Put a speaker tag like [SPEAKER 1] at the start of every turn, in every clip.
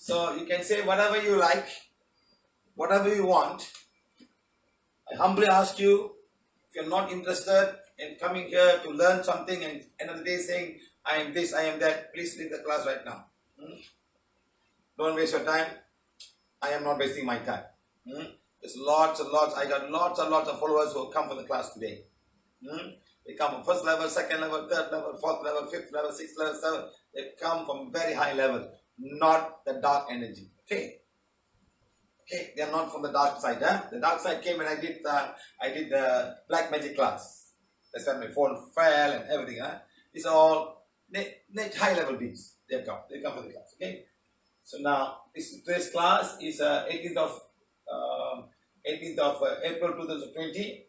[SPEAKER 1] So you can say whatever you like, whatever you want. I humbly ask you, if you're not interested in coming here to learn something and end of the day saying, I am this, I am that, please leave the class right now. Don't waste your time. I am not wasting my time. There's lots and lots. I got lots and lots of followers who have come for the class today. They come from first level, second level, third level, fourth level, fifth level, sixth level, seventh. They come from very high level, not the dark energy. Okay, they are not from the dark side. The dark side came when I did the black magic class. That's when my phone fell and everything. These are all high level beings. They come for the class. Okay. So now today's class is 18th of April 2020.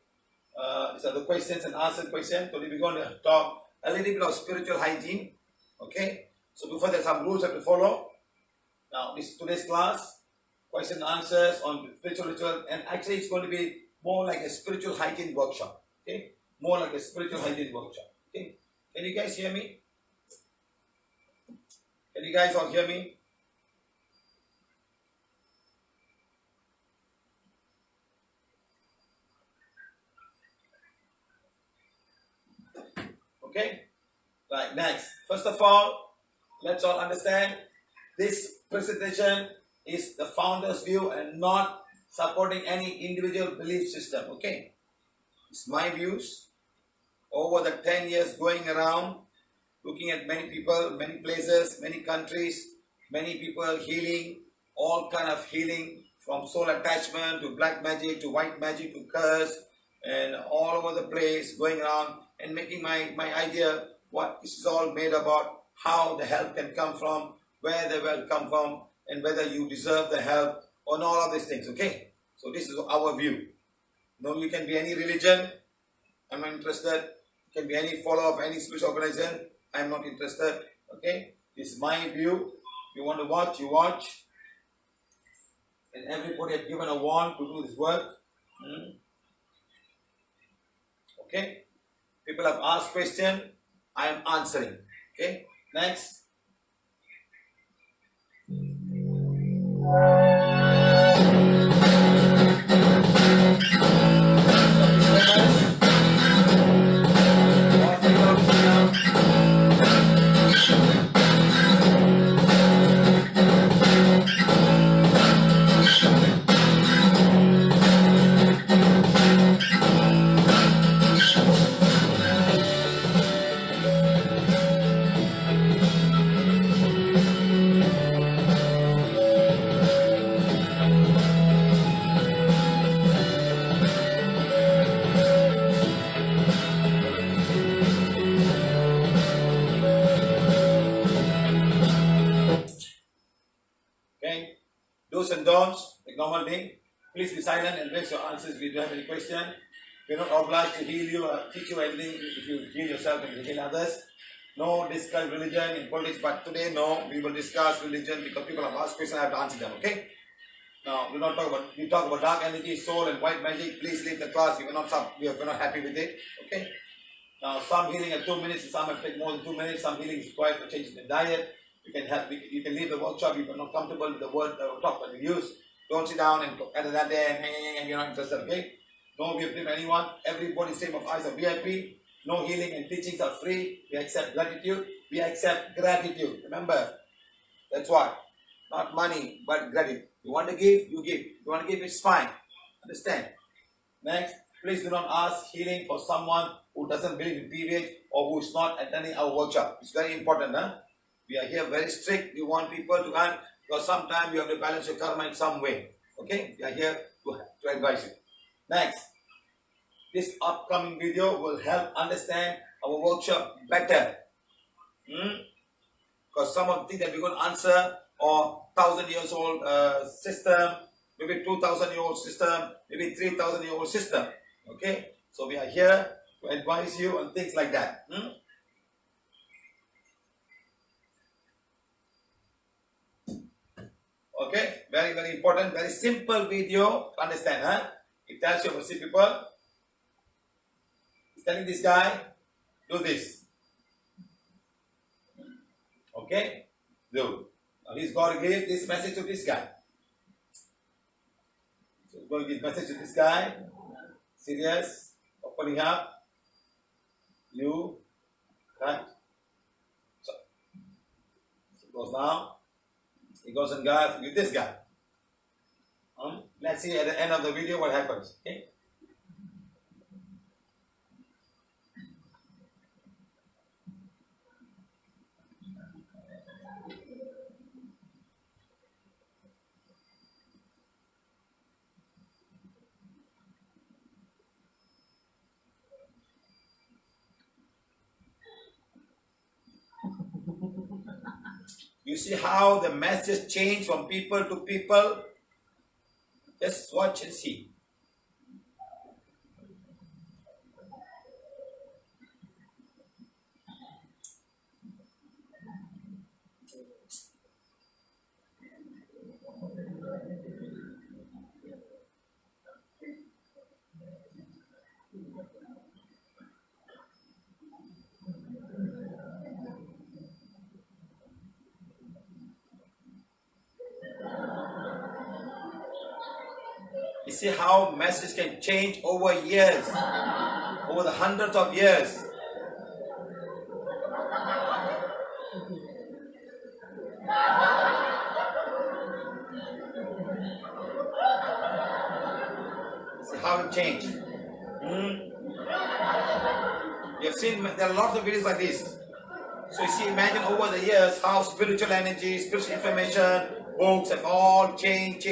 [SPEAKER 1] These are the questions and answer questions. Today we're going to talk a little bit of spiritual hygiene. Okay. So before there's some rules I have to follow. Now this is today's class. Question and answers on spiritual ritual, and actually it's going to be more like a spiritual hygiene workshop. Okay. More like a spiritual hygiene workshop. Okay. Can you guys hear me? Can you guys all hear me? Okay, right, next. First of all, let's all understand this presentation is the founder's view and not supporting any individual belief system. Okay, it's my views over the 10 years going around, looking at many people, many places, many countries, many people healing, all kind of healing from soul attachment to black magic to white magic to curse, and all over the place going around and making my idea what this is all made about, how the help can come from, where the wealth come from, and whether you deserve the help on all of these things. Okay, so this is our view. No, you can be any religion, I'm not interested. You can be any follower of any spiritual organization, I'm not interested. Okay, this is my view. You want to watch, you watch. And everybody has given a wand to do this work. Okay, people have asked questions, I am answering. Okay, next. Do's and don'ts, like normal thing. Please be silent and raise your answers if you don't have any question. We're not obliged to heal you or teach you anything if you heal yourself and heal others. No discuss religion in politics, but today no, we will discuss religion because people have asked questions, I have to answer them, okay? Now, we talk about dark energy, soul and white magic. Please leave the class if you're not happy with it, okay? Now, some healing at 2 minutes, some have take more than 2 minutes, some healing is required for changing the diet. You can leave the workshop if you're not comfortable with the word talk that we use. Don't sit down and at that day and you're not interested, okay? No VIP from anyone. Everybody same of us are VIP. No healing and teachings are free. We accept gratitude. We accept gratitude. Remember, that's what. Not money, but gratitude. You want to give, you give. You want to give, it's fine. Understand? Next, please do not ask healing for someone who doesn't believe in PVH or who is not attending our workshop. It's very important, huh? We are here very strict. We want people to earn because sometimes you have to balance your karma in some way. Okay? We are here to advise you. Next, this upcoming video will help understand our workshop better. Because some of the things that we're going to answer are 1,000 years old system, maybe 2,000-year-old system, maybe 3,000-year-old system. Okay? So we are here to advise you on things like that. Okay, very, very important, very simple video to understand. Huh? It tells you about see people. It's telling this guy, do this. Okay, do. He's got to give this message to this guy. So he's going to give message to this guy. Serious, opening up. You, right? So it goes down. He goes and guys with this guy. Let's see at the end of the video what happens. Okay? You see how the message change from people to people? Just watch and see. You see how messages can change over years, over the hundreds of years. See how it changed. You have seen, there are lots of videos like this. So you see, imagine over the years how spiritual energy, spiritual information, books have all changed.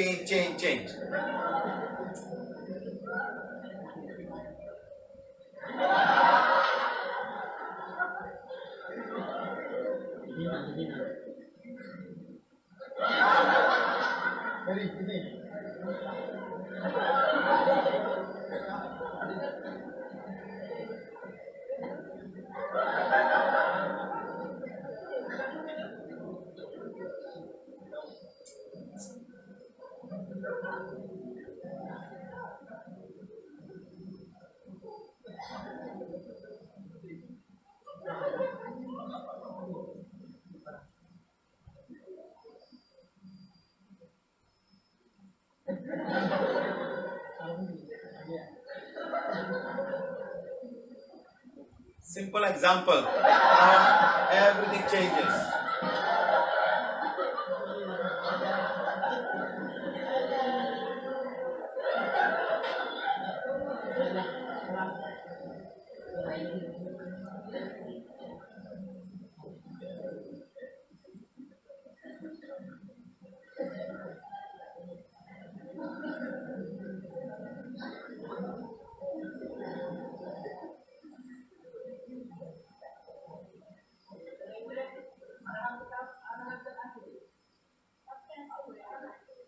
[SPEAKER 1] Simple example how everything changes.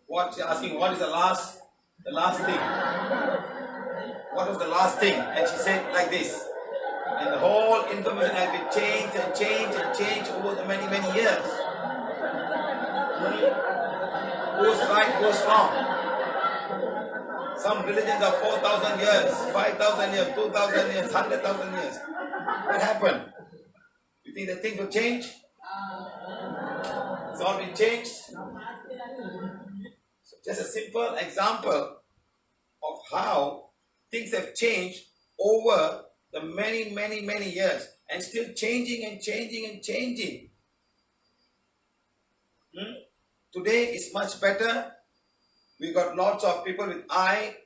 [SPEAKER 1] What you're asking, what is the last thing? What was the last thing? And she said like this. And the whole information has been changed over the many years. Who's right, who's wrong? Some religions are 4,000 years, 5,000 years, 2,000 years, 100,000 years. What happened? You think that things will change? It's all been changed. So just a simple example of how things have changed over the many years and still changing. Today is much better. We got lots of people with eye,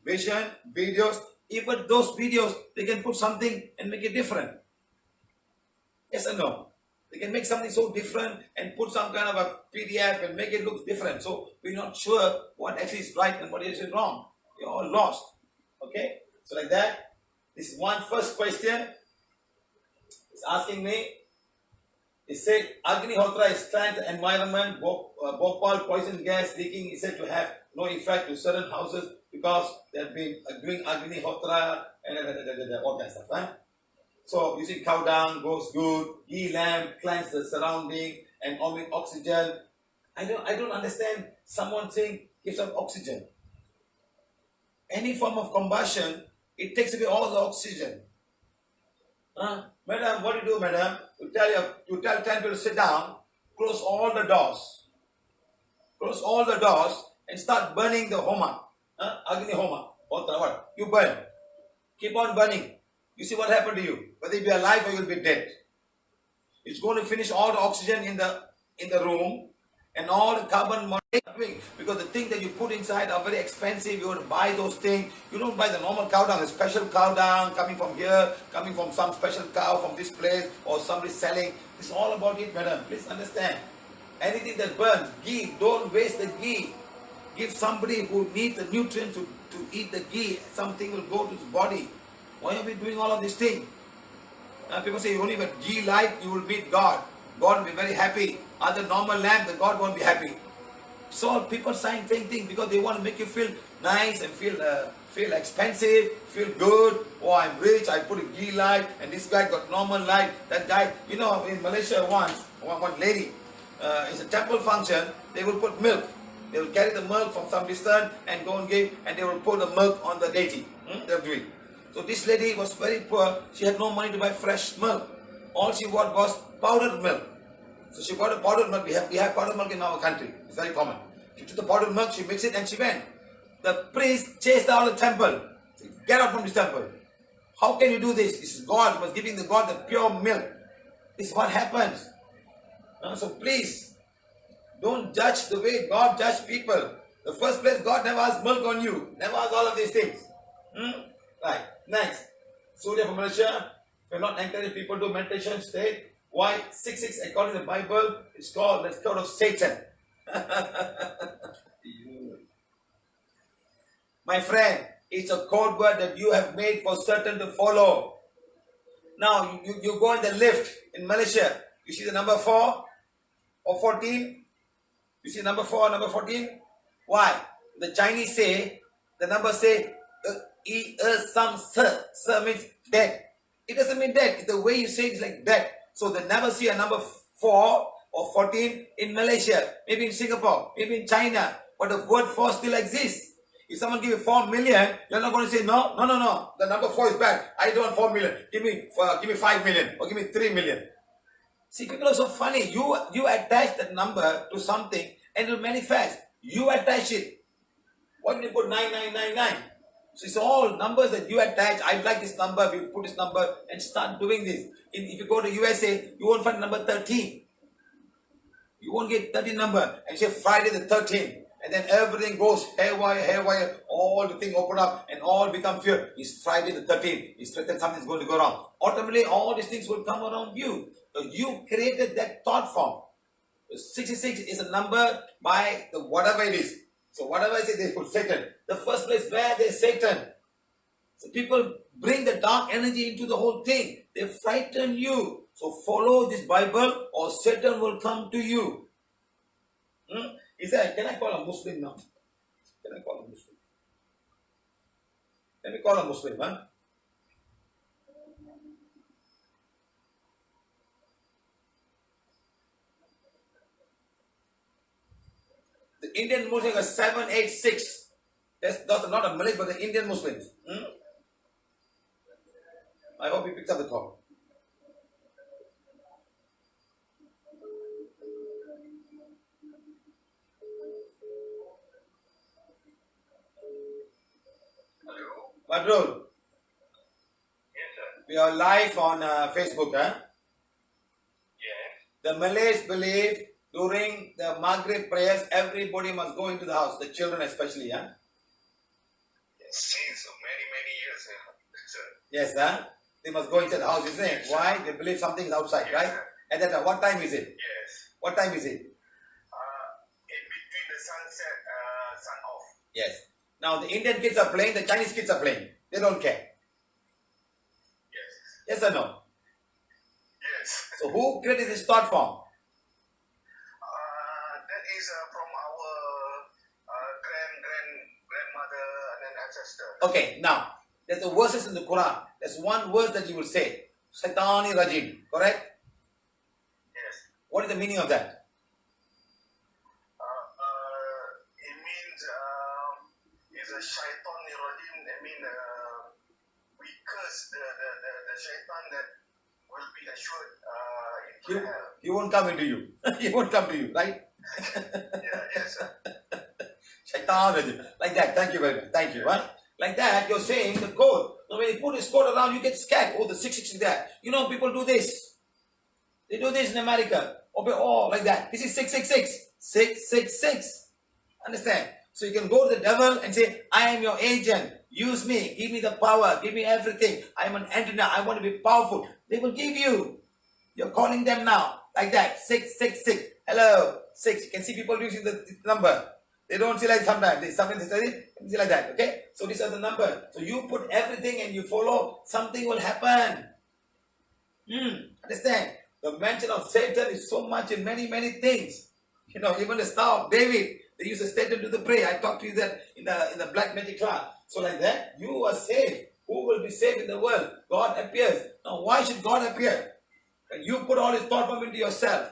[SPEAKER 1] vision, videos. Even those videos, they can put something and make it different. Yes or no? They can make something so different and put some kind of a PDF and make it look different. So we're not sure what actually is right and what is wrong. You're all lost. Okay? So like that, this is one first question. It's asking me. It said Agnihotra is cleansed the environment. Bhopal poison gas leaking is said to have no effect to certain houses because they have been doing Agnihotra and all that stuff. Right? So you see cow dung goes good, ghee lamp cleanse the surrounding and omit oxygen. I don't understand someone saying gives up oxygen. Any form of combustion, it takes away all the oxygen. Madam, what do you do, madam? You tell 10 people to sit down, close all the doors. close all the doors and start burning the homa. Agni homa. What? You burn. Keep on burning. You see what happened to you. Whether you be alive or you'll be dead. It's going to finish all the oxygen in the room and all the carbon monoxide, because the things that you put inside are very expensive. You have to buy those things. You don't buy the normal cow dung, a special cow dung coming from here, coming from some special cow from this place, or somebody selling. It's all about it, madam. Please understand. Anything that burns, ghee, don't waste the ghee. Give somebody who needs the nutrients to eat the ghee. Something will go to his body. Why are we doing all of these things? People say, only with ghee life you will meet God. God will be very happy. Other normal lamb, the God won't be happy. So people saying same thing because they want to make you feel nice and feel expensive, feel good. Oh, I'm rich, I put a ghee life, and this guy got normal life. That guy, you know, in Malaysia once, one lady, it's a temple function, they will put milk. They will carry the milk from some distance and go and give, and they will pour the milk on the deity. They'll do it. So this lady was very poor. She had no money to buy fresh milk. All she bought was powdered milk. So she bought a powdered milk. We have powdered milk in our country. It's very common. She took the powdered milk, she mixed it, and she went. The priest chased her out of the temple. Said, get out from this temple. How can you do this? This is God. You must giving the God the pure milk. This is what happens. So please, don't judge the way God judged people. The first place, God never asked milk on you. Never asked all of these things. Right. Next. Surya from Malaysia. We're not encouraging people to do meditation state. Why? 666 according to the Bible is called the spirit of Satan. My friend, it's a code word that you have made for certain to follow. Now, you go in the lift in Malaysia. You see the number 4 or 14? You see number 4 or number 14? Why? The Chinese say, the number say, some sir. Sir means dead. It doesn't mean dead. The way you say it is like dead. So they never see a number 4 or 14 in Malaysia, maybe in Singapore, maybe in China, but the word 4 still exists. If someone give you 4 million, you're not going to say, no. The number 4 is bad. I don't want 4 million. Give me 5 million or give me 3 million. See, people are so funny. You attach that number to something and it will manifest. You attach it. Why do you put 9999? So it's all numbers that you attach. I like this number, we put this number and start doing this. If you go to USA, you won't find number 13. You won't get 13 number and say Friday the 13th. And then everything goes haywire, all the thing open up and all become fear. It's Friday the 13th. It's something's going to go wrong. Ultimately, all these things will come around you. So you created that thought form. 66 is a number by the whatever it is. So whatever I say, they put Satan. The first place where there's Satan. So people bring the dark energy into the whole thing. They frighten you. So follow this Bible or Satan will come to you. He said, can I call a Muslim now? Can I call a Muslim? Let me call a Muslim, huh? The Indian Muslims are 786. That's not a Malay, but the Indian Muslims. I hope he picks up the call. Badrul.
[SPEAKER 2] Yes, sir.
[SPEAKER 1] We are live on Facebook, huh?
[SPEAKER 2] Yes.
[SPEAKER 1] The Malays believe during the Maghrib prayers, everybody must go into the house, the children especially, huh?
[SPEAKER 2] Since many years, sir.
[SPEAKER 1] Yes, huh? They must go into the house, isn't it? Why? They believe something is outside,
[SPEAKER 2] Yes,
[SPEAKER 1] right?
[SPEAKER 2] sir.
[SPEAKER 1] And then what time is it?
[SPEAKER 2] Yes.
[SPEAKER 1] What time is it?
[SPEAKER 2] In between the sunset, sun off.
[SPEAKER 1] Yes. Now the Indian kids are playing, the Chinese kids are playing. They don't care.
[SPEAKER 2] Yes.
[SPEAKER 1] Yes or no?
[SPEAKER 2] Yes.
[SPEAKER 1] So who created this thought form?
[SPEAKER 2] That is from our grandmother and then ancestor.
[SPEAKER 1] Okay, now there's the verses in the Quran. There's one verse that you will say, Shaitani Rajim, correct?
[SPEAKER 2] Yes.
[SPEAKER 1] What is the meaning of that?
[SPEAKER 2] It means it's a shaitan rajim. I mean, we curse the shaitan that will be assured into hell.
[SPEAKER 1] He won't come into you. He won't come to you, right?
[SPEAKER 2] Yeah, yes, sir.
[SPEAKER 1] Shaitan, like that. Thank you very much. Thank you. Right? Like that, you're saying the code. Now, when you put this code around, you get scared. Oh, the 666 is there. You know, people do this. They do this in America. Oh, like that. This is 666. 666. Understand? So you can go to the devil and say, I am your agent. Use me. Give me the power. Give me everything. I am an antenna. I want to be powerful. They will give you. You're calling them now. Like that. 666. Hello. 6. You can see people using this number. They don't see like sometimes. They sometimes they see like that. Okay? So these are the numbers. So you put everything and you follow. Something will happen. Understand? The mention of Satan is so much in many, many things. You know, even the Star of David, they use a Satan to the prayer. I talked to you that in the black magic class. So like that, you are saved. Who will be saved in the world? God appears. Now, why should God appear? When you put all His thought form into yourself,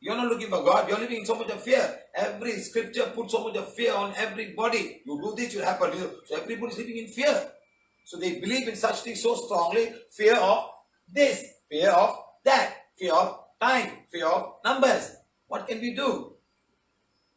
[SPEAKER 1] you're not looking for God. You're living in so much of fear. Every scripture puts so much of fear on everybody. You do this, will happen. So everybody's living in fear. So they believe in such things so strongly. Fear of this, fear of that, fear of time, fear of numbers. What can we do?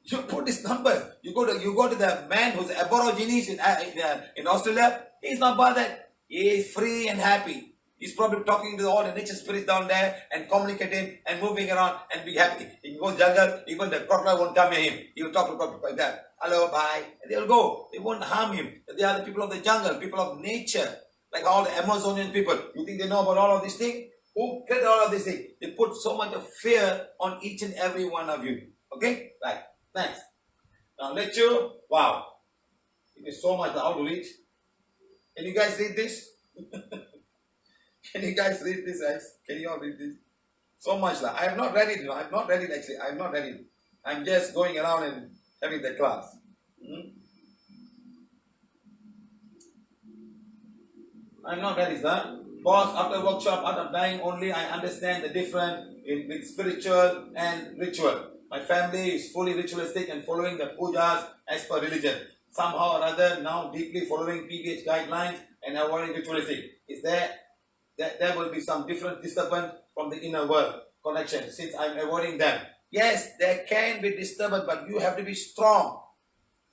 [SPEAKER 1] You put this number. You go to the man who's Aborigines in Australia. He's not bothered. He is free and happy. He's probably talking to all the nature spirits down there and communicating and moving around and be happy. He can go jungle. Even the crocodile won't come near him. He will talk to crocodile like that. Hello, bye. And they'll go. They won't harm him. They are the people of the jungle, people of nature. Like all the Amazonian people. You think they know about all of these things? Who created all of these things? They put so much of fear on each and every one of you. Okay? Right. Thanks. Now let you, wow. It is so much how to read. Can you guys read this? Can you guys read this, guys? Can you all read this? So much. I have not read it. I'm not read it actually. I'm not read it. I'm just going around and having the class. I'm not ready, sir. Boss, after workshop, out of dying only, I understand the difference with spiritual and ritual. My family is fully ritualistic and following the pujas as per religion. Somehow or other, now deeply following PVH guidelines and avoiding ritualistic. Is there will be some different disturbance from the inner world connection since I'm avoiding them? Yes, there can be disturbance, but you have to be strong.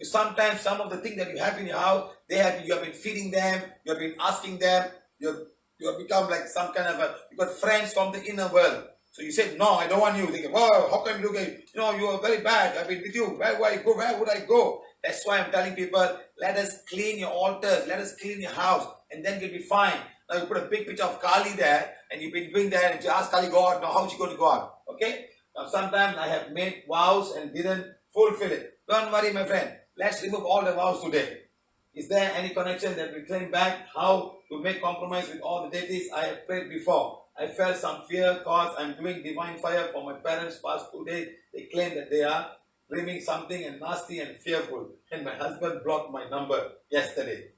[SPEAKER 1] Sometimes some of the things that you have in your house, you have been feeding them, you have been asking them, you have become like some kind of you got friends from the inner world. So you said, no, I don't want you. They go, oh, how come you you are very bad. I've been with you. Where would I go? Where would I go? That's why I'm telling people, let us clean your altars, let us clean your house, and then you'll be fine. Now you put a big picture of Kali there, and you've been doing that, and you ask Kali go out, now how's she going to go out? Okay? Now sometimes I have made vows and didn't fulfill it. Don't worry, my friend. Let's remove all the vows today. Is there any connection that we claim back? How to make compromise with all the deities I have prayed before? I felt some fear because I'm doing divine fire for my parents past 2 days. They claim that they are dreaming something and nasty and fearful. And my husband blocked my number yesterday.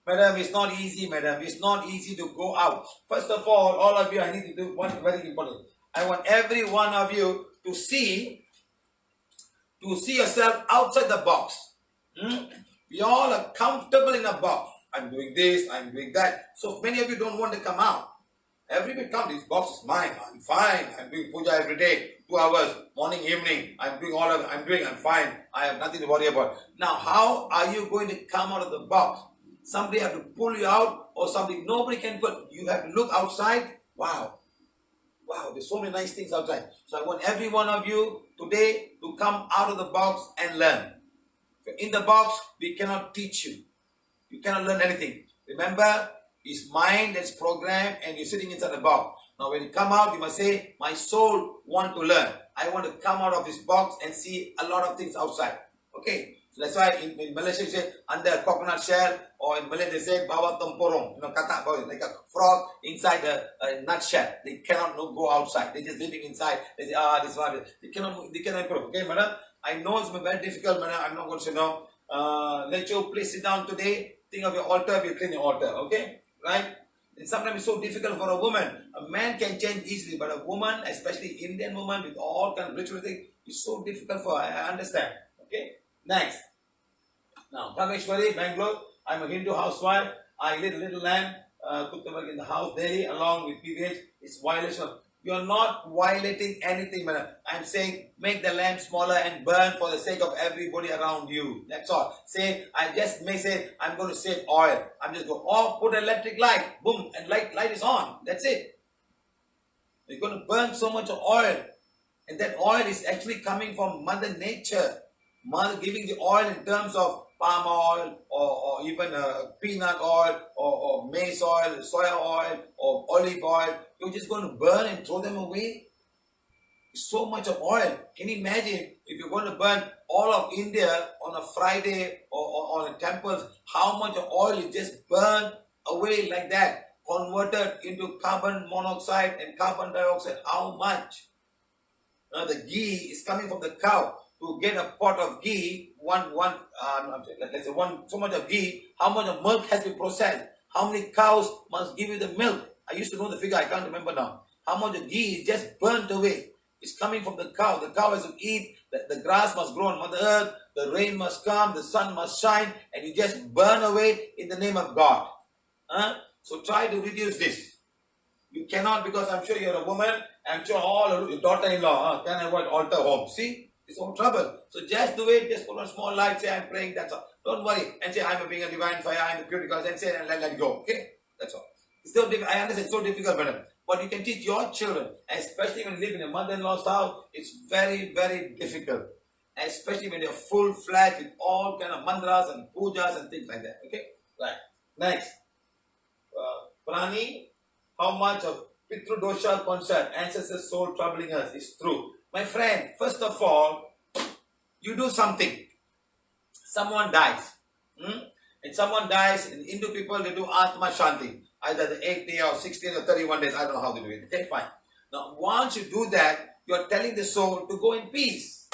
[SPEAKER 1] Madam, it's not easy, madam. It's not easy to go out. First of all of you, I need to do one very important. I want every one of you to see yourself outside the box. We all are comfortable in a box. I'm doing this, I'm doing that. So many of you don't want to come out. Everybody come, this box is mine. I'm fine. I'm doing puja every day, 2 hours, morning, evening. I'm doing all of it. I'm fine. I have nothing to worry about. Now, how are you going to come out of the box? Somebody have to pull you out or something. Nobody can put. You have to look outside. Wow. Wow, there's so many nice things outside. So I want every one of you today to come out of the box and learn. In the box, we cannot teach you. You cannot learn anything. Remember, it's mind that's programmed and you're sitting inside the box. Now when you come out, you must say, my soul wants to learn. I want to come out of this box and see a lot of things outside. Okay? So that's why in Malaysia you say, under a coconut shell, or in Malay they say, bawa tempurung. Katak, like a frog inside a nut shell. They cannot go outside. They're just living inside. They say, this one. They cannot improve. Okay, madam? I know it's very difficult, madam. I'm not going to say no. Let you please sit down today. Think of your altar, we clean your altar. Okay? Right? And sometimes it's so difficult for a woman. A man can change easily, but a woman, especially Indian woman with all kind of ritualistic, is so difficult for her. I understand. Okay? Next. Now, Kameshwari, Bangalore. I'm a Hindu housewife. I lead a little land, cook the work in the house daily along with PVH. It's violation of You're not violating anything, madam. I'm saying make the lamp smaller and burn for the sake of everybody around you. That's all. Say, I just may say, I'm going to save oil. I'm just going, oh, put electric light. Boom, and light is on. That's it. You're going to burn so much oil. And that oil is actually coming from Mother Nature. Mother giving the oil in terms of palm oil or even peanut oil or maize oil, soya oil or olive oil. You're just going to burn and throw them away. So much of oil. Can you imagine if you're going to burn all of India on a Friday or on a temple, how much of oil is just burned away like that, converted into carbon monoxide and carbon dioxide? How much? The ghee is coming from the cow. To get a pot of ghee, let's say so much of ghee, how much of milk has been processed? How many cows must give you the milk? I used to know the figure, I can't remember now. How much of ghee is just burnt away? It's coming from the cow. The cow has to eat, the grass must grow on Mother Earth, the rain must come, the sun must shine, and you just burn away in the name of God. So try to reduce this. You cannot, because I'm sure you're a woman, I'm sure all your daughter-in-law can avoid altar home. See? It's all trouble. So just do it, just put on small light, say I'm praying, that's all. Don't worry. And say I'm being a divine fire, I'm the pure God, and say and let it go. Okay? That's all. It's so I understand it's so difficult, madam. But you can teach your children, especially when you live in a mother-in-law's house, it's very, very difficult. Especially when you're full-fledged with all kind of mantras and pujas and things like that. Okay? Right. Next. Prani, how much of Pitru Dosha concern, ancestor soul troubling us is true. My friend, first of all, you do something. Someone dies. And someone dies, and Hindu people, they do Atma Shanti. Either the 8th day or 16th or 31 days. I don't know how they do it. Okay, fine. Now, once you do that, you are telling the soul to go in peace.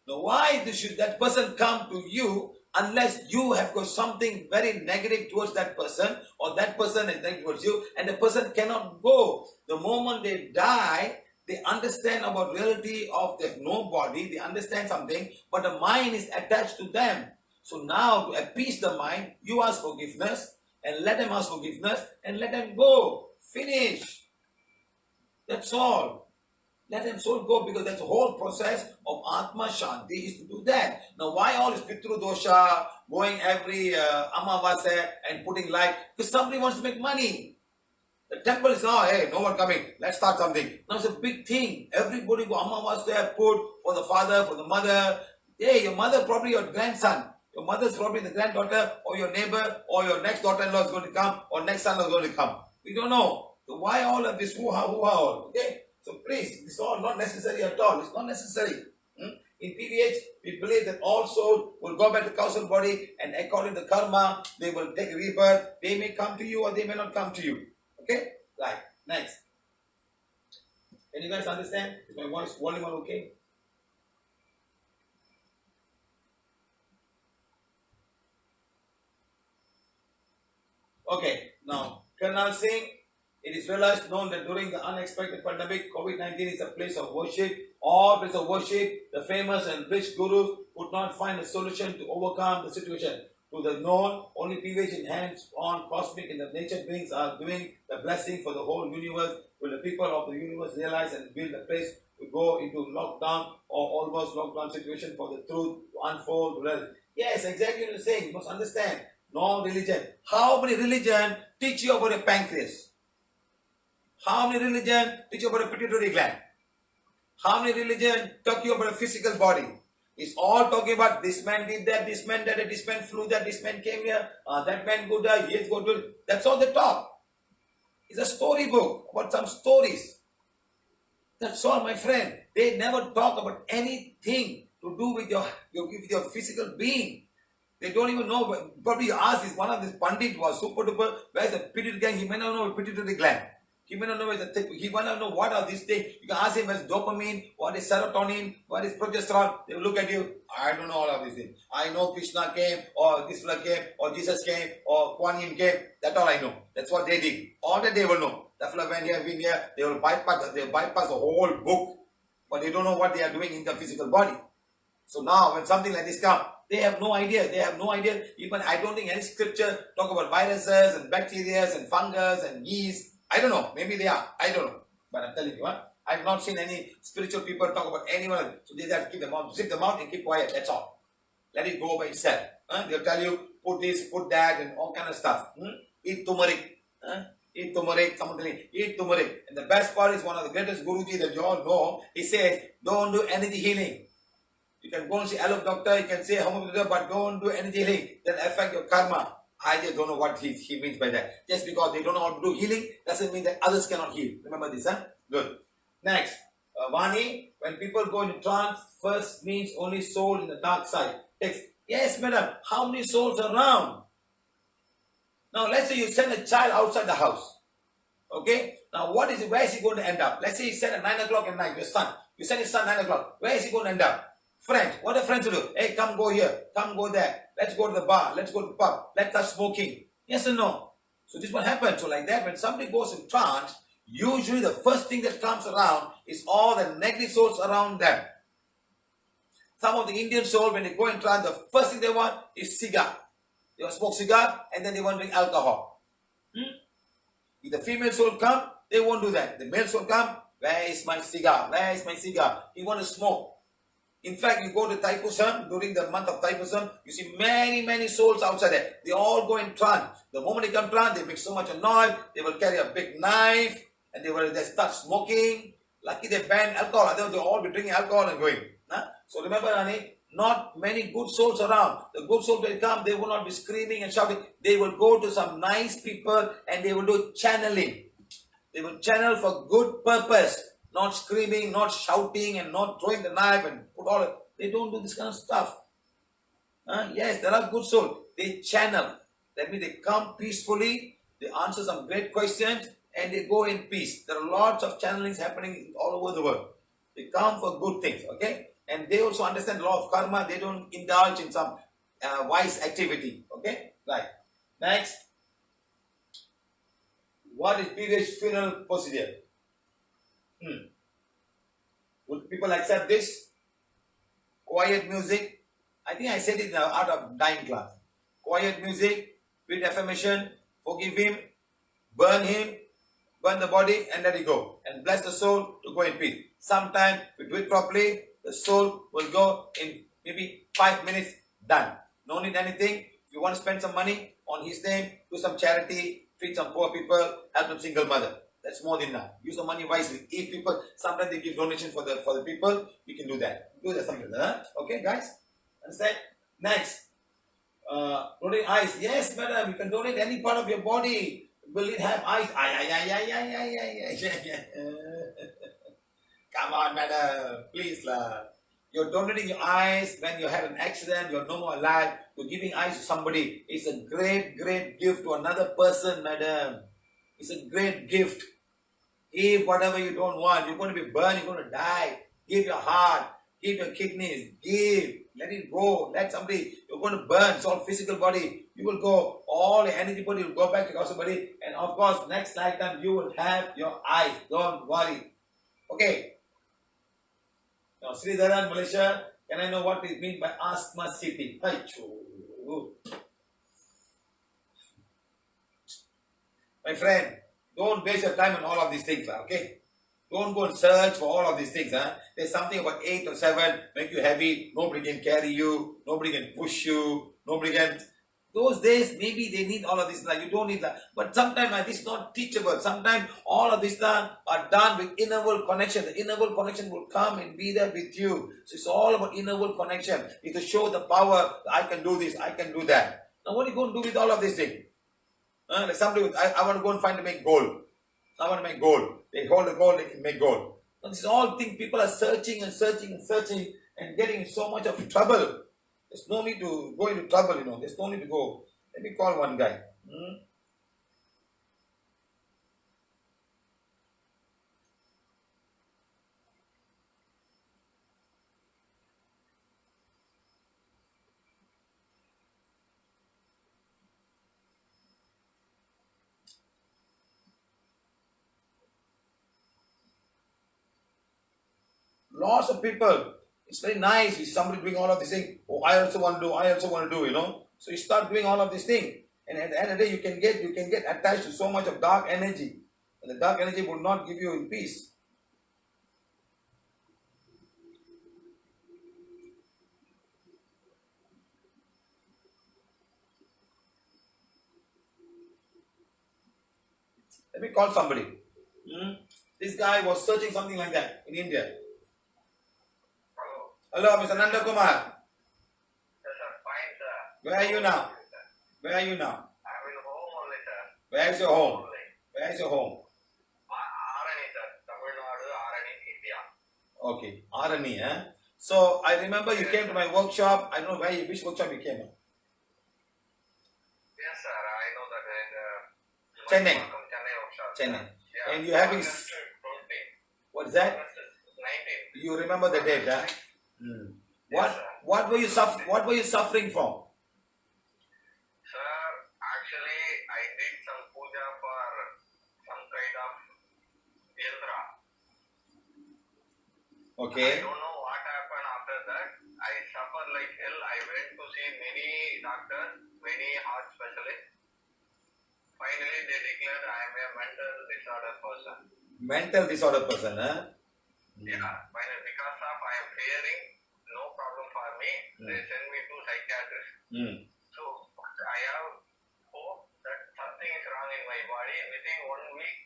[SPEAKER 1] Now, why should that person come to you unless you have got something very negative towards that person, or that person is negative towards you, and the person cannot go? The moment they die, they understand about reality of there's no body, they understand something, but the mind is attached to them. So now, to appease the mind, you ask forgiveness, and let them ask forgiveness, and let them go. Finish. That's all. Let them soul go, because that's the whole process of Atma Shanti is to do that. Now, why all this Pitru Dosha, going every Amavasya and putting light? Because somebody wants to make money. The temple is now, hey, no one coming, let's start something. Now it's a big thing. Everybody go Amavasya, put for the father, for the mother. Hey, your mother probably your grandson. Your mother's probably the granddaughter, or your neighbor, or your next daughter-in-law is going to come, or next son is going to come. We don't know. So why all of this hoo-ha, all? Okay? So please, it's all not necessary at all. It's not necessary. In PVH, we believe that all souls will go back to causal body, and according to karma, they will take a rebirth. They may come to you or they may not come to you. Okay? Right. Next. Can you guys understand? Is my voice volume okay? Okay. Now, Colonel Singh, it is realized, known that during the unexpected pandemic, COVID-19 is a place of worship. All place of worship, the famous and rich gurus could not find a solution to overcome the situation. To the known, only PVH in hands-on cosmic and the nature beings are doing the blessing for the whole universe. Will the people of the universe realize and build a place to go into lockdown or almost lockdown situation for the truth to unfold? Yes, exactly what you're saying. You must understand. No religion. How many religion teach you about a pancreas? How many religion teach you about a pituitary gland? How many religion talk you about a physical body? It's all talking about this man did that, this man did that, this man flew that, this man came here, that man go there, he is go to. That's all they talk. It's a storybook about some stories. That's all, my friend. They never talk about anything to do with your physical being. They don't even know. Probably you ask this, one of this Pandit was super duper, where's the pituitary gland? He may not know pituitary gland. He may not know he may not know what are these things. You can ask him what's dopamine, what is serotonin, what is progesterone. They will look at you. I don't know all of these things. I know Krishna came, or this fella came, or Jesus came, or Kuan Yin came. That's all I know. That's what they did. All that they will know. That fella went here, been here. They will bypass the whole book. But they don't know what they are doing in the physical body. So now when something like this comes, they have no idea. They have no idea. Even I don't think any scripture talk about viruses and bacteria and fungus and yeast. I don't know. Maybe they are. I don't know. But I'm telling you, I've not seen any spiritual people talk about anyone. So they have to keep the mouth, zip the mouth and keep quiet. That's all. Let it go by itself. They'll tell you, put this, put that, and all kind of stuff. Eat turmeric. Eat turmeric. Someone telling you, eat turmeric. And the best part is one of the greatest Guruji that you all know. He says, don't do energy healing. You can go and see hello doctor, you can say homeopathy, but don't do energy healing. Then affect your karma. I just don't know what he means by that. Just because they don't know how to do healing doesn't mean that others cannot heal. Remember this, Good. Next, Vani, when people go into trance, first means only soul in the dark side. Text, yes, madam, how many souls are around? Now, let's say you send a child outside the house. Okay? Now, where is he going to end up? Let's say you send at 9 o'clock at night, your son. You send his son 9 o'clock. Where is he going to end up? Friends. What are friends to do? Hey, come go here. Come go there. Let's go to the bar. Let's go to the pub. Let's start smoking. Yes or no? So this is what happens. So like that, when somebody goes in trance, usually the first thing that comes around is all the negative souls around them. Some of the Indian soul, when they go in trance, the first thing they want is cigar. They want to smoke cigar and then they want to drink alcohol. If the female soul come, they won't do that. The male soul come, where is my cigar? Where is my cigar? He want to smoke. In fact, you go to Thaipusam, during the month of Thaipusam, you see many souls outside there. They all go in trance. The moment they come trance, they make so much noise, they will carry a big knife, and they start smoking. Lucky they ban alcohol, otherwise they'll all be drinking alcohol and going. So remember, Rani, not many good souls around. The good souls will come, they will not be screaming and shouting. They will go to some nice people and they will do channeling. They will channel for good purpose. Not screaming, not shouting, and not throwing the knife and put all it. They don't do this kind of stuff. Yes, there are good souls. They channel. That means they come peacefully, they answer some great questions, and they go in peace. There are lots of channelings happening all over the world. They come for good things, okay? And they also understand the law of karma. They don't indulge in some wise activity, okay? Right. Next. What is PVH funeral procedure? Would people accept this? Quiet music. I think I said it in the Art of Dying class. Quiet music, with affirmation, forgive him, burn the body, and let it go. And bless the soul to go in peace. Sometimes, if we do it properly, the soul will go in maybe 5 minutes, done. No need anything. If you want to spend some money on his name, do some charity, feed some poor people, help some single mother. That's more than enough. Use the money wisely. If people, sometimes they give donation for the people, you can do that. Do that something like that. Okay, guys? Understand? Next. Donate eyes. Yes, madam, you can donate any part of your body. Will it have eyes? Come on, madam. Please, lah. You're donating your eyes when you had an accident, you're no more alive. You're giving eyes to somebody. It's a great gift to another person, madam. It's a great gift. Give whatever you don't want. You're going to be burned. You're going to die. Give your heart. Give your kidneys. Give. Let it go. Let somebody. You're going to burn. It's all physical body. You will go. All the energy body will go back to your body. And of course, next lifetime you will have your eyes. Don't worry. Okay. Now, Sridharan, Malaysia. Can I know what it means by asthma city? My friend, don't waste your time on all of these things, okay? Don't go and search for all of these things. There's something about 8 or 7, make you heavy, nobody can carry you, nobody can push you, nobody can... Those days, maybe they need all of this, you don't need that. But sometimes this is not teachable. Sometimes all of this are done with inner world connection. The inner world connection will come and be there with you. So it's all about inner world connection. It's to show the power, I can do this, I can do that. Now what are you going to do with all of these things? Like somebody, I want to go and find to make gold. I want to make gold. They hold the gold, they can make gold. So this is all things people are searching and getting in so much of trouble. There's no need to go into trouble, There's no need to go. Let me call one guy. Lots of people. It's very nice. If somebody doing all of these things, I also want to do, So you start doing all of these things. And at the end of the day, you can get attached to so much of dark energy. And the dark energy would not give you peace. Let me call somebody. This guy was searching something like that in India. Hello, Mr. Nanda Kumar.
[SPEAKER 2] Yes, sir. Fine, sir.
[SPEAKER 1] Where are you now? Where are you now?
[SPEAKER 2] I'm in home only, sir.
[SPEAKER 1] Where is your home? Where is your home?
[SPEAKER 2] Arani, sir. Tamil Nadu, Arani, India.
[SPEAKER 1] Okay, Arani, eh? So I remember you came to my workshop. I don't know which workshop you came.
[SPEAKER 2] Yes, sir. I know that in
[SPEAKER 1] Chennai.
[SPEAKER 2] Chennai workshop.
[SPEAKER 1] Chennai.
[SPEAKER 2] Yeah.
[SPEAKER 1] And you're having.
[SPEAKER 2] August 20.
[SPEAKER 1] What is that?
[SPEAKER 2] August 19.
[SPEAKER 1] You remember the date, huh?
[SPEAKER 2] Yes,
[SPEAKER 1] What were you suffering from?
[SPEAKER 2] Sir, actually, I did some puja for some kind of yandra.
[SPEAKER 1] Okay.
[SPEAKER 2] I don't know what happened after that. I suffered like hell. I went to see many doctors, many heart specialists. Finally, they declared I am a mental disorder person.
[SPEAKER 1] Mental disorder person, huh?
[SPEAKER 2] Yeah, finally, because of I am fearing, no problem for me. They send me to psychiatrist. So I have hope that something is wrong in my body. Within 1 week,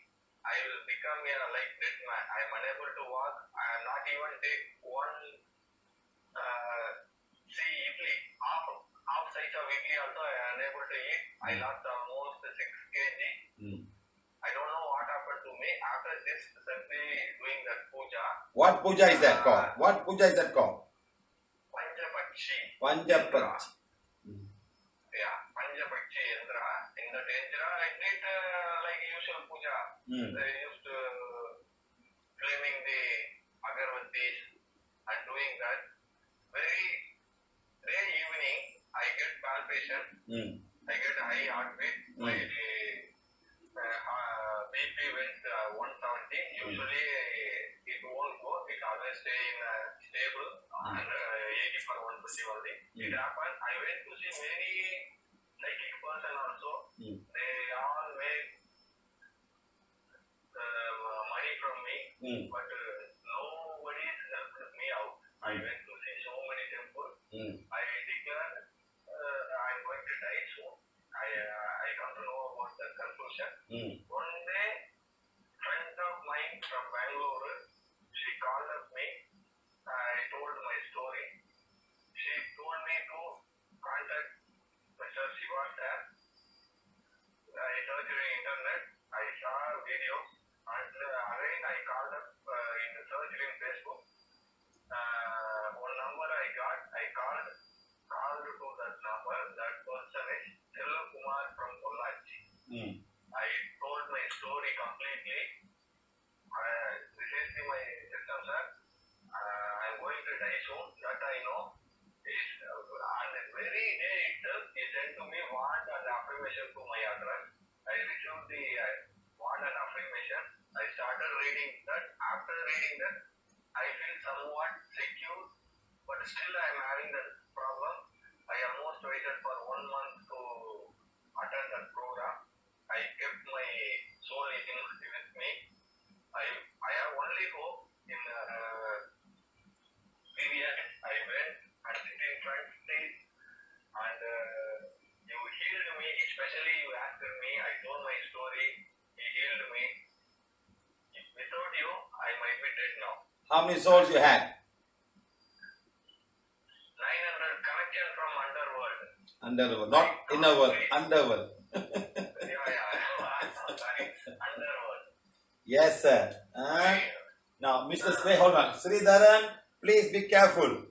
[SPEAKER 2] I will become a like dead man. I am unable to walk. I am not even take one idli, half size of idli also I am unable to eat. I lost almost 6 kg. I don't know what happened to me after this simply doing that puja.
[SPEAKER 1] What puja is that called? What puja is that called? Panchapakshi.
[SPEAKER 2] Yeah, Panchapakshi Yandra. In the Yandra, I did like usual puja. They used to flaming the agarbattis and doing that. Day evening, I get palpitation. I get high heartbeat. My BP went 170. Usually, it won't go. It always stay in stable and 80 for 120 only. It happened. I went to see many psychic person also. They all made money from me, but nobody helped me out. I went to see so many temples. I declared I'm going to die soon. I don't know about the conclusion. One day, friend of mine from Bangalore, she called up me. I told my story. She told me to contact Mr.Siva. I searched the internet. I saw videos, and again I called up in the search in Facebook. One number I got. I called to that number. That person is Kumar from Pollachi. I told my story completely. This is my system, sir. I'm going to die soon. That I know. On the very day itself, he sent to me wand and affirmation to my address. I received the wand and affirmation. I started reading that. After reading that, I feel somewhat secure, but still I am having that problem. I almost waited for 1 month to attend that program. I kept my soul with me. I have only hope in PVH. I went and sit in front seat, and you healed me. Especially you asked me. I told my story. He healed me. Without you, I might be dead now.
[SPEAKER 1] How many souls you had?
[SPEAKER 2] 900 connection from underworld.
[SPEAKER 1] Underworld, not inner world, underworld.
[SPEAKER 2] Sorry, underworld.
[SPEAKER 1] Yes, sir. Now, Mr. Sri, hold on. Sridharan, please be careful.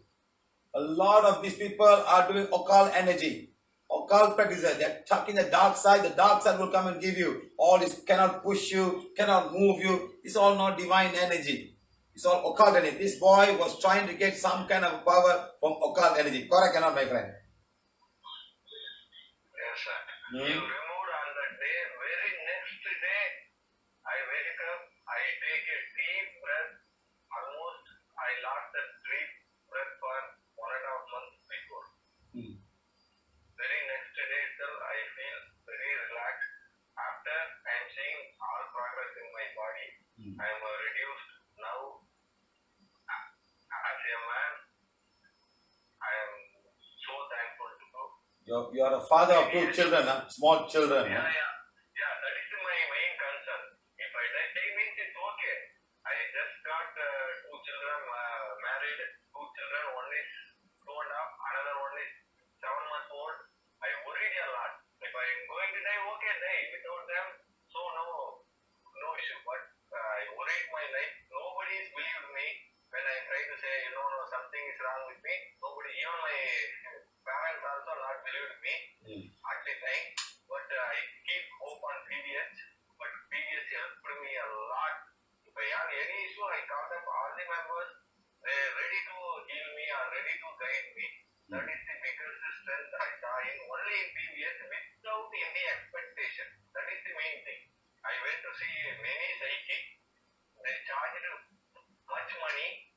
[SPEAKER 1] A lot of these people are doing occult energy. Occult practices. They're tucking the dark side. The dark side will come and give you. All this cannot push you, cannot move you. It's all not divine energy. It's all occult energy. This boy was trying to get some kind of power from occult energy. Correct or not, my friend?
[SPEAKER 2] Yes, sir. You removed on the day, very next day, I wake up, I take a deep breath. Almost, I lost that deep breath for 1.5 months before. Very next day itself, I feel very relaxed. After I am seeing all progress in my
[SPEAKER 1] You're a father of 2 children, huh? Small children.
[SPEAKER 2] Yeah,
[SPEAKER 1] Huh?
[SPEAKER 2] yeah. That is my main concern. If I die means it's okay. I just got 2 children married. 2 children. One is 2.5. Another one is 7 months old. I worried a lot. If I am going to die, okay, die. Without them, so no issue. But I worried my life. Nobody is believed me when I try to say, no, something is wrong with me. Nobody, even my parents also not believed me at the time. But I keep hope on PVH. But PVH helped me a lot. If I have any issue, I call up all the members. They are ready to heal me or ready to guide me. That is the biggest strength I saw in only in PVH without any expectation. That is the main thing. I went to see many psychic. They charged much money,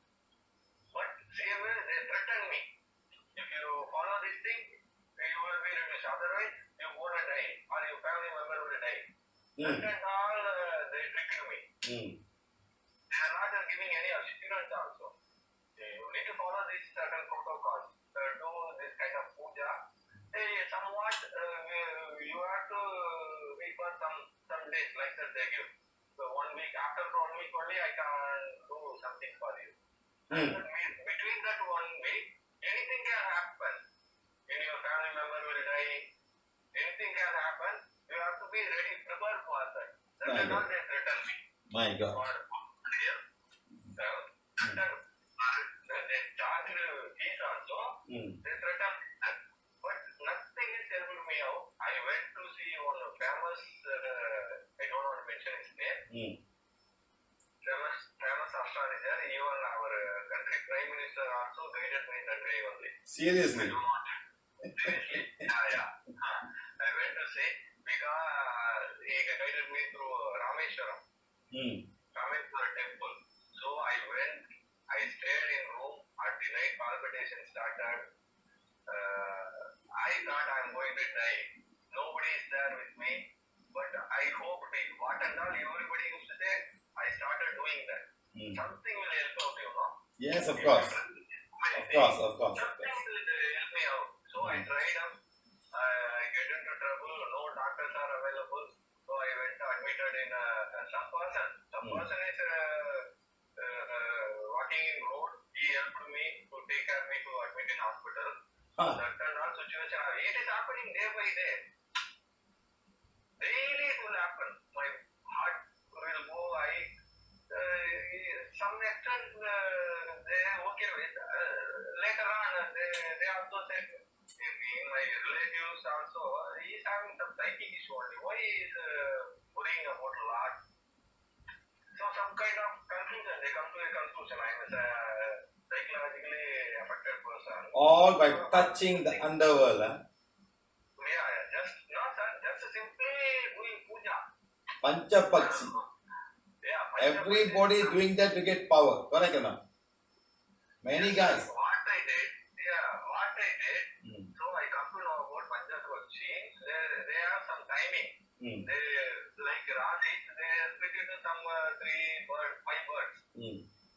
[SPEAKER 2] but they threatened me. If you follow this thing, you will be released. Otherwise, you are going to die, or your family member will die. That and all, they tricked me. They are not giving any assurance also. You need to follow these certain protocols. Do this kind of puja. Somewhat, you have to wait for some days like that they give. So 1 week, after 1 week only, I can do something for you. Between that 1 week, anything can happen. When your family member will die, anything can happen. You have to be ready, prepared for that. That is not they threaten me.
[SPEAKER 1] My God.
[SPEAKER 2] They charged fees also. They threatened me. But nothing is helping me out. I went to see one famous, I don't want to mention his name. Famous astrologer. Even our country prime minister also guided me that way only.
[SPEAKER 1] Seriously?
[SPEAKER 2] Seriously? Yeah. I went to see because he guided me through Rameshwaram. Rameshwara temple. So I went, I stayed in room. At the night palpitation started. I thought I'm going to die. Nobody is there with me. But I hoped what and all everybody used to say, I started doing that. Something will help out, you know.
[SPEAKER 1] Yes, of course. Of course.
[SPEAKER 2] Something will help me out. So I tried them. I get into trouble. No doctors are available. So I went admitted in some person. Some person is walking in road. He helped me to take care of me to admit in hospital. That and all situation. It is happening day by day. Daily it will happen. My heart will go. Some extent they are okay with. Later on, they also said in my relatives also, he is having some psychic issue only. Why he is worrying about a lot? So some kind of conclusion. They come to a conclusion. I am a psychologically affected person.
[SPEAKER 1] All by touching the underworld. Huh?
[SPEAKER 2] Yeah, just simply doing puja.
[SPEAKER 1] Panchapakshi. Everybody is doing that to get power. Correct or not? Many guys.
[SPEAKER 2] What I did. So I come to know about Panchapakshi. They have some timing. They like Rasis. They split into some 5 birds.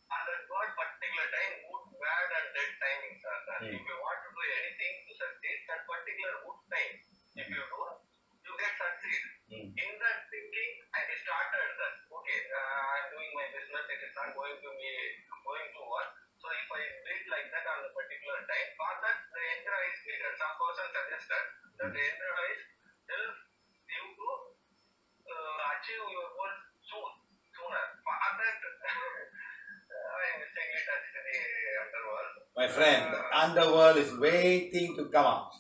[SPEAKER 2] And that bird particular time, good, bad, and dead timings are there. If you want to do anything to succeed, that particular good time. If you do, you get succeed. In that thinking, I started that. Okay, I'm doing my business. It is not going to work. So if I did like that on a particular time, for that the Indra is needed. Some person suggested that the Indra is help you to achieve your goal sooner. For that, I mistakenly touched the underworld.
[SPEAKER 1] My friend, the underworld is waiting to come out.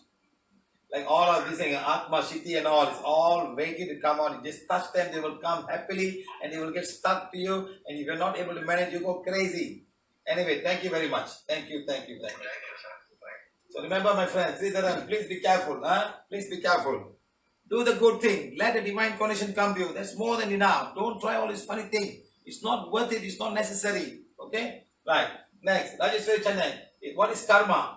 [SPEAKER 1] Like all of these things, Atma, Shiti and all, is all waiting to come out. You just touch them, they will come happily and they will get stuck to you. And if you're not able to manage, you go crazy. Anyway, thank you very much. Thank you.
[SPEAKER 2] Thank you, sir.
[SPEAKER 1] So remember, my friends, please be careful. Please be careful. Do the good thing. Let the divine connection come to you. That's more than enough. Don't try all this funny thing. It's not worth it. It's not necessary. Okay? Right. Next. Rajeshwari Chennai. What is karma?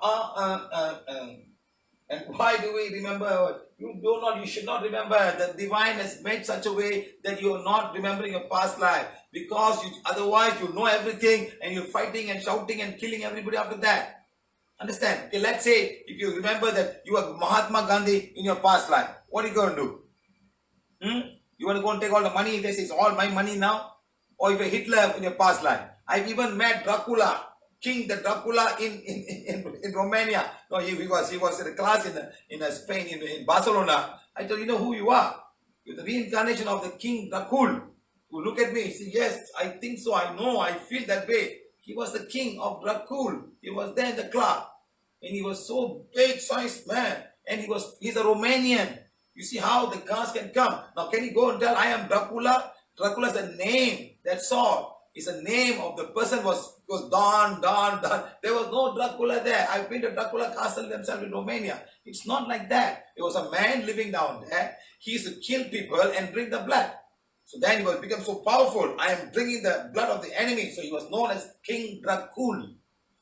[SPEAKER 1] And why do we remember? You should not remember. The divine has made such a way that you are not remembering your past life. Because otherwise you know everything and you're fighting and shouting and killing everybody after that. Understand? Okay, let's say if you remember that you are Mahatma Gandhi in your past life, what are you going to do? You want to go and take all the money? This is all my money now. Or if you're Hitler in your past life. I've even met Dracula, King the Dracula in Romania. No, he was in a class in Spain, in Barcelona. I told you know who you are. You're the reincarnation of the King Dracul. You look at me, he said, yes, I think so, I know, I feel that way. He was the king of Dracul. He was there in the club. And he was so big-sized man. And he's a Romanian. You see how the cars can come. Now can you go and tell I am Dracula? Dracula is a name. That's all. It's a name of the person was Don. There was no Dracula there. I've been to Dracula castle themselves in Romania. It's not like that. It was a man living down there. He used to kill people and drink the blood. So then he was become so powerful. I am drinking the blood of the enemy. So he was known as King Dracul.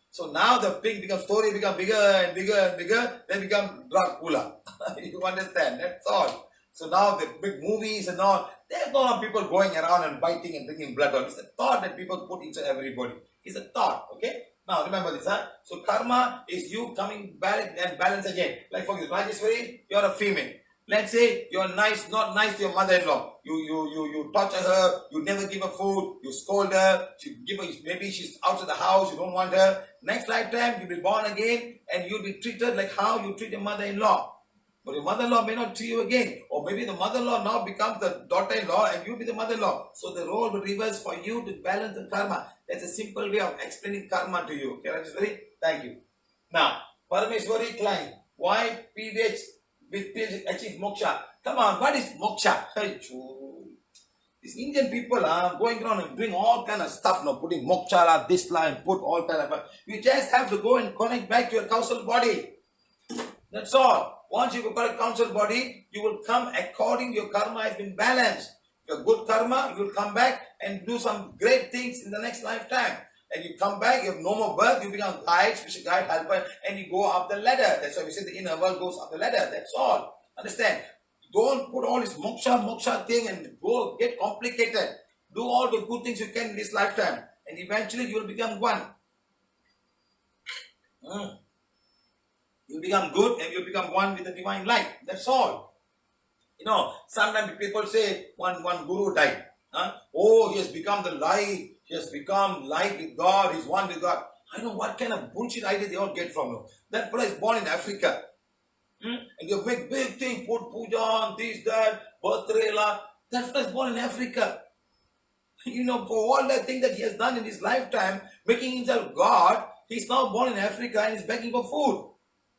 [SPEAKER 1] So now the story become bigger and bigger and bigger. Then become Dracula. You understand? That's all. So now the big movies and all. There's no people going around and biting and drinking blood. It's a thought that people put into everybody. It's a thought. Okay. Now remember this, huh? So karma is you coming back and balance again. Like for example, Rajeshwari, you're a female. Let's say you're not nice to your mother-in-law. You torture her, you never give her food, you scold her, maybe she's out of the house, you don't want her. Next lifetime, you'll be born again and you'll be treated like how you treat your mother-in-law. But your mother-in-law may not treat you again. Or maybe the mother-in-law now becomes the daughter-in-law and you'll be the mother-in-law. So the role will reverse for you to balance the karma. That's a simple way of explaining karma to you. Okay, Rajeshwari? Thank you. Now, Parameshwari client. Why PVH with PVH achieve moksha? Come on, what is moksha? These Indian people are going around and doing all kind of stuff now, putting moksha, this line, put all kind of. You just have to go and connect back to your council body. That's all. Once you go to council body, you will come according to your karma has been balanced. Your good karma, you will come back and do some great things in the next lifetime. And you come back, you have no more birth, you become guide, special guide, helper, and you go up the ladder. That's why we say the inner world goes up the ladder. That's all. Understand? Don't put all this moksha thing and go get complicated. Do all the good things you can in this lifetime. And eventually you will become one. You become good and you become one with the divine light. That's all. You know, sometimes people say one guru died. Oh, he has become the light. He has become light with God. He's one with God. I know what kind of bullshit idea they all get from you. That fellow is born in Africa. And you make big thing, put puja on, this, that, birthday, la. That fellow is born in Africa. You know, for all the thing that he has done in his lifetime, making himself God, he's now born in Africa and he's begging for food.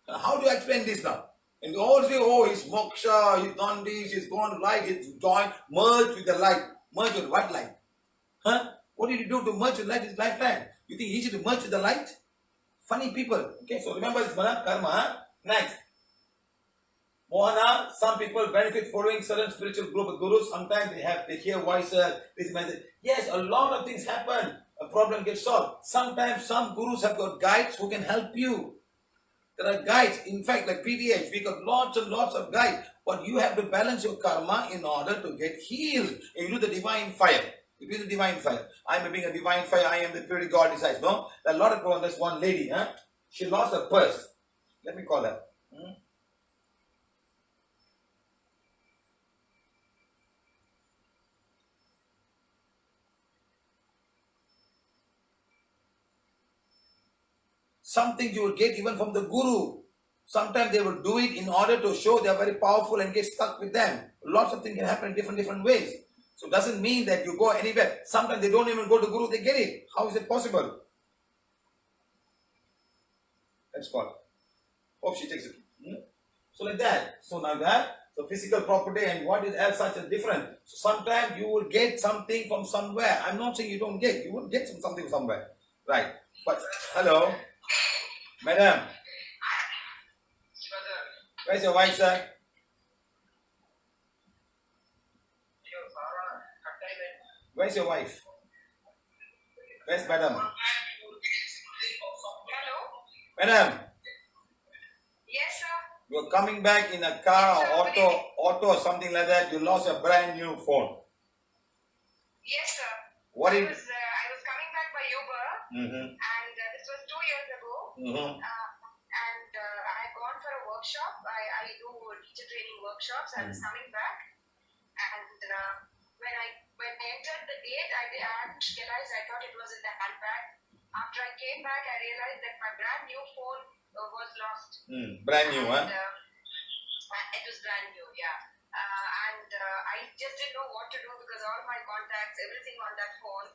[SPEAKER 1] How do you explain this now? And they all say, oh, he's moksha, he's done this, he's gone light, he's joined, merged with the light. Merge with what light? What did you do to merge with light in his lifetime? You think easy to merge with the light? Funny people. Okay, so remember this karma. Next. Mohana, some people benefit following certain spiritual group of gurus. Sometimes they hear voices, this message. Yes, a lot of things happen. A problem gets solved. Sometimes some gurus have got guides who can help you. There are guides. In fact, like PVH, we got lots and lots of guides. But you have to balance your karma in order to get healed. You do the divine fire. You do the divine fire. I am being a divine fire. I am the purity God decides. No? There are a lot of people. There's one lady. She lost her purse. Let me call her. Something you will get even from the guru. Sometimes they will do it in order to show they are very powerful and get stuck with them. Lots of things can happen in different ways. So it doesn't mean that you go anywhere. Sometimes they don't even go to guru, they get it. How is it possible? Let's call her. Hope she takes it. So like that. So now that, so physical property and what is else such a different. So sometimes you will get something from somewhere. I'm not saying you don't get. You will get something somewhere. Right. But, hello. Madam. Where's your wife, sir? Where's your wife? Where's madam?
[SPEAKER 3] Hello?
[SPEAKER 1] Madam,
[SPEAKER 3] Yes, sir.
[SPEAKER 1] you're coming back in a car or auto or something like that. You lost a brand new phone.
[SPEAKER 3] Yes, sir.
[SPEAKER 1] What
[SPEAKER 3] I
[SPEAKER 1] did...
[SPEAKER 3] was coming back by Uber, and this was 2 years ago. workshop. I do teacher training workshops. I was coming back, and when I entered the gate, I hadn't realized. I thought it was in the handbag. After I came back, I realized that my brand new phone was lost.
[SPEAKER 1] Brand new,
[SPEAKER 3] And, it was brand new, yeah. I just didn't know what to do because all my contacts, everything on that phone.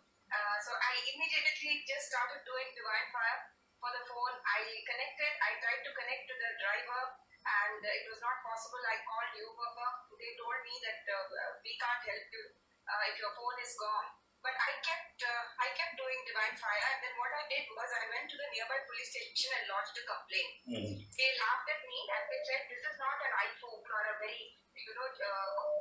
[SPEAKER 3] So I immediately just started doing divine fire for the phone. I tried to connect to the driver, and it was not possible. I called Uber. They told me that we can't help you if your phone is gone. But I kept doing divine fire, and then what I did was I went to the nearby police station and lodged a complaint. They laughed at me and they said, "This is not an iPhone or a very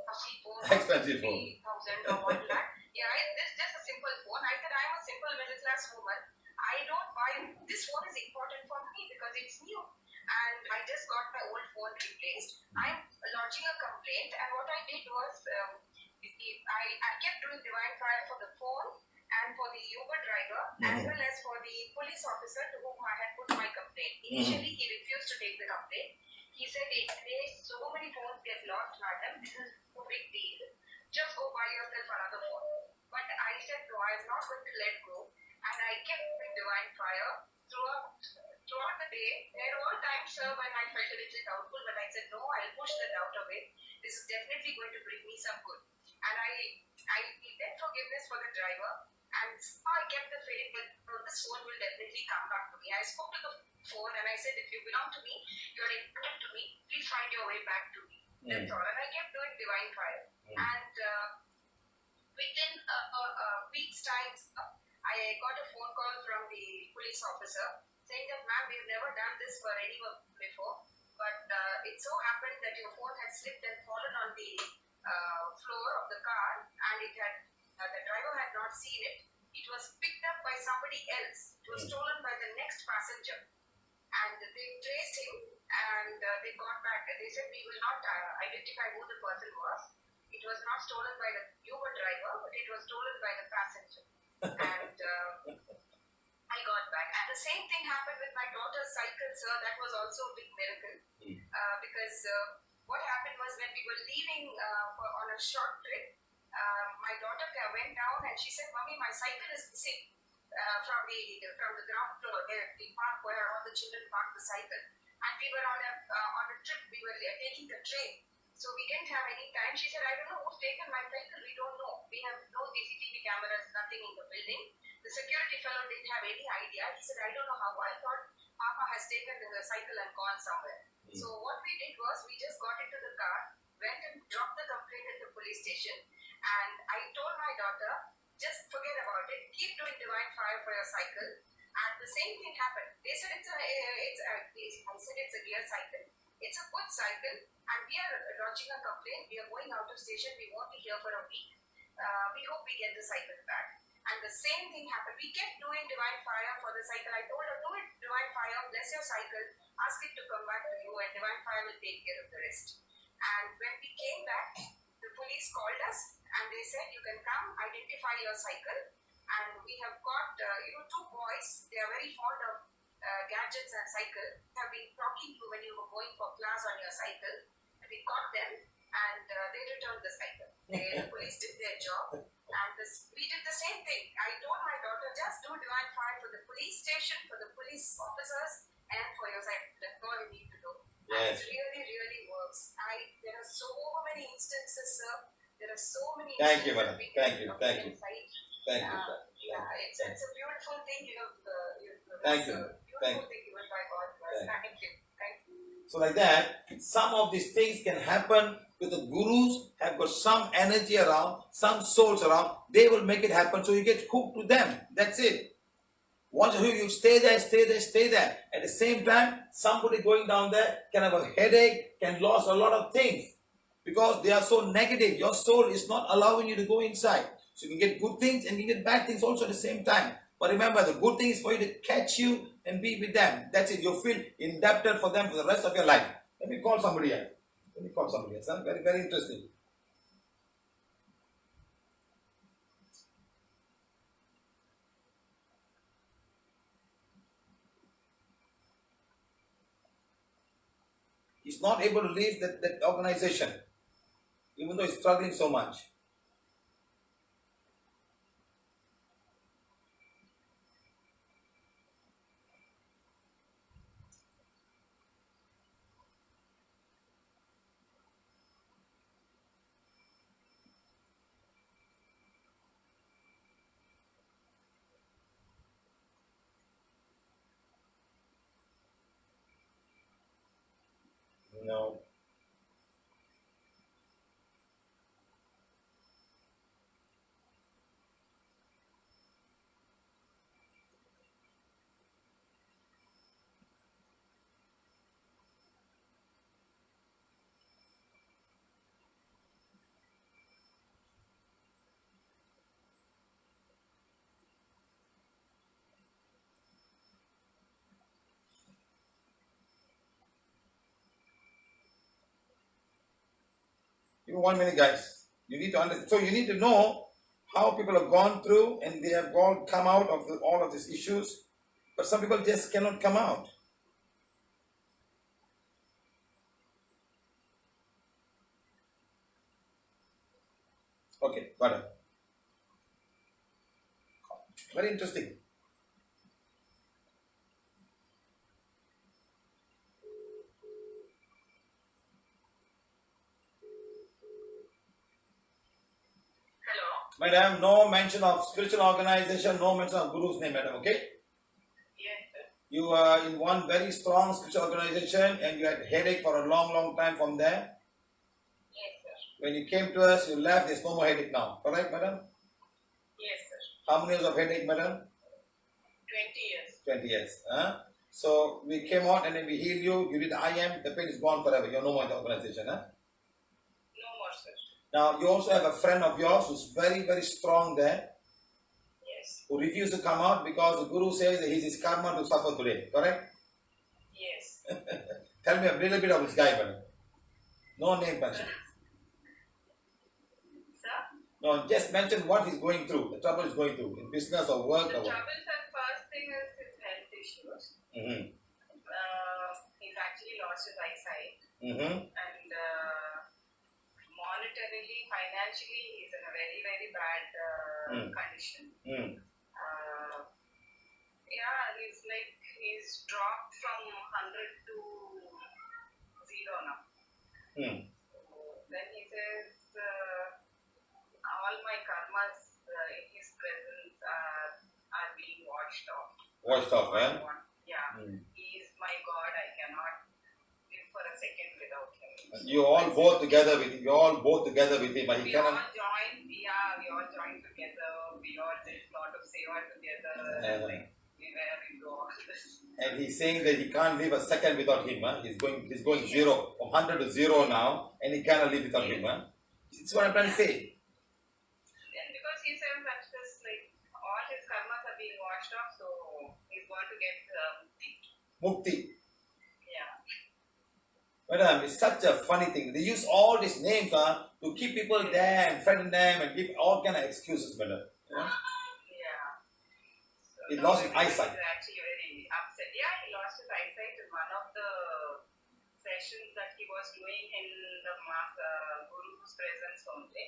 [SPEAKER 3] costly phone,
[SPEAKER 1] expensive phone,
[SPEAKER 3] 3,000 or 1 lakh. Yeah, this is just a simple phone." I said, "I'm a simple middle class woman. I don't buy this phone is important for me because it's new, and I just got my old phone replaced. I'm lodging a complaint, and what I did was." I kept doing divine fire for the phone and for the Uber driver as well as for the police officer to whom I had put my complaint. Initially, he refused to take the complaint. He said, so many phones get lost, madam. This is no big deal. Just go buy yourself another phone. But I said, no, I'm not going to let go. And I kept doing divine fire throughout the day. There were times when I felt a little doubtful, but I said, no, I'll push the doubt away. This is definitely going to bring me some good. And I begged forgiveness for the driver, and I kept the faith that this phone will definitely come back to me. I spoke to the phone and I said, if you belong to me, you're important to me, please find your way back to me. That's all. And I kept doing divine fire. And within a week's time, I got a phone call from the police officer saying that, ma'am, we've never done this for anyone before, but it so happened that your phone had slipped and fallen on the floor of the car, and it had the driver had not seen it. It was picked up by somebody else. It was stolen by the next passenger, and they traced him, and they got back. They said, we will not identify who the person was. It was not stolen by the Uber driver, but it was stolen by the passenger. And I got back. And the same thing happened with my daughter's cycle, sir. That was also a big miracle, because what happened was when we were leaving on a short trip, my daughter went down and she said, "Mommy, my cycle is missing from the ground floor, the park where all the children park the cycle." And we were on a trip. We were taking the train, so we didn't have any time. She said, "I don't know who's taken my cycle. We don't know. We have no CCTV cameras, nothing in the building. The security fellow didn't have any idea." He said, "I don't know how. I thought Papa has taken the cycle and gone somewhere." So what we did was we just got into the car, went and dropped the complaint at the police station, and I told my daughter, just forget about it, keep doing divine fire for your cycle. And the same thing happened. They said I said it's a gear cycle. It's a good cycle, and we are launching a complaint. We are going out of station. We won't be here for a week. We hope we get the cycle back. And the same thing happened. We kept doing divine fire for the cycle. I told her, do it, divine fire, bless your cycle, ask it to come back to you, and divine fire will take care of the rest. And when we came back, the police called us and they said, you can come, identify your cycle. And we have got, two boys, they are very fond of gadgets and cycle, have been talking to when you were going for class on your cycle. And we caught them and they returned the cycle. The police did their job. And we did the same thing. I told my daughter, just do divine fire for the police station, for the police officers, and for your cycle. That's all you need to do. Yes. And it really, really works. There are so many instances, sir. There are so many instances.
[SPEAKER 1] Thank you, madam. Thank you.
[SPEAKER 3] Yeah, it's a beautiful thing.
[SPEAKER 1] Thank you.
[SPEAKER 3] Beautiful thing given by God. Thank you.
[SPEAKER 1] So like that, some of these things can happen because the gurus have got some energy around, some souls around. They will make it happen. So you get hooked to them. That's it. Once you stay there. At the same time, somebody going down there can have a headache, can lose a lot of things because they are so negative. Your soul is not allowing you to go inside. So you can get good things and you can get bad things also at the same time. But remember, the good thing is for you to catch you and be with them. That's it. You feel indebted for them for the rest of your life. Let me call somebody else. Huh? Very, very interesting. He's not able to leave that organization, even though he's struggling so much. No. Give me 1 minute, guys. You need to understand. So you need to know how people have gone through and they have all come out of all of these issues. But some people just cannot come out. Okay, got it. Very interesting.
[SPEAKER 3] Hello.
[SPEAKER 1] Madam, no mention of spiritual organization, no mention of Guru's name, madam, okay?
[SPEAKER 3] Yes, sir.
[SPEAKER 1] You are in one very strong spiritual organization and you had headache for a long, long time from there.
[SPEAKER 3] Yes, sir.
[SPEAKER 1] When you came to us, you left, there's no more headache now. Correct, madam?
[SPEAKER 3] Yes, sir.
[SPEAKER 1] How many years of headache, madam?
[SPEAKER 3] 20 years.
[SPEAKER 1] 20 years. Huh? So we came out and then we healed you. You did IM, the pain is gone forever. You're no more in the organization. Huh?
[SPEAKER 3] No more, sir.
[SPEAKER 1] Now, you also have a friend of yours who's very, very strong there,
[SPEAKER 3] Yes.
[SPEAKER 1] who refused to come out because the Guru says that he's his karma to suffer today. Correct?
[SPEAKER 3] Yes.
[SPEAKER 1] Tell me a little bit of this guy, madam. No name mention.
[SPEAKER 3] Sir?
[SPEAKER 1] No, just mention what he's going through, the trouble he's going through in business or work
[SPEAKER 3] The
[SPEAKER 1] or what.
[SPEAKER 3] trouble, sir, first thing is his health issues.
[SPEAKER 1] Mm-hmm.
[SPEAKER 3] He's actually lost his eyesight.
[SPEAKER 1] Mm-hmm.
[SPEAKER 3] And monetarily, financially, he's in a very, very bad condition.
[SPEAKER 1] Mm.
[SPEAKER 3] Yeah, he's dropped from 100 to 0 now.
[SPEAKER 1] Mm.
[SPEAKER 3] So then he says, all my karmas in his presence are being washed off.
[SPEAKER 1] Washed off, eh?
[SPEAKER 3] Yeah.
[SPEAKER 1] Mm.
[SPEAKER 3] He is my God. I cannot live for a second without him.
[SPEAKER 1] You all both together with him. You all both together with him, but he
[SPEAKER 3] We all
[SPEAKER 1] cannot.
[SPEAKER 3] joined, we all joined together. We all did a lot of seva together. And we were into all this.
[SPEAKER 1] And he's saying that he can't live a second without him. Huh? He's going zero, from 100 to 0 now, and he cannot live without him. Huh? That's what I'm trying to say.
[SPEAKER 3] And because he says that all his karmas are being washed off, so he's going to get
[SPEAKER 1] Mukti.
[SPEAKER 3] Yeah.
[SPEAKER 1] Madam, it's such a funny thing. They use all these names to keep people there and frighten them and give all kind of excuses, madam.
[SPEAKER 3] Yeah. So
[SPEAKER 1] He lost his eyesight.
[SPEAKER 3] He's actually very upset. Yeah, he lost his eyesight in one of the sessions that he was doing in the Guru's presence only.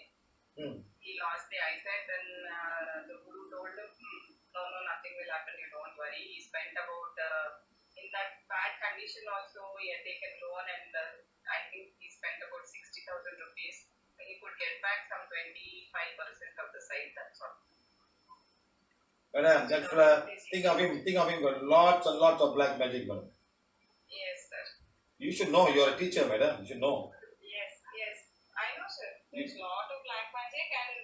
[SPEAKER 1] Hmm.
[SPEAKER 3] He lost the eyesight and the Guru told him, no, nothing will happen, you don't worry. He spent about, in that bad condition also, he had taken loan and I think he spent about 60,000 rupees. He could get back some 25% of the sight, that's all.
[SPEAKER 1] Madam, that's think of him got lots and lots of black magic, madam.
[SPEAKER 3] Yes, sir.
[SPEAKER 1] You should know, you're a teacher, madam. You should know.
[SPEAKER 3] Yes. I know, sir. There's a lot of black magic and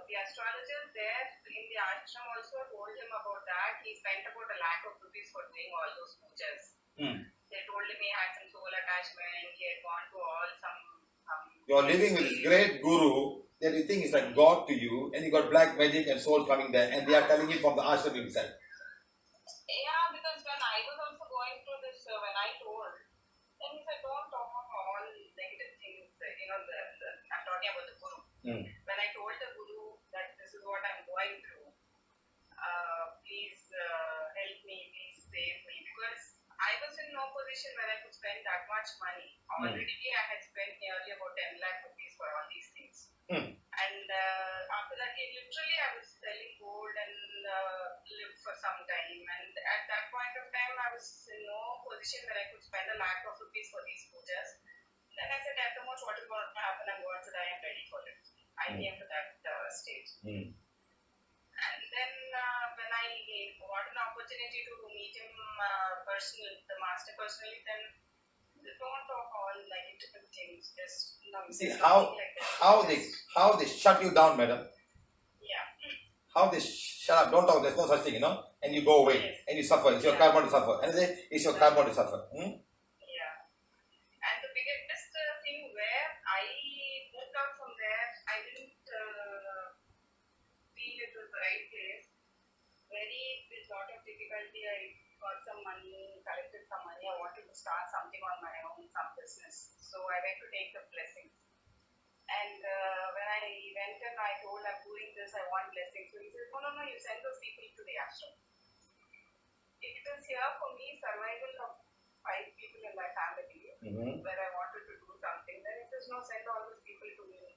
[SPEAKER 3] the astrologers there in the ashram also told him about that. He spent about 1,00,000 rupees for doing all those pujas.
[SPEAKER 1] Hmm.
[SPEAKER 3] They told him he had some soul attachment, he had gone to all some
[SPEAKER 1] You're living with this great guru that you think is like God to you, and you got black magic and souls coming there, and they are telling it from the ashram himself.
[SPEAKER 3] Yeah, because when I was also going through this, when I told, then he said, don't talk all negative things, I'm talking about the guru.
[SPEAKER 1] Hmm.
[SPEAKER 3] When I told the guru that this is what I'm going through, please help me, please save me, because I was in no position position where I could spend that much money. Already I had spent nearly about 10 lakh rupees for all these things. And after that, literally I was selling gold and lived for some time. And at that point of time, I was in no position where I could spend 1 lakh of rupees for these pujas. Then I said, at the most, what is going to happen? I'm going to die. I'm ready for it. I came to that stage. And then when I got an opportunity to meet him personally, the master personally, then don't talk all negative things. Just
[SPEAKER 1] see how they shut you down, madam.
[SPEAKER 3] Yeah.
[SPEAKER 1] How they shut up, don't talk, there's no such thing, you know, and you go away and you suffer. It's your karma to suffer. And they say it's your karma to suffer.
[SPEAKER 3] Yeah. And the biggest thing where I moved out from there, I didn't feel it was the right place. With lot of difficulty, I got some money, collected some money. I wanted to start something on my own, some business. So I went to take the blessings. And when I went and I told I'm doing this, I want blessings. So he said, no, you send those people to the ashram. It is here for me, survival of 5 people in my family, where I wanted to do something. Then it says, no, send all those people to me.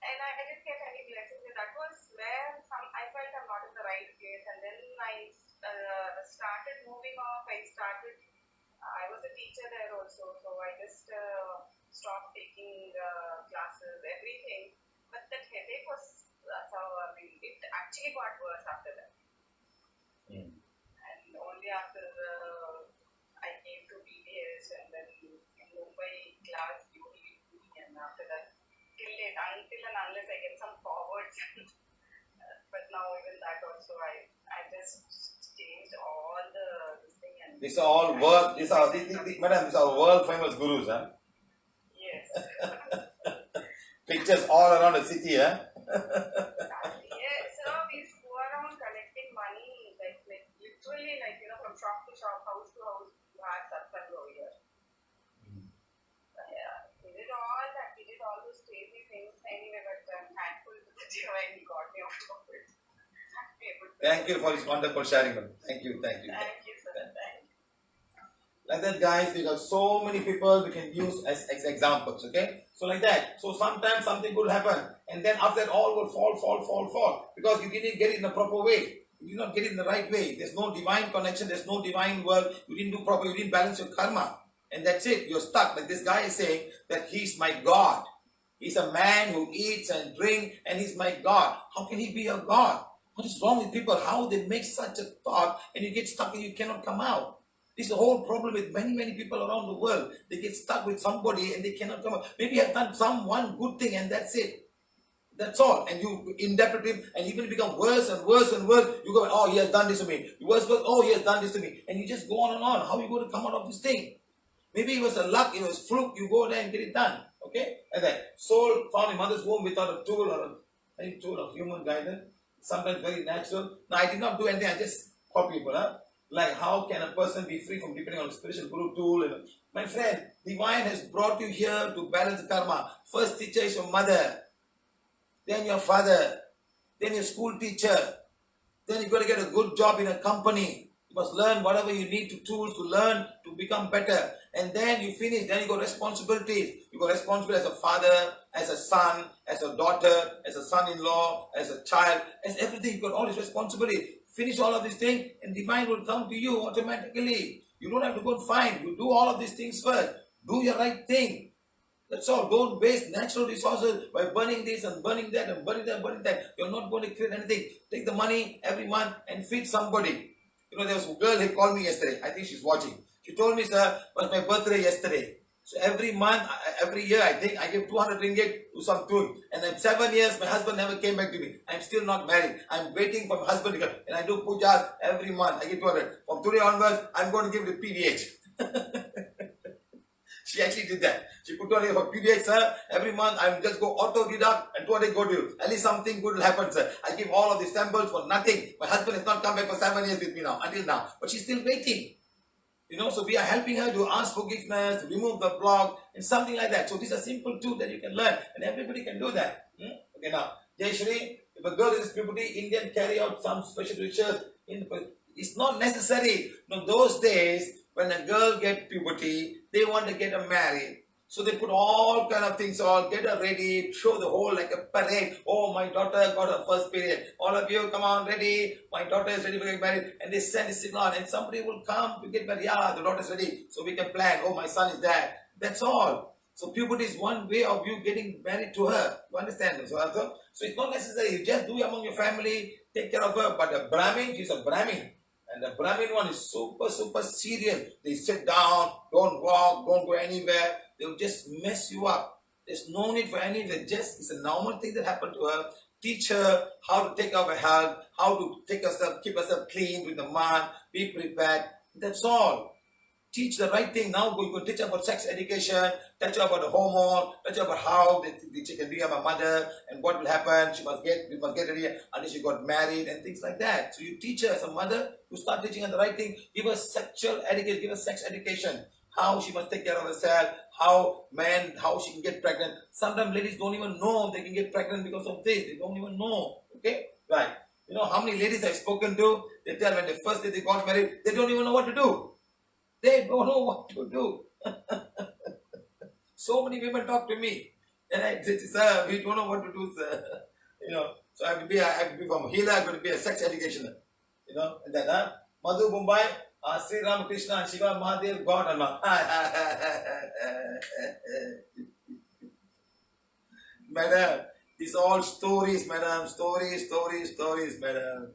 [SPEAKER 3] And I didn't get any blessings. And that was where I felt I'm not in the right place. And then I started moving off. I was a teacher there also. So I just stopped taking classes, everything. But that headache was, it actually got worse after that. And only after I came to PVH and then in Mumbai class, and after that, until and unless I get some forwards. But now even that also, I just changed all this thing. And
[SPEAKER 1] these are all world, madam, these are world famous gurus, huh?
[SPEAKER 3] Yes.
[SPEAKER 1] Pictures all around the city, huh?
[SPEAKER 3] Yes, so these go around collecting money, literally, from shop to shop, house to house, you have satsang over here. Yeah, we did all that, we did all those crazy things anyway, but I'm thankful to the divine God me out of it.
[SPEAKER 1] Thank you for this wonderful sharing. Thank you.
[SPEAKER 3] Thank you, sir. Thank you.
[SPEAKER 1] Like that, guys, we got so many people we can use as examples, okay? So like that. So sometimes something will happen, and then after that all will fall. Because you didn't get it in the proper way. You did not get it in the right way. There's no divine connection, there's no divine work. You didn't do proper, you didn't balance your karma. And that's it. You're stuck. Like this guy is saying that he's my God. He's a man who eats and drinks, and he's my God. How can he be your God? What is wrong with people? How they make such a thought and you get stuck and you cannot come out? This is the whole problem with many people around the world. They get stuck with somebody and they cannot come out. Maybe you have done one good thing and that's it. That's all. And you interpret him and he will become worse and worse. You go, oh, he has done this to me. Worse, oh, he has done this to me. And you just go on and on. How are you going to come out of this thing? Maybe it was a luck, it was fluke. You go there and get it done. Okay? And then soul found in mother's womb without a tool or any tool of human guidance. Sometimes very natural. Now, I did not do anything. I just caught people. Like, how can a person be free from depending on a spiritual guru tool? My friend, divine has brought you here to balance karma. First teacher is your mother. Then your father. Then your school teacher. Then you've got to get a good job in a company. You must learn whatever you need to tools to learn to become better. And then you finish. Then you got responsibilities. You got responsibility as a father, as a son, as a daughter, as a son-in-law, as a child, as everything. You got all this responsibility. Finish all of these things and divine will come to you automatically. You don't have to go and find. You do all of these things first. Do your right thing. That's all. Don't waste natural resources by burning this and burning that and burning that. You're not going to create anything. Take the money every month and feed somebody. There was a girl who called me yesterday. I think she's watching. She told me, sir, it was my birthday yesterday. So every month, every year, I think, I give 200 ringgit to some tune. And in 7 years, my husband never came back to me. I'm still not married. I'm waiting for my husband to come. And I do pujas every month. I give 200. From today onwards, I'm going to give it to PVH. She actually did that. She put on here for PVH, sir. Every month, I just go auto-deduct and 200 go to you. At least something good will happen, sir. I give all of these temples for nothing. My husband has not come back for 7 years with me now, until now. But she's still waiting. So we are helping her to ask forgiveness, to remove the block, and something like that. So these are simple tools that you can learn, and everybody can do that. Okay, now, Jai Shri, if a girl is puberty, Indian carry out some special rituals. It's not necessary. Those days, when a girl gets puberty, they want to get her married. So they put all kind of things on, get her ready, show the whole like a parade. Oh, my daughter got her first period. All of you, come on, ready. My daughter is ready to get married. And they send a signal and somebody will come to get married. Yeah, the daughter is ready. So we can plan. Oh, my son is there. That's all. So puberty is one way of you getting married to her. You understand? So it's not necessary. You just do it among your family, take care of her. But the Brahmin, she's a Brahmin. And the Brahmin one is super serious. They sit down, don't walk, don't go anywhere. They'll just mess you up. There's no need for anything. Just it's a normal thing that happened to her. Teach her how to take care of her health, how to take herself, keep herself clean with the mind, be prepared. That's all. Teach the right thing. Now you go teach her about sex education, teach her about the hormone, teach her about how she can become a mother and what will happen. We must get ready until she got married and things like that. So you teach her as a mother, you start teaching her the right thing. Give her sexual education, give her sex education. How she must take care of herself, how she can get pregnant. Sometimes ladies don't even know they can get pregnant because of this. They don't even know. Okay? Right. You know how many ladies I've spoken to, they tell when the first day they got married, they don't even know what to do. They don't know what to do. So many women talk to me. And I say, sir, we don't know what to do, sir. You know, so I have to be from healer, I'm going to be a sex educationer. You know, and then Madhu Mumbai, Sri Ramakrishna and Shiva Mahadev, God Allah. Madam, these all stories, madam. Stories, madam.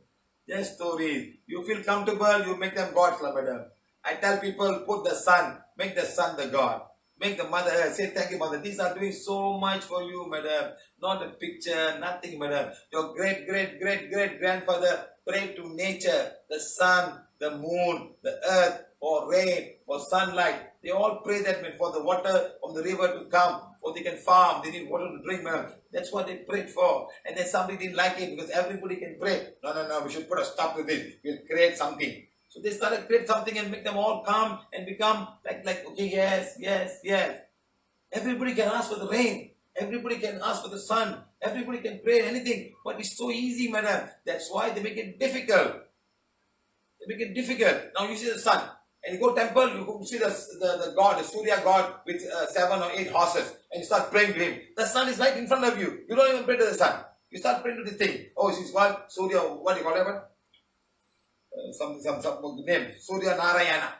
[SPEAKER 1] Just stories. You feel comfortable, you make them gods, madam. I tell people, put the sun, make the sun the God. Make the mother, say thank you, mother. These are doing so much for you, madam. Not a picture, nothing, madam. Your great grandfather prayed to nature, the sun, the moon, the earth, for rain, for sunlight. They all pray that for the water from the river to come, for they can farm, they need water to drink, madam. That's what they prayed for. And then somebody didn't like it because everybody can pray. No, we should put a stop to this. We'll create something. So they started create something and make them all come and become like okay, yes. Everybody can ask for the rain. Everybody can ask for the sun. Everybody can pray anything. But it's so easy, madam. That's why they make it difficult. Now you see the sun. And you go temple, you see the God, the Surya God with 7 or 8 horses. And you start praying to him. The sun is right in front of you. You don't even pray to the sun. You start praying to this thing. Oh, it's what? Surya, what do you call it? Some name, Surya Narayana.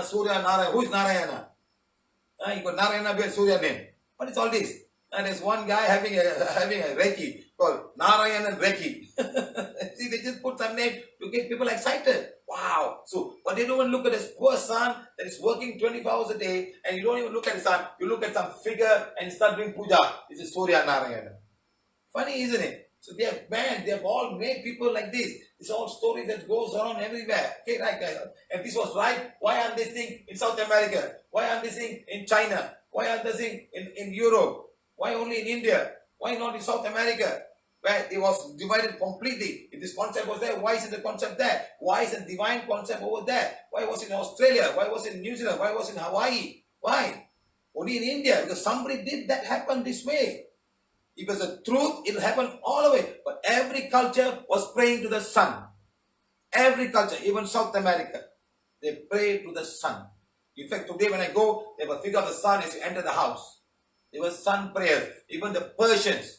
[SPEAKER 1] Surya Narayana. Who is Narayana? You got Narayana be a Surya name. What is all this? And there's one guy having a Reiki called Narayan and Reiki. See, they just put some name to get people excited. Wow. So, but they don't even look at this poor sun that is working 24 hours a day, and you don't even look at the sun. You look at some figure and you start doing puja. This is Surya Narayana. Funny, isn't it? So they have all made people like this. It's all story that goes around everywhere. Okay, right, guys. And this was right. Why aren't this thing in South America? Why aren't this thing in China? Why aren't this thing in Europe? Why only in India? Why not in South America? Where it was divided completely. If this concept was there, why isn't the concept there? Why is the divine concept over there? Why was it in Australia? Why was it in New Zealand? Why was it in Hawaii? Why? Only in India. Because somebody did that happen this way. If it's the truth, it will happen all the way. But every culture was praying to the sun. Every culture, even South America, they pray to the sun. In fact, today when I go, they have a figure of the sun as you enter the house. There were sun prayers. Even the Persians,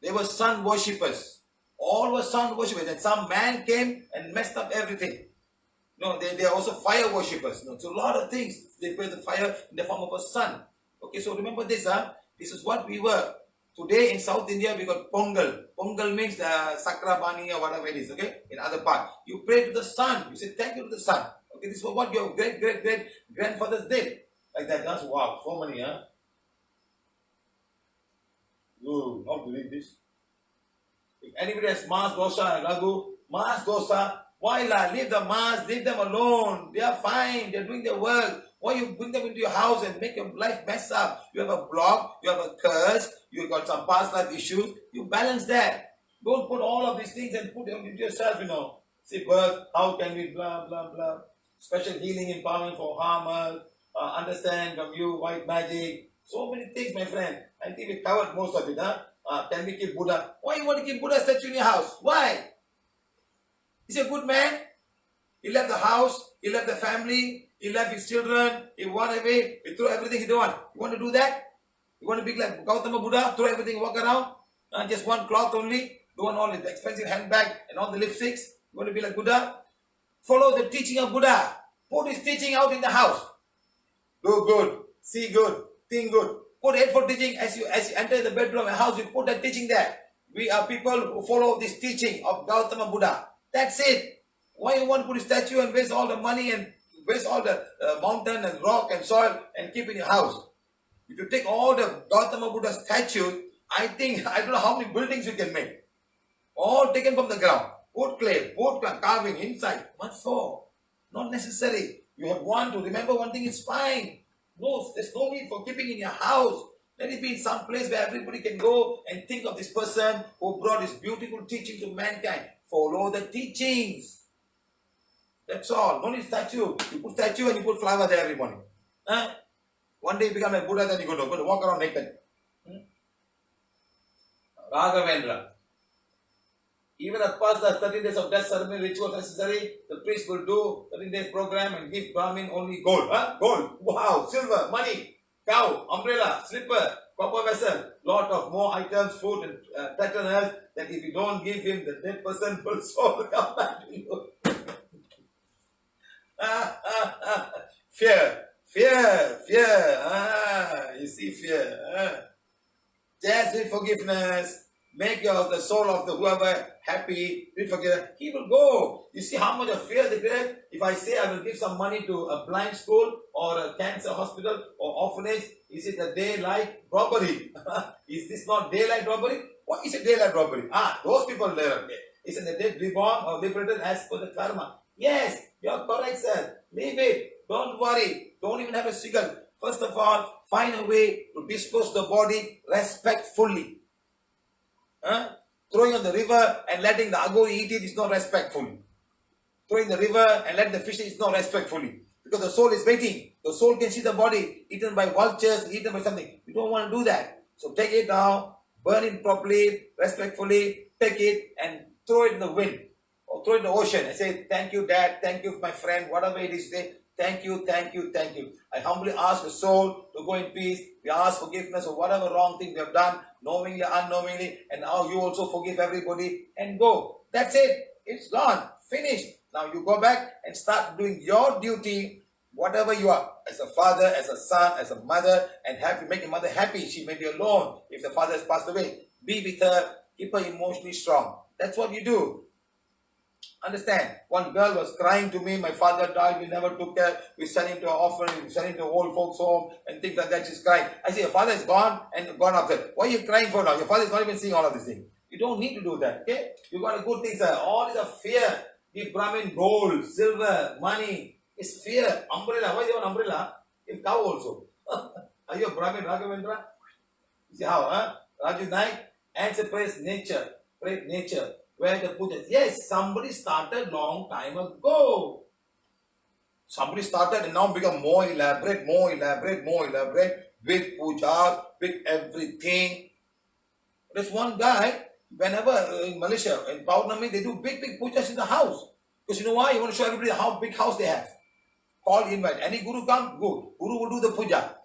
[SPEAKER 1] they were sun worshippers. All were sun worshippers. And some man came and messed up everything. No, they are also fire worshippers. No, so a lot of things. They pray the fire in the form of a sun. Okay, so remember this, This is what we were. Today in South India, we got Pongal. Pongal means Sakrabani or whatever it is, okay? In other part. You pray to the sun. You say thank you to the sun. Okay, this is what your great grandfathers did. Like that. That's wow. So many, Ooh, how to read this? If anybody has Mars, Dosa, and Ragu, Mars, Dosa, why leave the Mars, leave them alone. They are fine. They are doing their work. Why you bring them into your house and make your life mess up? You have a block, you have a curse, you got some past life issues. You balance that. Don't put all of these things and put them into yourself, Say birth, how can we blah, blah, blah. Special healing, empowerment for harmers, understand from you, white magic. So many things, my friend. I think we covered most of it, Can we keep Buddha? Why you want to keep Buddha statue in your house? Why? He's a good man. He left the house, he left the family, He left his children, he went away, he threw everything he want. You want to do that? You want to be like Gautama Buddha, throw everything, walk around, just one cloth only, don't all the expensive handbag and all the lipsticks. You want to be like Buddha? Follow the teaching of Buddha. Put his teaching out in the house. Do good, see good, think good. Put headphone teaching as you enter the bedroom and house, you put that teaching there. We are people who follow this teaching of Gautama Buddha. That's it. Why you want to put a statue and waste all the money and waste all the mountain and rock and soil and keep in your house? If you take all the Gautama Buddha statues, I don't know how many buildings you can make. All taken from the ground. Put clay, put carving inside. What for? Not necessary. You have one to remember one thing, it's fine. No, there's no need for keeping in your house. Let it be in some place where everybody can go and think of this person who brought this beautiful teaching to mankind. Follow the teachings. That's all. No need statue. You put statue and you put flower there every morning. One day you become a Buddha, then you're going to walk around naked. Raghavendra. Even as past the 13 days of death ceremony ritual necessary, the priest will do 13 days program and give Brahmin only gold. Gold, wow, silver, money, cow, umbrella, slipper, copper vessel, lot of more items, food and patronage, that if you don't give him, the dead person will soul come back to you. Fear. You see fear. Just with forgiveness. Make the soul of the whoever happy, with forgiveness. He will go. You see how much of fear they get? If I say I will give some money to a blind school or a cancer hospital or orphanage, is it a daylight robbery? Is this not daylight robbery? What is a daylight robbery? Those people there. Isn't the dead reborn or liberated as per the karma? Yes, you are correct, sir. Leave it. Don't worry. Don't even have a cigarette. First of all, find a way to dispose the body respectfully. Throwing on the river and letting the agori eat it is not respectful. Throwing the river and letting the fish eat is not respectfully. Because the soul is waiting. The soul can see the body eaten by vultures, eaten by something. You don't want to do that. So take it down, burn it properly, respectfully, take it and throw it in the wind. Or throw it in the ocean and say, thank you, Dad, thank you, my friend, whatever it is, say, thank you, thank you, thank you. I humbly ask the soul to go in peace. We ask forgiveness of whatever wrong thing we have done, knowingly, unknowingly, and now you also forgive everybody and go. That's it. It's gone. Finished. Now you go back and start doing your duty, whatever you are, as a father, as a son, as a mother, and make your mother happy. She may be alone if the father has passed away. Be with her, keep her emotionally strong. That's what you do. Understand? One girl was crying to me, my father died, we never took care, we sent him to an orphanage, we sent him to an old folks home, and things like that. She's crying. I say, your father is gone and gone after. Why are you crying for now? Your father is not even seeing all of these things. You don't need to do that, okay? You got a good thing, sir. All is a fear. Give Brahmin gold, silver, money. It's fear. Umbrella. Why do you want umbrella? If cow also. Are you a Brahmin, Raghavendra? You see how, Raju Naik, answer praise nature. Praise nature. Where the pujas. Yes, somebody started long time ago. Somebody started and now become more elaborate. Big pujas, big everything. There's one guy, whenever in Malaysia, in Paurnami, they do big pujas in the house. Because you know why? You want to show everybody how big house they have. Call, invite. Any guru come, go. Guru will do the puja.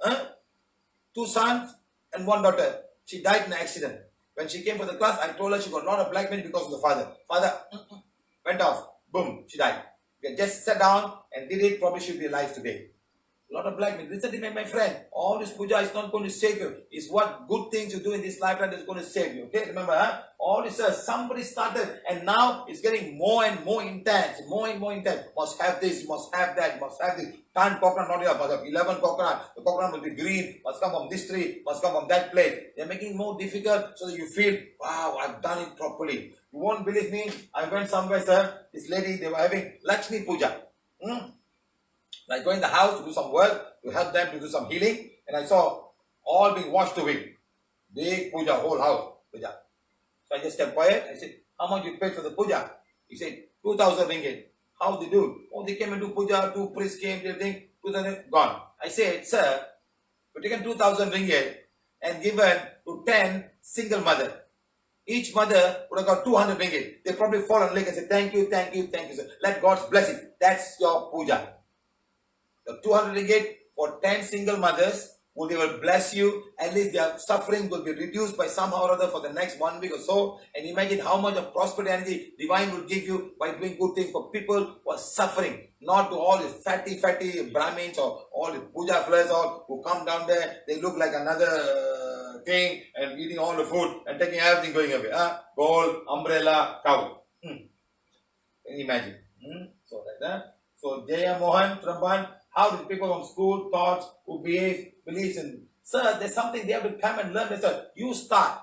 [SPEAKER 1] 2 sons and 1 daughter. She died in an accident. When she came for the class, I told her she got a lot of blackmail because of the father. Father went off. Boom, she died. We just sat down and did it. Probably she'll be alive today. A lot of blackmail. Listen to me, my friend. All this puja is not going to save you. It's what good things you do in this lifetime that's going to save you. Okay, remember, all this somebody started and now it's getting more and more intense. More and more intense. Must have this, must have that, must have this. 10 coconut, not enough, but 11 coconut. The coconut will be green, must come from this tree, must come from that place. They're making it more difficult so that you feel, wow, I've done it properly. You won't believe me. I went somewhere, sir. This lady, they were having Lakshmi Puja. I go in the house to do some work, to help them to do some healing, and I saw all being washed away. Big puja, whole house, puja. So I just kept quiet. I said, how much you paid for the puja? He said, 2,000 ringgit. How they do? Oh, they came and do puja, 2 priests came, everything, 2,000, gone. I said, sir, we've taken 2,000 ringgit and given to 10 single mother. Each mother would have got 200 ringgit. They probably fall on leg and say, thank you, sir. Let God's blessing. That's your puja. The 200 ringgit for 10 single mothers, they will bless you. At least their suffering will be reduced by somehow or other for the next 1 week or so. And imagine how much of prosperity energy divine will give you by doing good things for people who are suffering. Not to all the fatty Brahmins or all the puja fellas who come down there. They look like another king and eating all the food and taking everything going away. Gold, umbrella, cow. Can you imagine? So like that. So Jaya Mohan, Trabhan, how the people from school thoughts who believes in, sir, there's something they have to come and learn. Sir, you start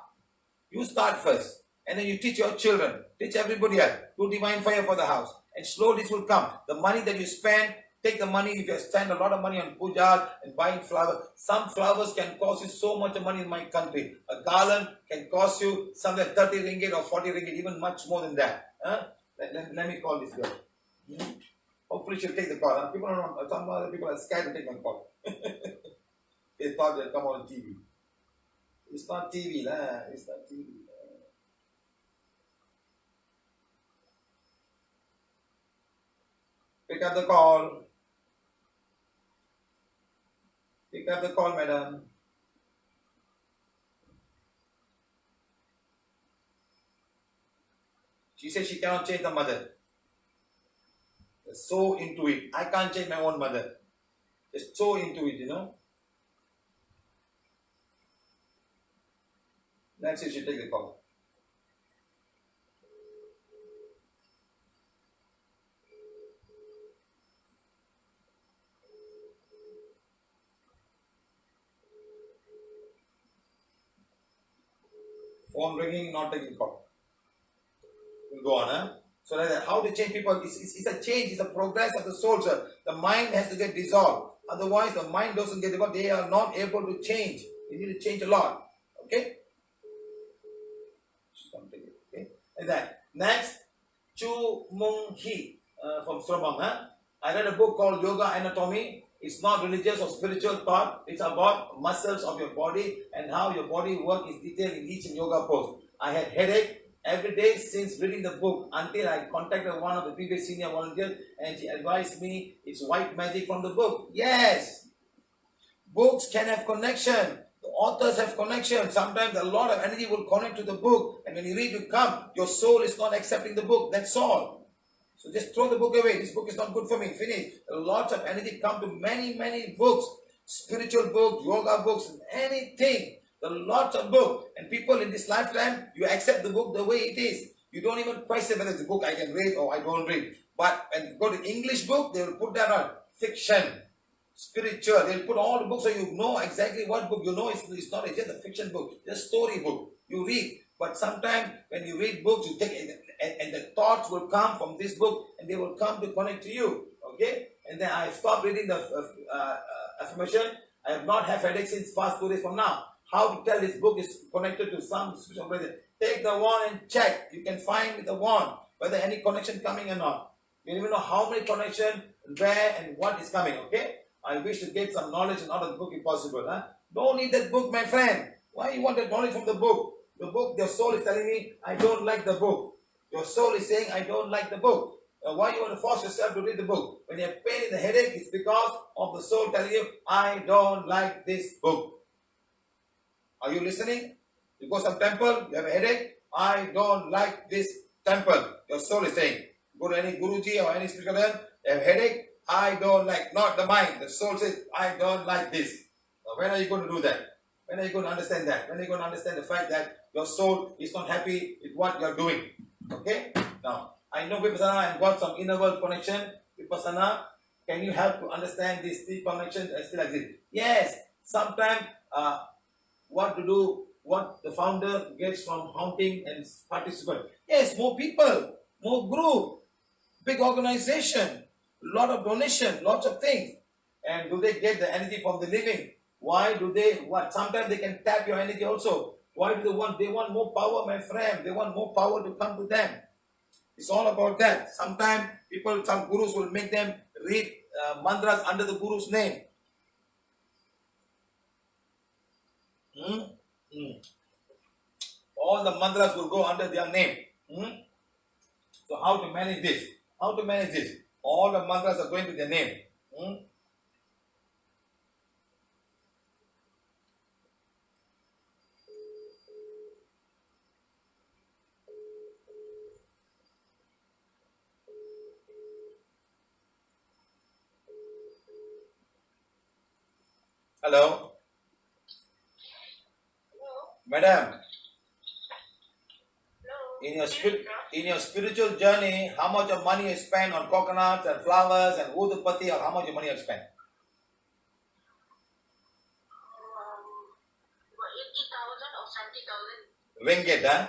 [SPEAKER 1] first, and then you teach your children, teach everybody else, do divine fire for the house, and slowly this will come. The money that you spend, take the money. If you spend a lot of money on pujas and buying flowers, some flowers can cost you so much money in my country. A garland can cost you somewhere 30 ringgit or 40 ringgit, even much more than that. Let me call this girl. Hopefully she'll take the call. Some other people are scared to take my call. They thought they'll come on TV. It's not TV, lah. It's not TV. Pick up the call. Pick up the call, madam. She said she cannot change the mother. They're so into it. I can't change my own mother. They're so into it, Let's see if she take the call. Phone ringing, not taking call. We'll go on, So like that, how to change people? It's a change, it's a progress of the soul, sir. The mind has to get dissolved. Otherwise, the mind doesn't get dissolved. They are not able to change. They need to change a lot. Okay? Okay? Like that. Next, Chu Mung Hee from Stromong. I read a book called Yoga Anatomy. It's not religious or spiritual thought. It's about muscles of your body and how your body works is detailed in each yoga pose. I had headache every day since reading the book until I contacted one of the previous senior volunteers and she advised me it's white magic from the book. Yes! Books can have connection. The authors have connection. Sometimes a lot of energy will connect to the book and when you read you come, your soul is not accepting the book. That's all. So just throw the book away. This book is not good for me. Finish. Lots of energy come to many books. Spiritual books, yoga books, anything. There are lots of books. And people in this lifetime, you accept the book the way it is. You don't even question whether it's a book I can read or I don't read. But when you go to English book, they will put that on fiction, spiritual. They'll put all the books so you know exactly what book. You know it's not just a fiction book. It's a story book. You read. But sometimes when you read books, you take it and the thoughts will come from this book and they will come to connect to you. Okay? And then I stopped reading the affirmation. I have not had headache since past 2 days from now. How to tell this book is connected to some spiritual presence? Take the wand and check. You can find with the wand whether any connection coming or not. You don't even know how many connection, where and what is coming. Okay? I wish to get some knowledge out of the book if possible. Don't need that book, my friend. Why you want that knowledge from the book? The book, your soul is telling me, I don't like the book. Your soul is saying, I don't like the book. Why you want to force yourself to read the book? When you have pain in the headache, it's because of the soul telling you, I don't like this book. Are you listening? You go to some temple, you have a headache, I don't like this temple. Your soul is saying, go to any Guruji or any spiritual leader, they have a headache, I don't like, not the mind. The soul says, I don't like this. Now, when are you going to do that? When are you going to understand that? When are you going to understand the fact that your soul is not happy with what you are doing? Okay? Now, I know Vipassana and got some inner world connection. Vipassana, can you help to understand these three connections and still exist? Yes. Sometimes, what to do, what the founder gets from haunting and participant. Yes, more people, more group, big organization, lot of donation, lots of things. And do they get the energy from the living? Why do they what? Sometimes they can tap your energy also. Why do they want? They want more power, my friend. They want more power to come to them. It's all about that. Sometimes people, some gurus will make them read mantras under the guru's name. All the mantras will go under their name. So how to manage this? How to manage this? All the mantras are going to their name. Hello, madam. In your spiritual journey, how much of money you spend on coconuts and flowers and udupati, or how much money you spend?
[SPEAKER 3] 80,000 or 70,000.
[SPEAKER 1] Ringgit, huh?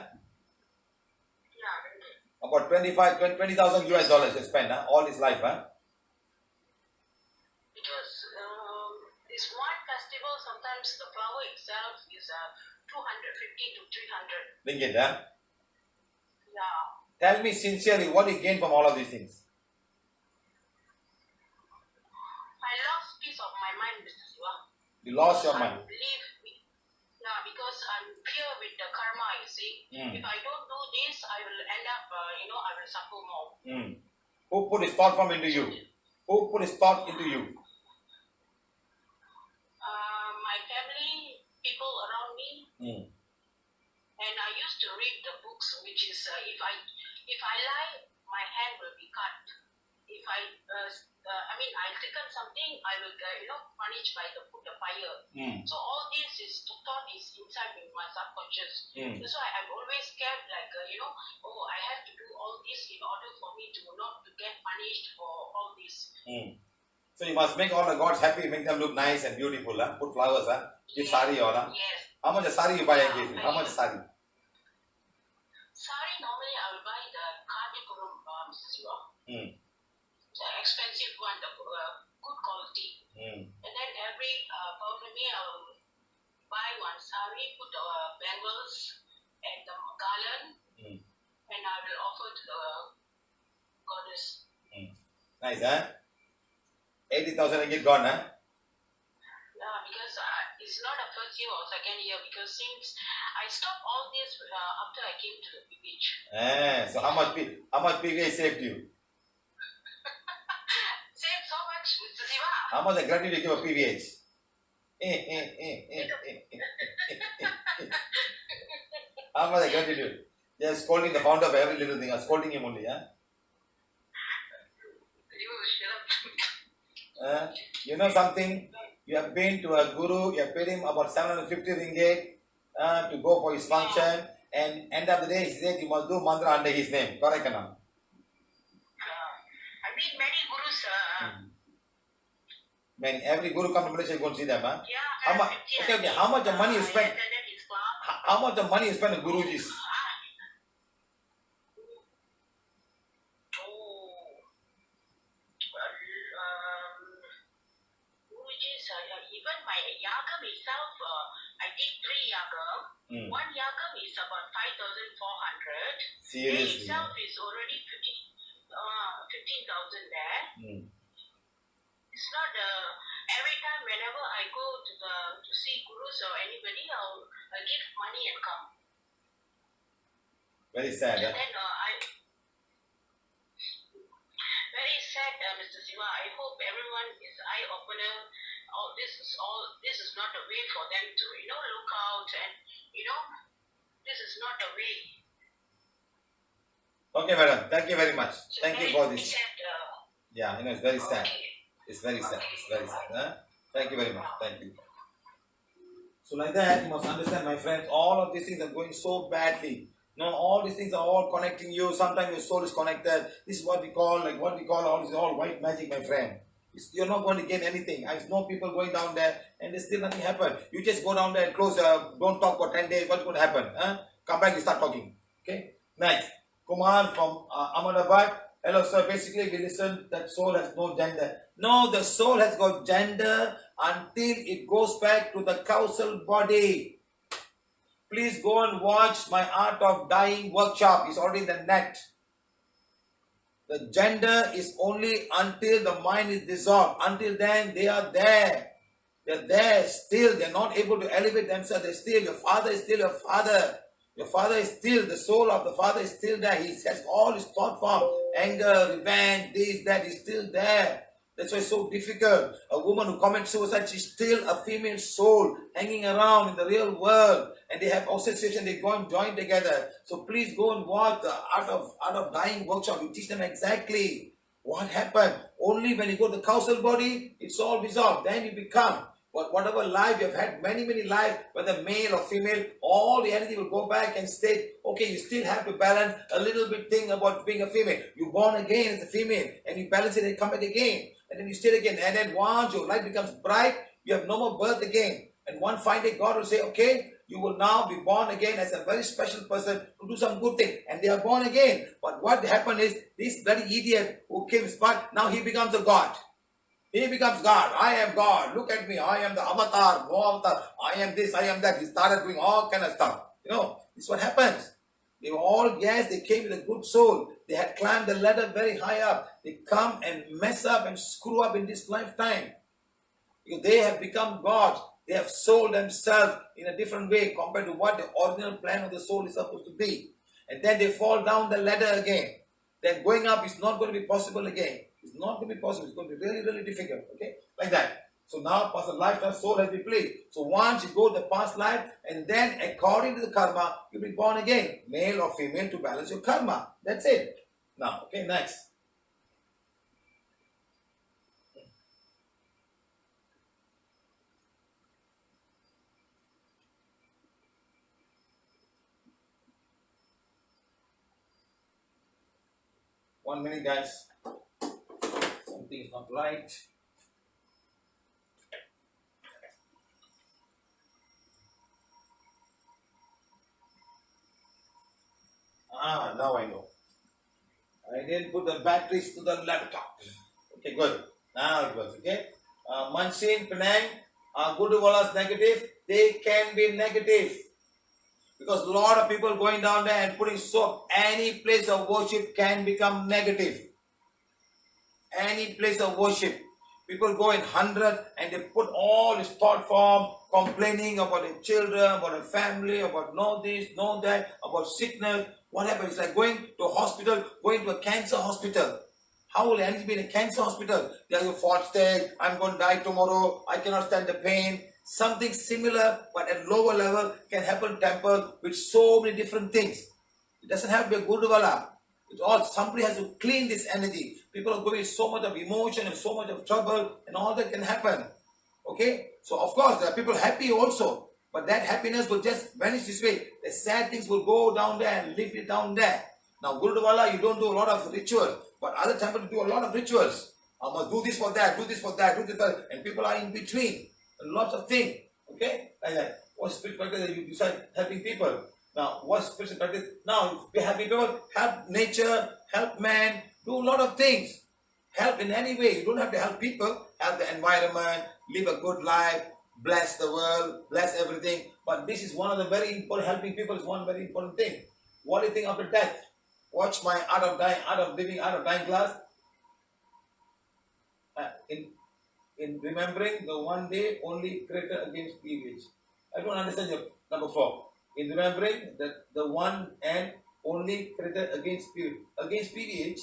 [SPEAKER 3] Yeah, ringgit.
[SPEAKER 1] About 20,000 US dollars you spend, huh? All his life, huh?
[SPEAKER 3] Because this one festival, sometimes the flower itself is 250 to 300.
[SPEAKER 1] Ringgit, huh?
[SPEAKER 3] Yeah.
[SPEAKER 1] Tell me sincerely, what you gain from all of these things?
[SPEAKER 3] I lost peace of my mind, Mr. Siva.
[SPEAKER 1] You lost your mind.
[SPEAKER 3] Because I'm pure with the karma, you see. If I don't do this, I will end up, I will suffer more.
[SPEAKER 1] Who put his thought form into you? Who put his thought into you?
[SPEAKER 3] My family, people around me. And I used to read the books, which is if I lie, my hand will be cut. If I'll taken something, I will punished by the fire. So all this is the thought is inside in my subconscious. That's why I'm always scared, I have to do all this in order for me to not to get punished for all this.
[SPEAKER 1] So you must make all the gods happy, make them look nice and beautiful, huh? Put flowers, huh? Give sari all, huh?
[SPEAKER 3] Yes.
[SPEAKER 1] How much a sari you buy and give? How much sari?
[SPEAKER 3] Sari normally I will buy the Karmic Mr. Siva. The expensive one, the good quality. And then every Purnami I will buy one sari, put bangles and the garland, and I will offer to the goddess.
[SPEAKER 1] Nice, huh? 80,000 ringgit gone, huh?
[SPEAKER 3] Yeah, because it's not a first year or second year, because since I stopped all this after I came to the PVH.
[SPEAKER 1] So how much PVH saved you?
[SPEAKER 3] Saved so much, Mr. Siva.
[SPEAKER 1] How much the gratitude you give a PVH? How much the gratitude? They are scolding the founder of every little thing. I'm scolding him only, huh? You know something? You have been to a guru, you have paid him about 750 ringgit to go for his function, and end of the day, he said you must do mantra under his name. Correct or not?
[SPEAKER 3] I meet many gurus.
[SPEAKER 1] When every guru comes to Malaysia, you go and see them, huh?
[SPEAKER 3] Yeah.
[SPEAKER 1] Okay. How much of money you spend? How much of money you spend on gurujis?
[SPEAKER 3] Even my yagam itself, I did 3 yagam. One yagam is about 5,400.
[SPEAKER 1] Seriously?
[SPEAKER 3] Itself is already 15,000 there. It's not every time whenever I go to see gurus or anybody, I'll give money and come.
[SPEAKER 1] Very sad, huh?
[SPEAKER 3] And then very sad, Mr. Siva. I hope everyone is eye opener. This is not a way for them to look out, and this is not a way.
[SPEAKER 1] Okay, madam. Thank you very much. Thank you for this.
[SPEAKER 3] Sad,
[SPEAKER 1] Yeah, it's very sad.
[SPEAKER 3] okay.
[SPEAKER 1] It's very sad. It's very sad. Huh? Thank you very much. Thank you. So like that, you must understand, my friends, all of these things are going so badly. All these things are all connecting you. Sometimes your soul is connected. This is what we call all this all white magic, my friend. You're not going to gain anything. I know people going down there and there's still nothing happen. You just go down there and close, don't talk for 10 days. What's going to happen? Huh? Come back, you start talking. Okay? Next. Kumar from Ahmedabad. Hello, sir. Basically, we listen that soul has no gender. No, the soul has got gender until it goes back to the causal body. Please go and watch my Art of Dying workshop. It's already in the net. The gender is only until the mind is dissolved. Until then, they are there. They're there still. They're not able to elevate themselves. They're still, your father is still your father. Your father is still, the soul of the father is still there. He has all his thought form. Anger, revenge, this, that is still there. That's why it's so difficult. A woman who commits suicide, she's still a female soul hanging around in the real world. And they have association, they go and join together. So please go and watch the Art of Dying workshop. We teach them exactly what happened. Only when you go to the causal body, it's all dissolved. Then you become. whatever life you have had, many lives, whether male or female, all the energy will go back and state, okay, you still have to balance a little bit thing about being a female. You born again as a female and you balance it and come back again. And then you stay again. And then once your life becomes bright, you have no more birth again. And one fine day God will say, okay, you will now be born again as a very special person to do some good thing. And they are born again. But what happened is, this bloody idiot who came smart, now he becomes a God. He becomes God. I am God. Look at me. I am the avatar. No avatar. I am this. I am that. He started doing all kind of stuff. This is what happens. They were all, yes, they came with a good soul. They had climbed the ladder very high up. They come and mess up and screw up in this lifetime. They have become gods. They have sold themselves in a different way compared to what the original plan of the soul is supposed to be. And then they fall down the ladder again. Then going up is not going to be possible again. It's not going to be possible. It's going to be really difficult. Okay? Like that. So now past the lifetime soul has been played. So once you go to the past life, and then according to the karma, you'll be born again, male or female, to balance your karma. That's it. Now, okay, next. One minute, guys. Something is not right. Now I know. I didn't put the batteries to the laptop. Okay, good. Now it works, okay? Manshin, Penang, Guduwala's negative. They can be negative. Because a lot of people going down there and putting soap, any place of worship can become negative. Any place of worship. People go in 100 and they put all this thought form, complaining about their children, about their family, about no this, no that, about sickness. What happens? It's like going to a hospital, going to a cancer hospital. How will anything be in a cancer hospital? They are fourth stage, I'm going to die tomorrow, I cannot stand the pain. Something similar, but at lower level, can happen temple with so many different things. It doesn't have to be a Gurdwala. It's all, somebody has to clean this energy. People are going with so much of emotion and so much of trouble, and all that can happen. Okay? So of course, there are people happy also. But that happiness will just vanish this way. The sad things will go down there and leave it down there. Now, Gurdwala, you don't do a lot of rituals. But other temples do a lot of rituals. I must do this for that, do this for that, do this for that. And people are in between. Lots of things. Okay? Like that. What spiritual practice you decide helping people? Now, what spiritual practice? Now, be happy people, help nature, help man, do a lot of things. Help in any way. You don't have to help people. Help the environment, live a good life, bless the world, bless everything. But this is one of the very important, helping people is one very important thing. What do you think after death? Watch my Art of Dying, Art of Living, Art of Dying class. In remembering the one day only created against PVH. I don't understand your number 4. In remembering that the one and only created against PVH. Against PVH?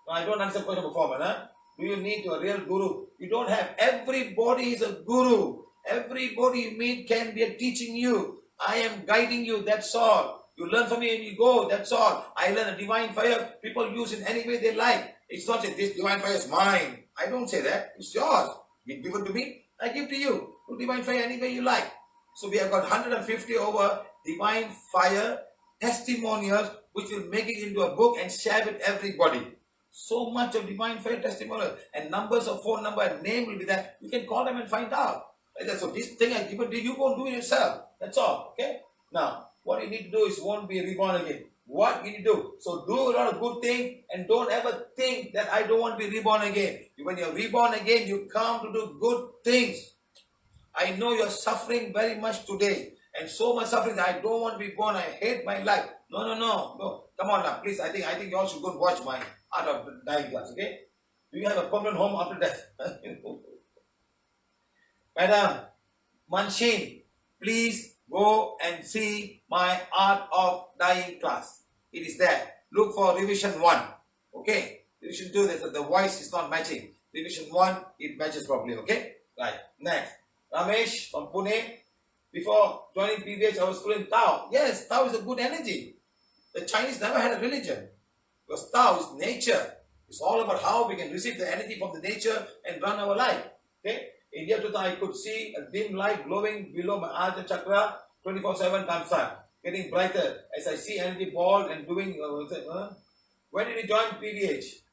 [SPEAKER 1] No, I don't understand point number 4, man. Do you need a real guru? You don't have. Everybody is a guru. Everybody you meet can be teaching you. I am guiding you, that's all. You learn from me and you go, that's all. I learn a divine fire. People use in any way they like. It's not that this divine fire is mine. I don't say that. It's yours. You give it to me, I give to you. Do divine fire any way you like. So we have got 150 over divine fire testimonials which will make it into a book and share with everybody. So much of divine fire testimonials and numbers of phone number and name will be there. You can call them and find out. So this thing I give it to you, you go and do it yourself. That's all. Okay? Now, what you need to do is won't be reborn again. What you need to do? So do a lot of good things and don't ever think that I don't want to be reborn again. When you're reborn again, you come to do good things. I know you're suffering very much today. And so much suffering that I don't want to be born. I hate my life. No. Come on now, please. I think you all should go and watch my Art of Dying class, okay? Do you have a permanent home after death? Madam, Manshin, please go and see my Art of Dying class. It is there. Look for revision 1. Okay? Revision 2, the voice is not matching. Revision 1, it matches properly. Okay? Right. Next. Ramesh from Pune. Before joining PVH, I was feeling Tao. Yes, Tao is a good energy. The Chinese never had a religion. Because Tao is nature. It's all about how we can receive the energy from the nature and run our life. Okay? In year 2000, I could see a dim light glowing below my Ajna chakra, 24/7 Kamsan, getting brighter as I see energy ball and doing. When did you join PVH?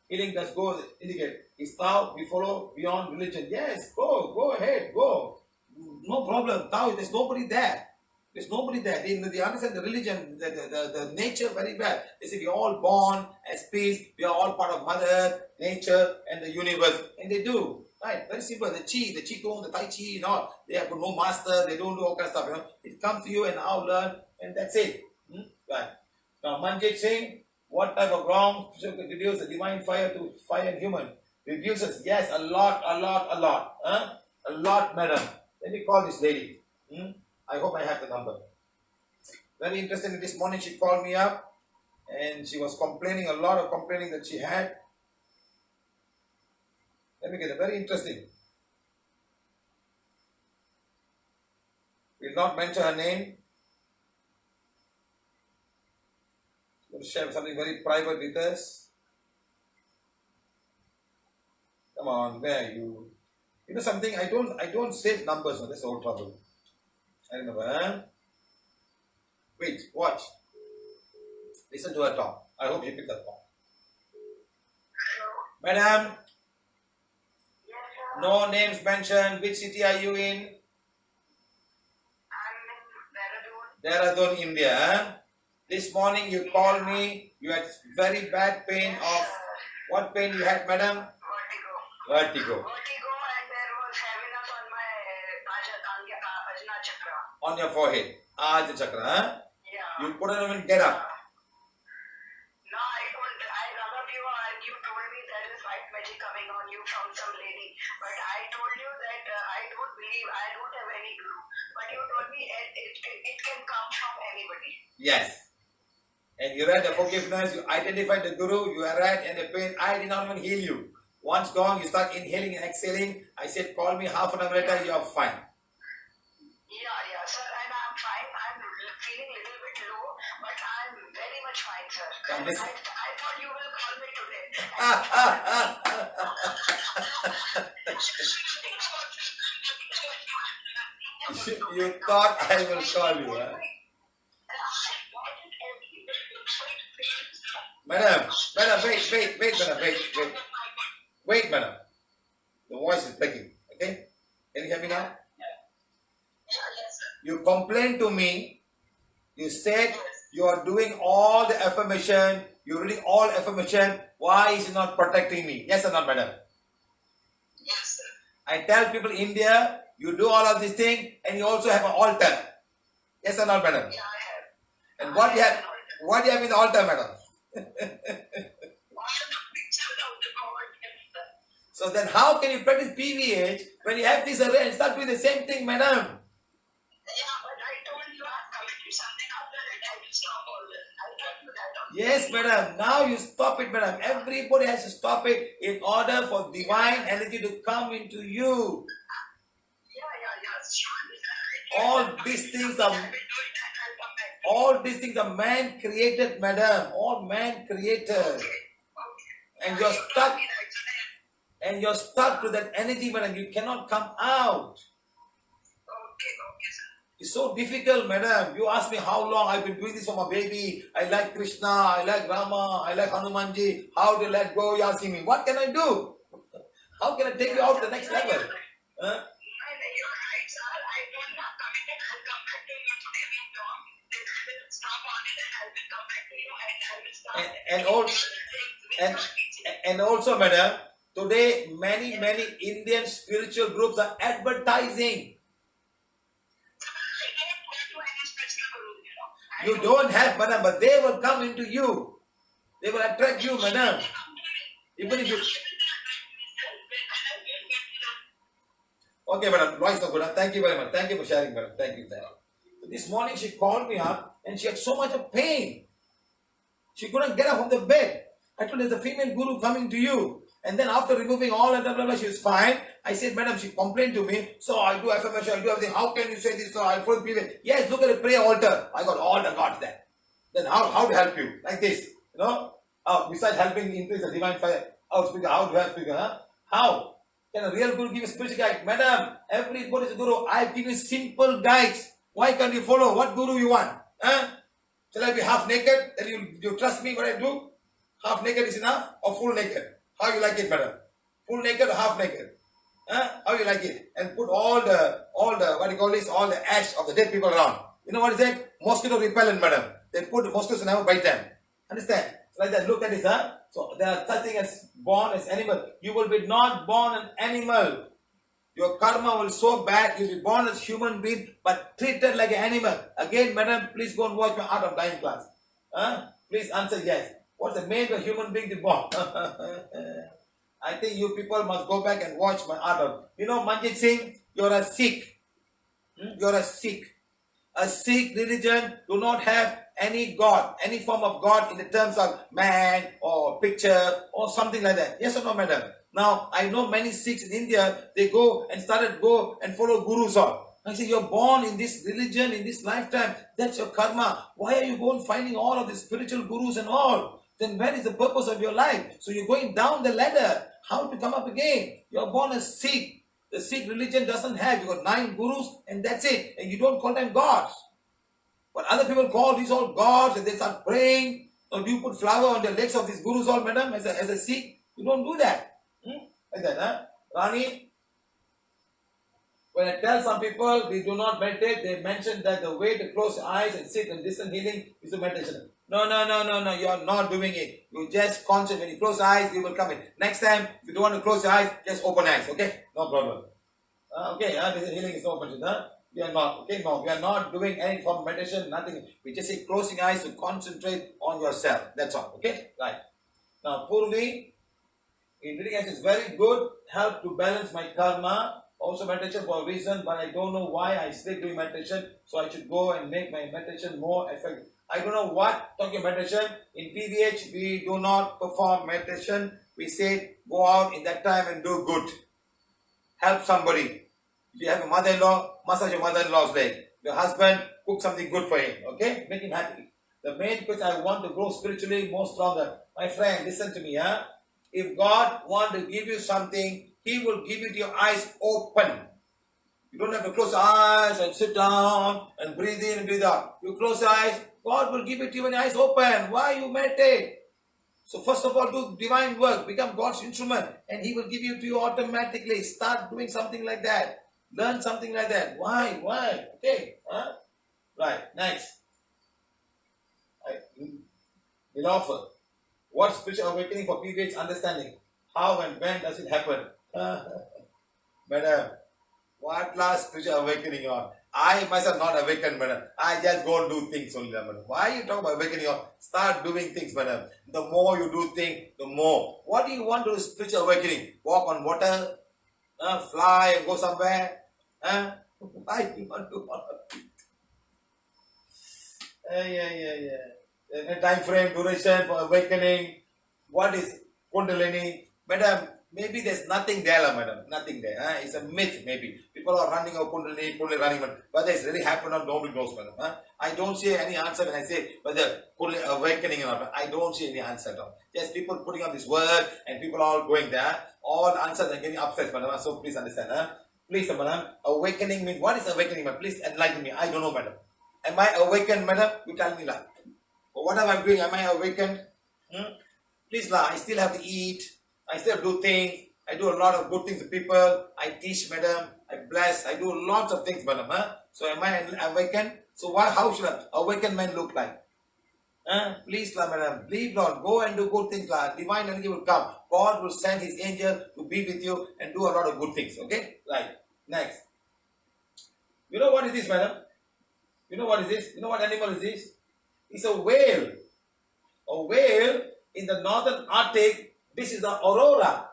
[SPEAKER 1] Healing does go indicate. Is Tao we follow beyond religion? Yes, go ahead, go. No problem. Tao, there's nobody there. There's nobody there. They understand the religion, the nature very well. They say we are all born as peace. We are all part of Mother, nature, and the universe. And they do. Right? Very simple. The Qigong, the Tai Chi, they have no master. They don't do all kind of stuff. It comes to you and I'll learn. And that's it. Right. Now, Manjit Singh, what type of wrong should reduce the divine fire to fire human? Reduces, yes, a lot. A lot, madam. Let me call this lady. I hope I have the number. Very interesting. This morning she called me up and she was complaining, a lot of complaining that she had. Let me get it. Very interesting. Will not mention her name. She's going to share something very private with us. Come on, where are you? You know something? I don't save numbers. No, that's the whole trouble. I remember, huh? Wait, watch. Listen to her talk. I hope you pick that up. Madam,
[SPEAKER 3] Yes, sir.
[SPEAKER 1] no names mentioned. Which city are you in?
[SPEAKER 3] I'm in Dehradun.
[SPEAKER 1] Dehradun, India. Huh? This morning you called me. You had very bad pain of what pain you had, madam?
[SPEAKER 3] Vertigo.
[SPEAKER 1] Vertigo.
[SPEAKER 3] Vertigo, and there was heaviness on my Ajna chakra.
[SPEAKER 1] On your forehead. Ajna chakra. Huh?
[SPEAKER 3] Yeah.
[SPEAKER 1] You couldn't even get up.
[SPEAKER 3] No, I couldn't. I rubbed you and you told me there is white magic coming on you from some lady. But I told you that I don't believe, I don't have any guru. But you told me it can come from anybody.
[SPEAKER 1] Yes. And you read the forgiveness, you identified the guru, you are right, and the pain, I did not even heal you. Once gone, you start inhaling and exhaling. I said, call me half an hour later, you are fine.
[SPEAKER 3] Yeah, sir, and I'm fine. I'm feeling a little bit low, but I'm very much fine, sir.
[SPEAKER 1] Now, listen.
[SPEAKER 3] I thought you will call me today.
[SPEAKER 1] You thought I will call you, huh? Madam, wait, madam. The voice is breaking, okay? Can you hear me now?
[SPEAKER 3] Yes, sir.
[SPEAKER 1] You complained to me. You said you are doing all the affirmation. You're reading all affirmation. Why is it not protecting me? Yes or not, madam?
[SPEAKER 3] Yes, sir.
[SPEAKER 1] I tell people in India, you do all of these things and you also have an altar. Yes or not, madam?
[SPEAKER 3] Yeah, I have.
[SPEAKER 1] And what do you have in the altar, madam? So then how can you practice PVH when you have this array and start doing the same thing, madam?
[SPEAKER 3] Yeah, but I told you I'm committing something after it. I will stop all this. I'll tell you that.
[SPEAKER 1] Yes, madam. Now you stop it, madam. Everybody has to stop it in order for divine energy to come into you.
[SPEAKER 3] Sure.
[SPEAKER 1] All these things are man created, madam. All man created. And you're stuck. And you're stuck to that energy, madam. You cannot come out.
[SPEAKER 3] Okay, sir.
[SPEAKER 1] It's so difficult, madam. You ask me how long I've been doing this for my baby. I like Krishna, I like Rama, I like Hanumanji. How to let go? You're asking me. What can I do? How can I take you out to the next level? Huh?
[SPEAKER 3] You're right, sir. I told you I'm committed. I'll come back to you today. We talk. I will stop on it and I will come back to you and I will start.
[SPEAKER 1] And also, madam, today many Indian spiritual groups are advertising. You don't have, madam, but they will come into you. They will attract you, madam. Even if you... Okay, madam, voice is not good. Thank you very much. Thank you for sharing, madam. Thank you. This morning she called me up and she had so much of pain. She couldn't get up from the bed. I told her, there's a female guru coming to you. And then after removing all that, blah, blah, blah, she was fine. I said, madam, she complained to me. So I do affirmation, I do everything. How can you say this? So I told people, yes, look at the prayer altar. I got all the gods there. Then how to help you? Like this, besides helping increase the divine fire. How to help people, huh? How? Can a real guru give a spiritual guide? Madam, everybody is a guru. I give you simple guides. Why can't you follow? What guru you want? Huh? Shall I be half naked? Then you trust me what I do? Half naked is enough or full naked? How you like it, madam? Full naked or half naked? Huh? How you like it? And put all the what do you call this? All the ash of the dead people around. You know what is that? Mosquito repellent, madam. They put the mosquitoes and never bite them. Understand? It's like that. Look at this, huh? So there are such thing as born as animal. You will be not born an animal. Your karma will so bad. You'll be born as human being, but treated like an animal. Again, madam, please go and watch my Art of Dying class. Huh? Please answer yes. What's the main for human being to born? I think you people must go back and watch my Art of. You know, Manjit Singh, you're a Sikh. You're a Sikh. A Sikh religion do not have any God, any form of God in the terms of man or picture or something like that. Yes or no, madam? Now, I know many Sikhs in India, they go and follow gurus all. I say, you're born in this religion, in this lifetime. That's your karma. Why are you going finding all of these spiritual gurus and all? Then where is the purpose of your life? So you're going down the ladder. How to come up again? You're born as Sikh. The Sikh religion doesn't have. You got 9 gurus and that's it. And you don't call them gods. But other people call these all gods and they start praying. Or do you put flower on the legs of these gurus all, madam, as a Sikh? You don't do that. Like that, huh? Rani, when I tell some people we do not meditate, they mention that the way to close your eyes and sit and distant healing is to meditation. No. You are not doing it. You just concentrate. When you close your eyes, you will come in. Next time, if you don't want to close your eyes, just open eyes. Okay? No problem. Distant healing is no open. Huh? We are not. Okay? No, we are not doing any form of meditation. Nothing. We just say closing eyes to concentrate on yourself. That's all. Okay? Right. Now, Purvi, in reading is very good. Help to balance my karma. Also meditation for a reason, but I don't know why I still doing meditation. So I should go and make my meditation more effective. I don't know what talking meditation. In PVH, we do not perform meditation. We say go out in that time and do good. Help somebody. If you have a mother-in-law, massage your mother-in-law's leg. Your husband, cook something good for him. Okay? Make him happy. The main question, I want to grow spiritually more stronger. My friend, listen to me. Huh? If God wants to give you something, He will give it your eyes open. You don't have to close your eyes and sit down and breathe in and breathe out. You close your eyes, God will give it to you when your eyes open. Why you meditate? So first of all, do divine work. Become God's instrument. And He will give it to you automatically. Start doing something like that. Learn something like that. Why? Okay. Huh? Right. Next. We'll offer. What spiritual awakening for PVH understanding? How and when does it happen? Madam, what last spiritual awakening on? I myself not awakened, madam. I just go and do things only, madam. Why you talk about awakening on? Start doing things, madam. The more you do things, the more. What do you want to do spiritual awakening? Walk on water? Fly and go somewhere? Why do you want to walk on time frame, duration for awakening. What is Kundalini? Madam, maybe there's nothing there, madam. Nothing there. It's a myth, maybe. People are running of Kundalini running. Whether it's really happened or nobody knows, madam. I don't see any answer when I say whether Kundalini awakening or not. I don't see any answer at all. Just people putting on this word and people are all going there. All answers are getting upset, madam. So please understand. Please, madam. Awakening means, what is awakening, madam? Please enlighten me. I don't know, madam. Am I awakened, madam? You tell me that. For whatever I'm doing, am I awakened? Please, I still have to eat. I still do things. I do a lot of good things to people. I teach, madam. I bless. I do lots of things, madam. So am I awakened? So how should an awakened man look like? Please, madam. Believe, Lord. Go and do good things. Divine energy will come. God will send His angel to be with you and do a lot of good things. Okay? Right. Next. You know what is this, madam? You know what is this? You know what animal is this? It's a whale. A whale in the northern Arctic. This is the aurora.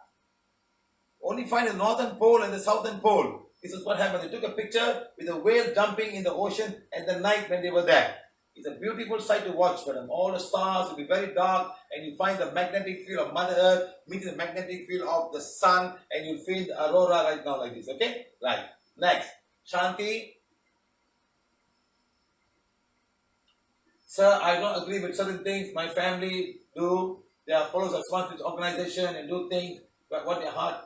[SPEAKER 1] Only find the northern pole and the southern pole. This is what happened. They took a picture with a whale jumping in the ocean at the night when they were there. It's a beautiful sight to watch for them. All the stars will be very dark and you find the magnetic field of Mother Earth meeting the magnetic field of the sun and you'll feel the aurora right now like this. Okay? Right. Next. Shanti. Sir, I don't agree with certain things my family do. They are followers of one organization and do things but what their heart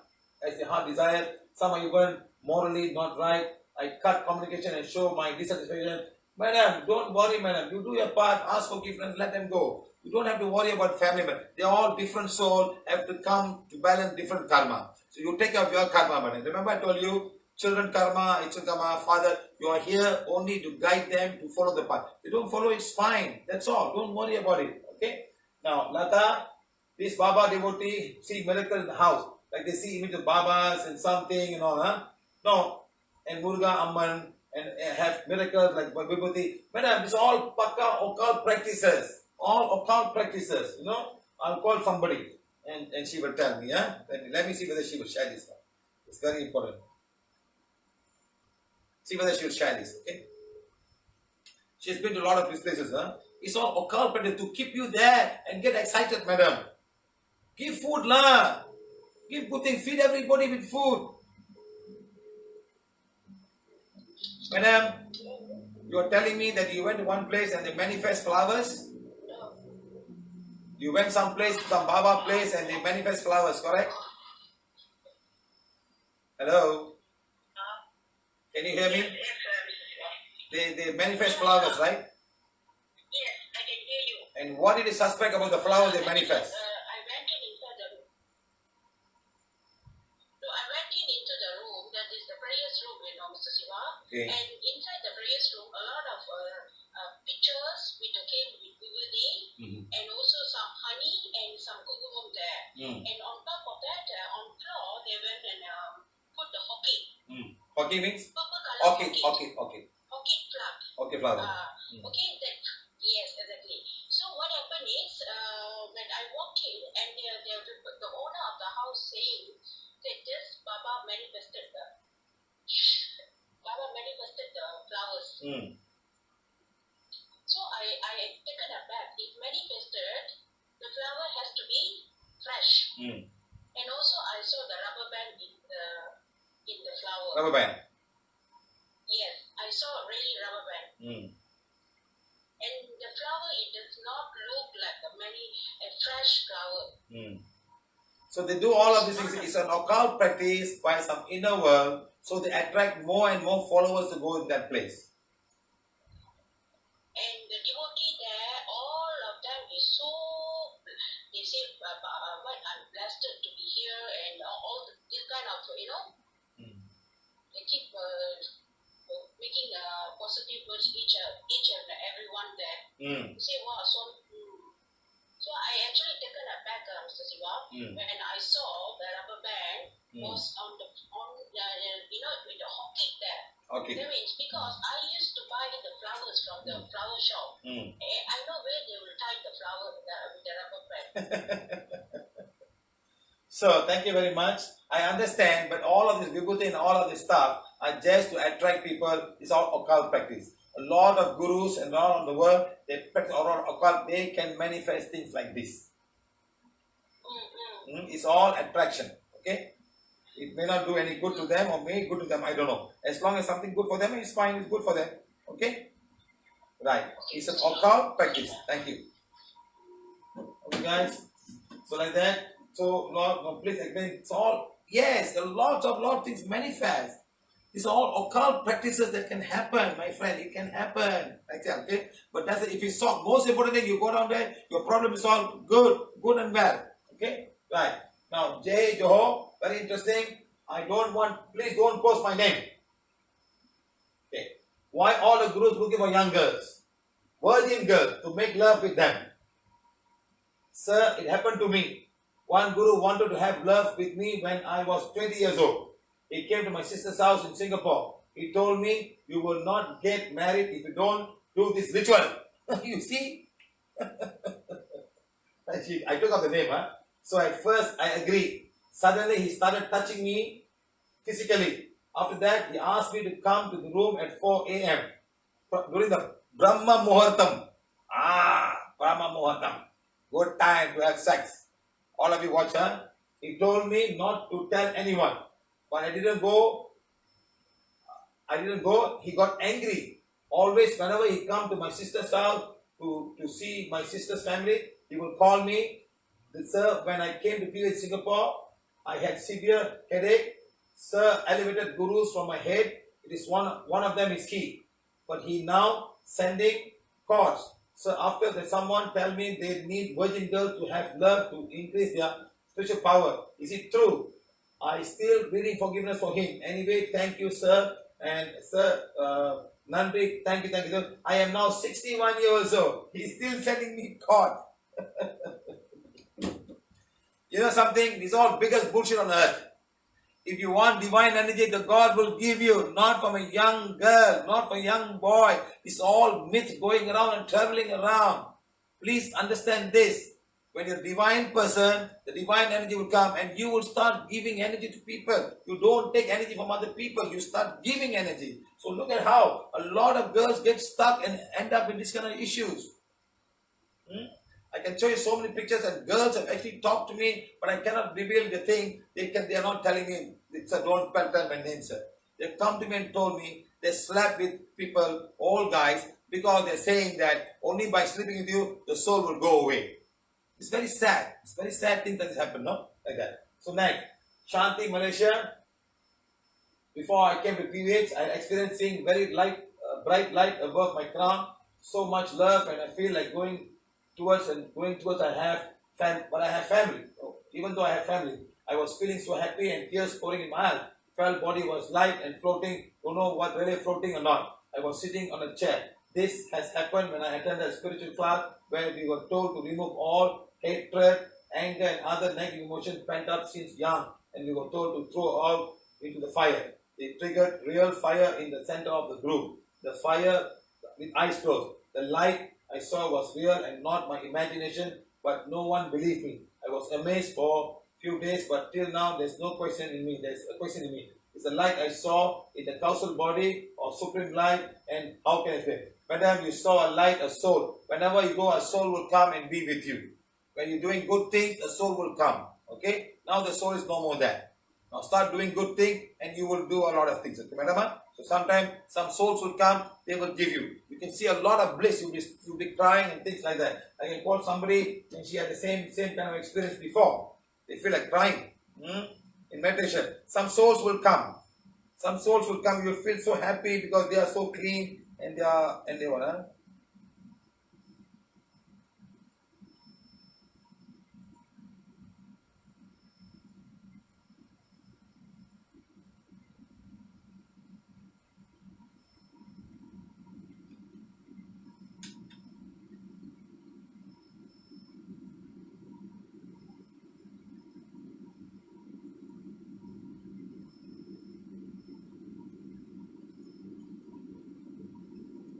[SPEAKER 1] as the heart desires. Some are even morally not right. I cut communication and show my dissatisfaction. Madam, don't worry, madam. You do your part, ask forgiveness, let them go. You don't have to worry about family members. They are all different souls, have to come to balance different karma. So you take care of your karma, madam. Remember I told you, children karma, Ichun karma, father, you are here only to guide them to follow the path. If you don't follow, it's fine. That's all. Don't worry about it. Okay? Now, Lata, this Baba devotee see miracles in the house. Like they see image of Babas and something and all, huh? No. And Muruga Amman and have miracles like Vibhuti. Madam, it's all Pakka occult practices. All occult practices, you know. I'll call somebody and she will tell me, huh? Let me see whether she will share this one. It's very important. See whether she will share this, okay? She's been to a lot of these places, huh? It's all occult practice to keep you there and get excited, madam. Give food, lah. Give good things. Feed everybody with food. Madam, you are telling me that you went to one place and they manifest flowers? You went someplace, some Baba place and they manifest flowers, correct? Hello? Can you hear me? They manifest flowers, right?
[SPEAKER 3] Yes, I can hear you.
[SPEAKER 1] And what did you suspect about the flowers they manifest?
[SPEAKER 3] I went in inside the room. So I went in into the room, that is the prayers room, Mr. Siva.
[SPEAKER 1] Okay.
[SPEAKER 3] And inside the prayers room, a lot of pictures with Vibhuti, and also some honey and some kumkumam there. And on top of that, on floor, they went and put the hockey.
[SPEAKER 1] Hockey means?
[SPEAKER 3] Purple color
[SPEAKER 1] Okay.
[SPEAKER 3] Hockey plant.
[SPEAKER 1] Okay, flower.
[SPEAKER 3] Okay, yes, exactly. So what happened is, when I walked in, and the owner of the house saying that this Baba manifested the flowers. So I taken aback. It manifested, the flower has to be fresh. And also I saw the rubber band in the flower.
[SPEAKER 1] Rubber band.
[SPEAKER 3] Yes, I saw really rubber band. And the flower, it does not look like a fresh flower.
[SPEAKER 1] So they do all of these things. It's an occult practice by some inner world. So they attract more and more followers to go in that place.
[SPEAKER 3] And the devotee there, all of them is so, they say, I'm blessed to be here, and all this kind of, they keep making positive words each and everyone there. Say, wow, so I actually taken aback, Mr. Siva, when I saw the rubber band was on the with the hockey there.
[SPEAKER 1] Okay.
[SPEAKER 3] That means because I used to buy the flowers from the flower shop, I know where they will tie the flower with the rubber band.
[SPEAKER 1] So thank you very much. I understand, but all of this vibhuti and all of this stuff are just to attract people. It's all occult practice. A lot of gurus and all of the world, they practice all occult. They can manifest things like this. It's all attraction. Okay. It may not do any good to them or may good to them. I don't know. As long as something good for them, it's fine. It's good for them. Okay. Right. It's an occult practice. Thank you. Okay, guys. So like that. So, no, please explain. It's all, yes, a lot of things manifest. It's all occult practices that can happen, my friend. It can happen. Like that, okay? But that's it. If you solve, most important thing, you go down there, your problem is solved. Good and well. Okay? Right. Now, Jay Joho, very interesting. Please don't post my name. Okay. Why all the gurus looking for young girls? Virgin girls, to make love with them. Sir, it happened to me. One guru wanted to have love with me when I was 20 years old. He came to my sister's house in Singapore. He told me, you will not get married if you don't do this ritual. You see? I took out the name. So at first I agreed. Suddenly he started touching me physically. After that he asked me to come to the room at 4 a.m. during the Brahma Muhurtam. Brahma Muhurtam. Good time to have sex. All of you watch, He told me not to tell anyone. But I didn't go. He got angry. Always, whenever he come to my sister's house to see my sister's family, he will call me. Sir, when I came to PVH Singapore, I had severe headache. Sir elevated gurus from my head. It is one of them is he. But he now sending calls. So after that, someone tell me they need virgin girls to have love to increase their spiritual power. Is it true? I still reading forgiveness for him. Anyway, thank you, sir. And sir, Nandri, thank you, sir. I am now 61 years old. He's still sending me God. You know something? It's all biggest bullshit on earth. If you want divine energy, the God will give you, not from a young girl, not from a young boy. It's all myth going around and traveling around. Please understand this. When you're a divine person, the divine energy will come and you will start giving energy to people. You don't take energy from other people. You start giving energy. So look at how a lot of girls get stuck and end up in these kind of issues. I can show you so many pictures and girls have actually talked to me, but I cannot reveal the thing. They are not telling me. Sir, don't tell my name, sir. They come to me and told me they slept with people, all guys, because they're saying that only by sleeping with you, the soul will go away. It's very sad. It's very sad thing that has happened, no? Like that. So next, Shanti, Malaysia. Before I came to PVH, I experienced seeing very bright light above my crown. So much love, and I feel like going towards I have family. Even though I have family, I was feeling so happy and tears pouring in my eyes. Felt body was light and floating. Don't know what really floating or not. I was sitting on a chair. This has happened when I attended a spiritual class where we were told to remove all hatred, anger, and other negative emotions pent up since young, and we were told to throw out into the fire. They triggered real fire in the center of the group. The fire with eyes closed. The light I saw was real and not my imagination, but no one believed me. I was amazed for a few days, but till now there's no question in me. There's a question in me. It's the light I saw in the causal body or supreme light, and how can I say? Madam, you saw a light, a soul. Whenever you go, a soul will come and be with you. When you're doing good things, a soul will come. Okay? Now the soul is no more there. Now start doing good things and you will do a lot of things. Okay, madam? So sometimes some souls will come, they will give you. You can see a lot of bliss. You'll be crying and things like that. I can call somebody and she had the same kind of experience before. They feel like crying in meditation. Some souls will come. Some souls will come. You'll feel so happy because they are so clean and they want.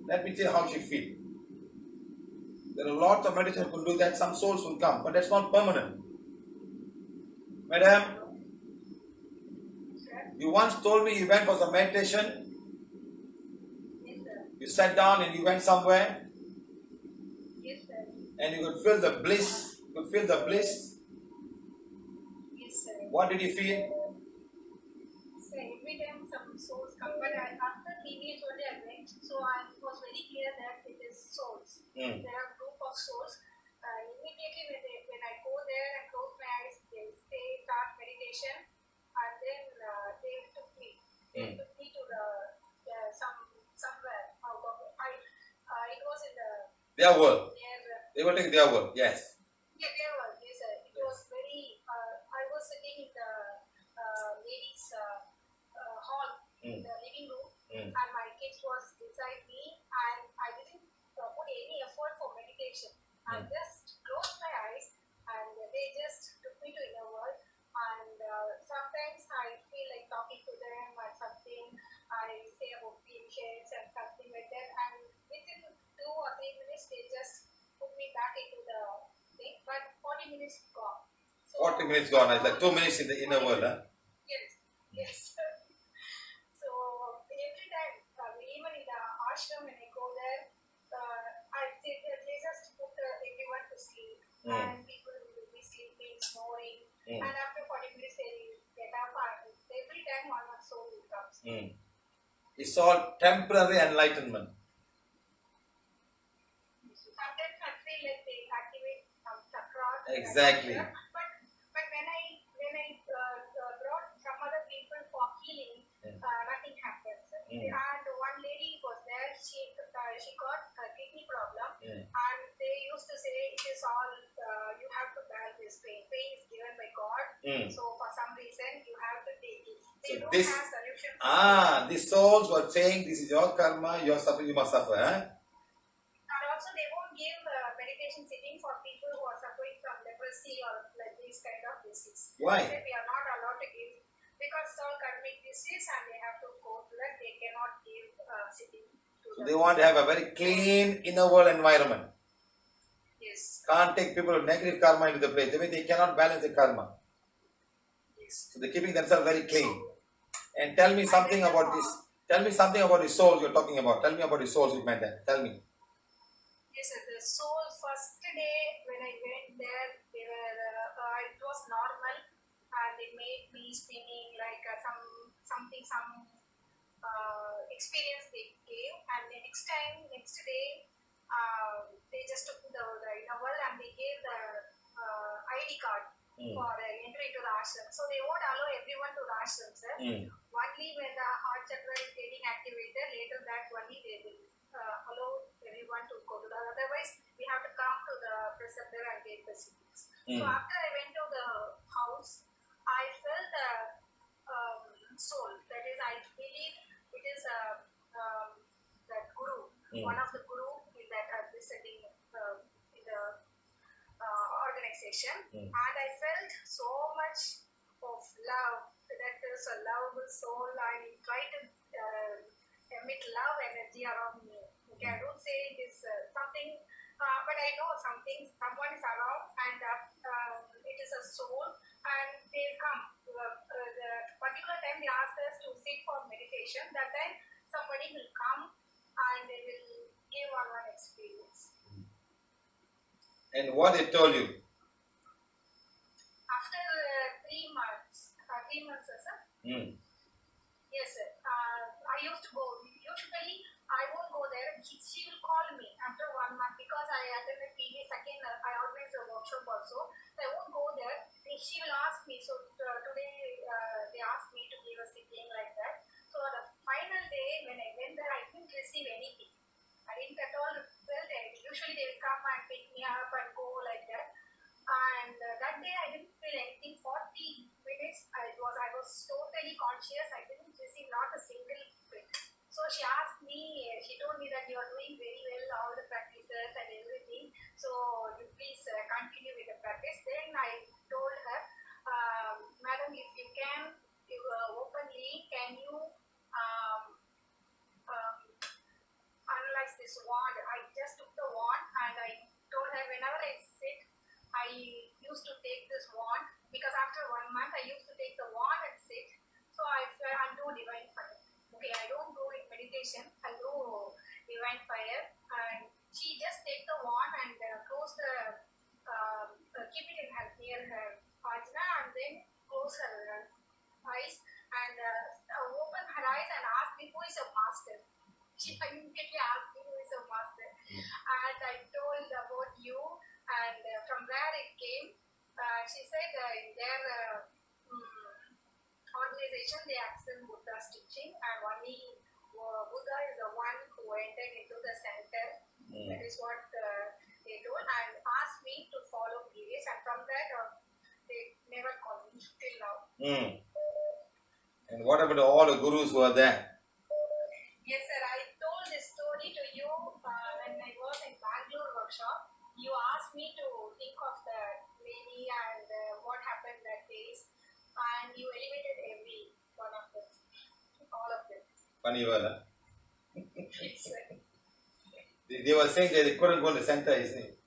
[SPEAKER 1] Let me tell you how she feels. There are lots of meditation who do that. Some souls will come, but that's not permanent. Madam, you once told me you went for some meditation.
[SPEAKER 3] Yes, sir.
[SPEAKER 1] You sat down and you went somewhere.
[SPEAKER 3] Yes, sir.
[SPEAKER 1] And you could feel the bliss. You could feel the bliss.
[SPEAKER 3] Yes, sir.
[SPEAKER 1] What did you feel?
[SPEAKER 3] So every time some souls come, but after PVH only I went, so I was very clear that it is souls. There are a group of souls. Immediately when I go there and close my eyes, they say start meditation, and then they took me. They took me to somewhere out of it. It was in
[SPEAKER 1] Their world.
[SPEAKER 3] their
[SPEAKER 1] They were taking their world. Yes.
[SPEAKER 3] yeah, there was, yes, sir. It was very. I was sitting in the ladies' hall, in the living room, and my kids was beside me, and I didn't put any effort for meditation. I just closed my eyes, and they just took me to inner world. And sometimes I feel like talking to them or something. I say about patience and something like that, and within 2 or 3 minutes, they just put me back into the thing. But 40 minutes gone. So,
[SPEAKER 1] 40 minutes gone. It's like 2 minutes in the inner world. Huh?
[SPEAKER 3] Yes, yes. So every time, even in the ashram when I go there, they just put everyone to sleep, and people will be sleeping, snoring, and after 40 minutes they will get up, and every time one soul will come.
[SPEAKER 1] It's all temporary enlightenment.
[SPEAKER 3] Sometimes I feel like they activate some chakras.
[SPEAKER 1] Exactly.
[SPEAKER 3] But when I And one lady was there, she got a kidney problem, and they used to say it is all, you have to bear this pain. Pain is given by God, so for some reason you have to take it. They don't have solution.
[SPEAKER 1] These souls were saying this is your karma, you are suffering, you must suffer.
[SPEAKER 3] And also they won't give meditation sitting for people who are suffering from leprosy or like this kind of disease.
[SPEAKER 1] Why?
[SPEAKER 3] They say we are not allowed to give because it's all karmic disease and they have to go to that. They cannot give sitting to
[SPEAKER 1] So
[SPEAKER 3] them.
[SPEAKER 1] they want to have a very clean inner world environment.
[SPEAKER 3] Yes.
[SPEAKER 1] Can't take people with negative karma into the place. I mean, they cannot balance the karma.
[SPEAKER 3] Yes.
[SPEAKER 1] So they're keeping themselves very clean. And tell me something about this. Tell me something about the souls you're talking about. Tell me about the souls you met there. Tell me.
[SPEAKER 3] Yes, sir. The soul first day when I went there, they were it was normal, and they made me spinning like some experience they gave, and the next day, they just took the inner world and they gave the ID card for entry to the ashram. So they won't allow everyone to the ashram, sir. Only when the heart chakra is getting activated, later that only they will allow everyone to go to the. Otherwise, we have to come to the preceptor and get the sittings. So after I went to the house, I felt the soul. That is, I believe it is that guru, one of the guru in that setting in the organization, and I felt so much of love. That is a lovable soul. I try to emit love energy around me. Okay, I don't say it is something, but I know something. Someone is around, and it is a soul, and they come. The particular time they ask us to sit for meditation. That time somebody will come and they will give one experience.
[SPEAKER 1] And what they told you?
[SPEAKER 3] After 3 months, sir. Yes, sir. I used to go. Usually, I won't go there. She will call me after 1 month because I attended PVH again. I organized a workshop also. So I won't go there. She will ask me. So today they asked me to give a sitting like that. So the final day when I went there, I didn't receive anything. I didn't at all felt anything. Usually they will come and pick me up and go like that. And that day I didn't feel anything. 40 minutes I was totally conscious. I didn't receive not a single bit. So she asked me, she told me that you are doing very well, all the practices and everything. So you please continue with the practice. Then I told her, Madam, if you can, openly, can you analyze this wand? I just took the wand and I told her whenever I sit, I used to take this wand because after 1 month I used to take the wand and sit. So I do divine fire. Okay, I don't do meditation. I do divine fire, and she just take the wand and close the keep it in her near her ajna and then close her eyes and open her eyes and ask me who is a master. She immediately asked me who is a master, and I told about you, and from where it came. She said in their organization they accept Buddha's teaching, and only Buddha is the one who entered into the center. That is what they told, and asked me to follow PVH, and from that they never called me till now.
[SPEAKER 1] And what about all the gurus who are there?
[SPEAKER 3] Yes, sir. I told this story to you when I was in Bangalore workshop. You asked me to think of the lady and what happened that days, and you elevated every one of them, all of them.
[SPEAKER 1] Funny, well,
[SPEAKER 3] Yes, sir.
[SPEAKER 1] They were saying that they couldn't go in the center, isn't it?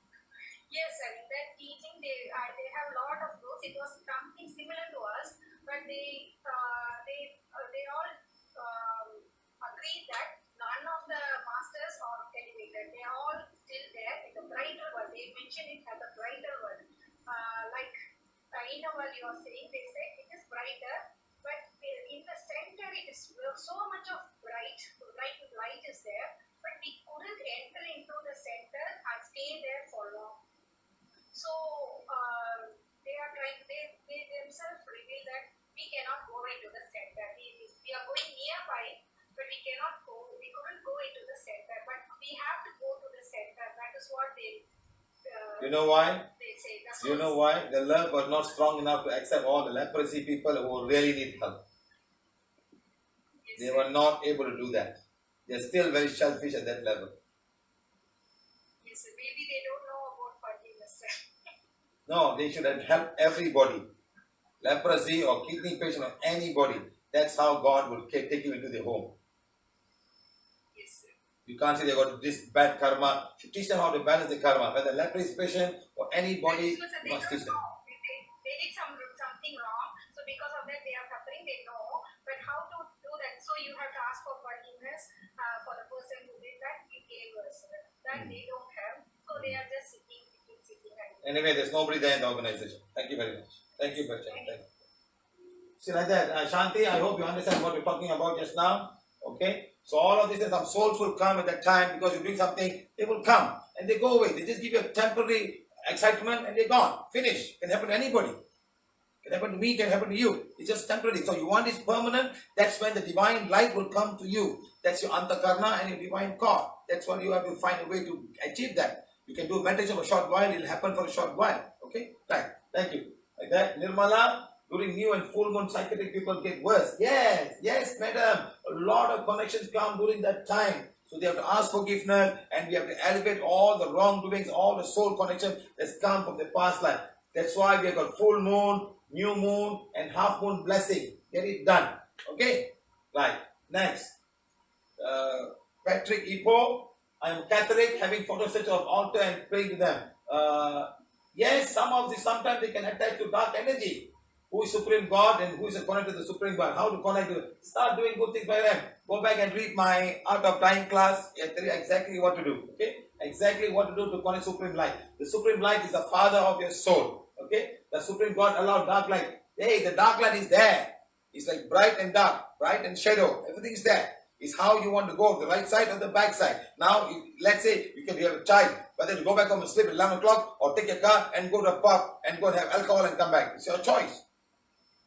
[SPEAKER 3] Yes, sir. In that teaching, they have a lot of groups. It was something similar to us, but they all agreed that none of the masters are elevated. They are all still there in the brighter world. They mentioned it as a brighter world. Like inner world you are saying, they say it is brighter, but in the center it is so much of light is there, but we couldn't enter into the center and stay there for long. So they are trying. They themselves reveal that we cannot go into the center. We are going nearby, but but we cannot go. We couldn't go into the center, but we have to go to the center. That is what they.
[SPEAKER 1] You know why?
[SPEAKER 3] They say. That's
[SPEAKER 1] You know why? The love was not strong enough to accept all the leprosy people who really need help. They were not able to do that. They're still very selfish at that level.
[SPEAKER 3] Yes, sir. Maybe they don't know about forgiveness, sir.
[SPEAKER 1] No, they should have helped everybody. Leprosy or kidney patient or anybody. That's how God will take you into the home.
[SPEAKER 3] Yes, sir.
[SPEAKER 1] You can't say they got this bad karma. You teach them how to balance the karma. Whether leprosy patient or anybody,
[SPEAKER 3] Yes, sir.
[SPEAKER 1] you must teach them.
[SPEAKER 3] They did something wrong, so because of that they are suffering. They know, but how to do that? So you have to ask for forgiveness for the person who did that. You gave us that they don't have, so they are just sitting.
[SPEAKER 1] Anyway, there's nobody there in the organization. Thank you very much. Thank you, Bachchan. Thank you. See, like that, Shanti, I hope you understand what we're talking about just now. Okay? So all of this, some souls will come at that time because you bring something, they will come and they go away. They just give you a temporary excitement and they're gone. Finish. It can happen to anybody. It can happen to me, it can happen to you. It's just temporary. So you want this permanent, that's when the divine light will come to you. That's your antakarna and your divine core. That's what you have to find a way to achieve that. You can do meditation for a short while, it will happen for a short while. Okay? Right. Thank you. Like that. Nirmala, during new and full moon, psychiatric people get worse. Yes, madam. A lot of connections come during that time. So they have to ask forgiveness and we have to elevate all the wrongdoings, all the soul connections that's come from the past life. That's why we have got full moon, new moon, and half moon blessing. Get it done. Okay? Right. Next. Patrick Ipo. I am Catholic, having photo sets of altar and praying to them. Yes, sometimes they can attach to dark energy. Who is Supreme God and who is connected to the Supreme God? How to connect to it? Start doing good things by them. Go back and read my Art of Dying class. I tell you exactly what to do. Okay? Exactly what to do to connect Supreme Light. The Supreme Light is the father of your soul. Okay? The Supreme God allowed dark light. Hey, the dark light is there. It's like bright and dark, bright and shadow. Everything is there. It's how you want to go, the right side or the back side. Now, let's say you can have a child, whether you go back home and sleep at 11 o'clock or take your car and go to a pub and go and have alcohol and come back. It's your choice.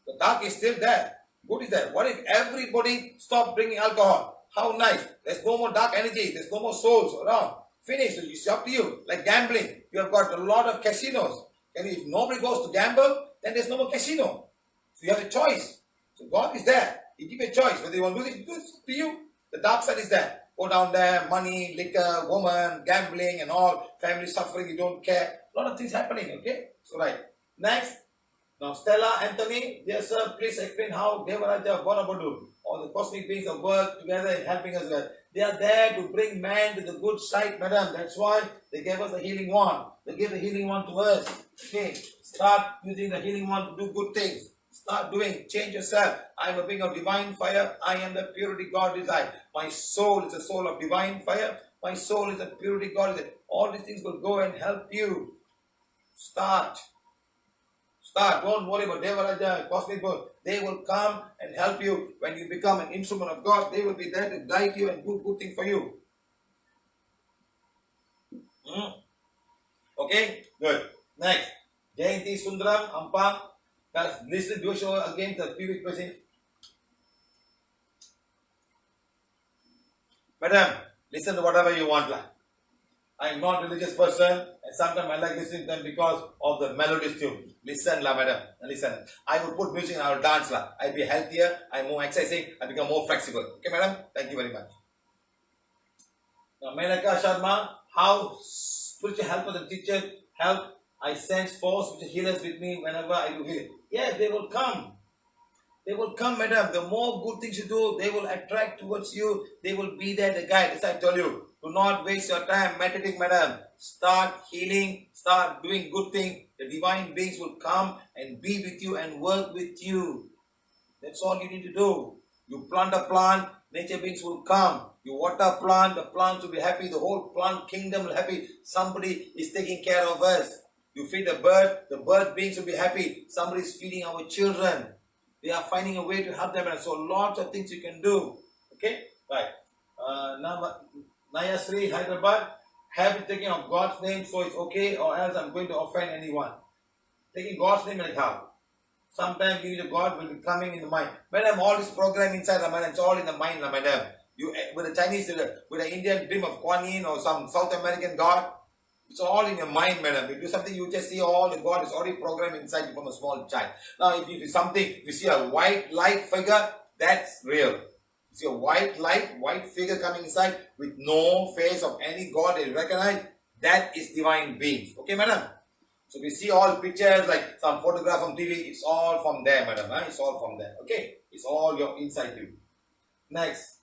[SPEAKER 1] The dark is still there. Good is there. What if everybody stopped drinking alcohol? How nice. There's no more dark energy. There's no more souls around. Finish. So it's up to you. Like gambling. You have got a lot of casinos. And if nobody goes to gamble, then there's no more casino. So you have a choice. So God is there. He gives you a choice. Whether you want to do this, it's to you. The dark side is there. Go down there, money, liquor, woman, gambling and all. Family suffering, you don't care. A lot of things happening, okay? So right. Next. Now Stella, Anthony, dear sir, please explain how Devaraja, Borabadu, all the cosmic beings have worked together in helping us well. They are there to bring man to the good side, madam. That's why they gave us the healing wand. They gave the healing wand to us. Okay. Start using the healing wand to do good things. Start doing, change yourself. I am a being of divine fire. I am the purity God desire. My soul is a soul of divine fire. My soul is a purity God desire. All these things will go and help you. Start. Don't worry about Devaraja, cosmic world. They will come and help you when you become an instrument of God. They will be there to guide you and do good things for you. Okay? Good. Next. Jayanti Sundaram, Ampang. Listen to show again the PVH person. Madam, listen to whatever you want. I am not a religious person and sometimes I like listening to them because of the melodious tune. Listen madam, listen. I will put music and I will dance I'll be healthier, I'm more exercising, I become more flexible. Okay madam, thank you very much. Now Menaka Sharma, how spiritual helpers and teachers help. I sense four spiritual healers with me whenever I do healing. Yes, they will come. They will come, madam. The more good things you do, they will attract towards you. They will be there, the guide. As I told you, do not waste your time meditating, madam. Start healing. Start doing good things. The divine beings will come and be with you and work with you. That's all you need to do. You plant a plant, nature beings will come. You water plant, the plants will be happy. The whole plant kingdom will be happy. Somebody is taking care of us. You feed the bird beings will be happy. Somebody is feeding our children. They are finding a way to help them. And so lots of things you can do. Okay? Right. Nayasri, Hyderabad. Have you taken of God's name so it's okay or else I'm going to offend anyone? Taking God's name like how? Sometimes giving to God will be coming in the mind. Madam, all this program inside the mind, it's all in the mind, madam. You with a Chinese, with an Indian dream of Kuan Yin or some South American god. It's all in your mind, madam. You do something, you just see all the God is already programmed inside you from a small child. Now, if you see a white light figure, that's real. You see a white figure coming inside with no face of any God that you recognize, that is divine beings. Okay, madam? So we see all pictures like some photograph on TV, it's all from there, madam. Huh? It's all from there. Okay? It's all your inside you. Next.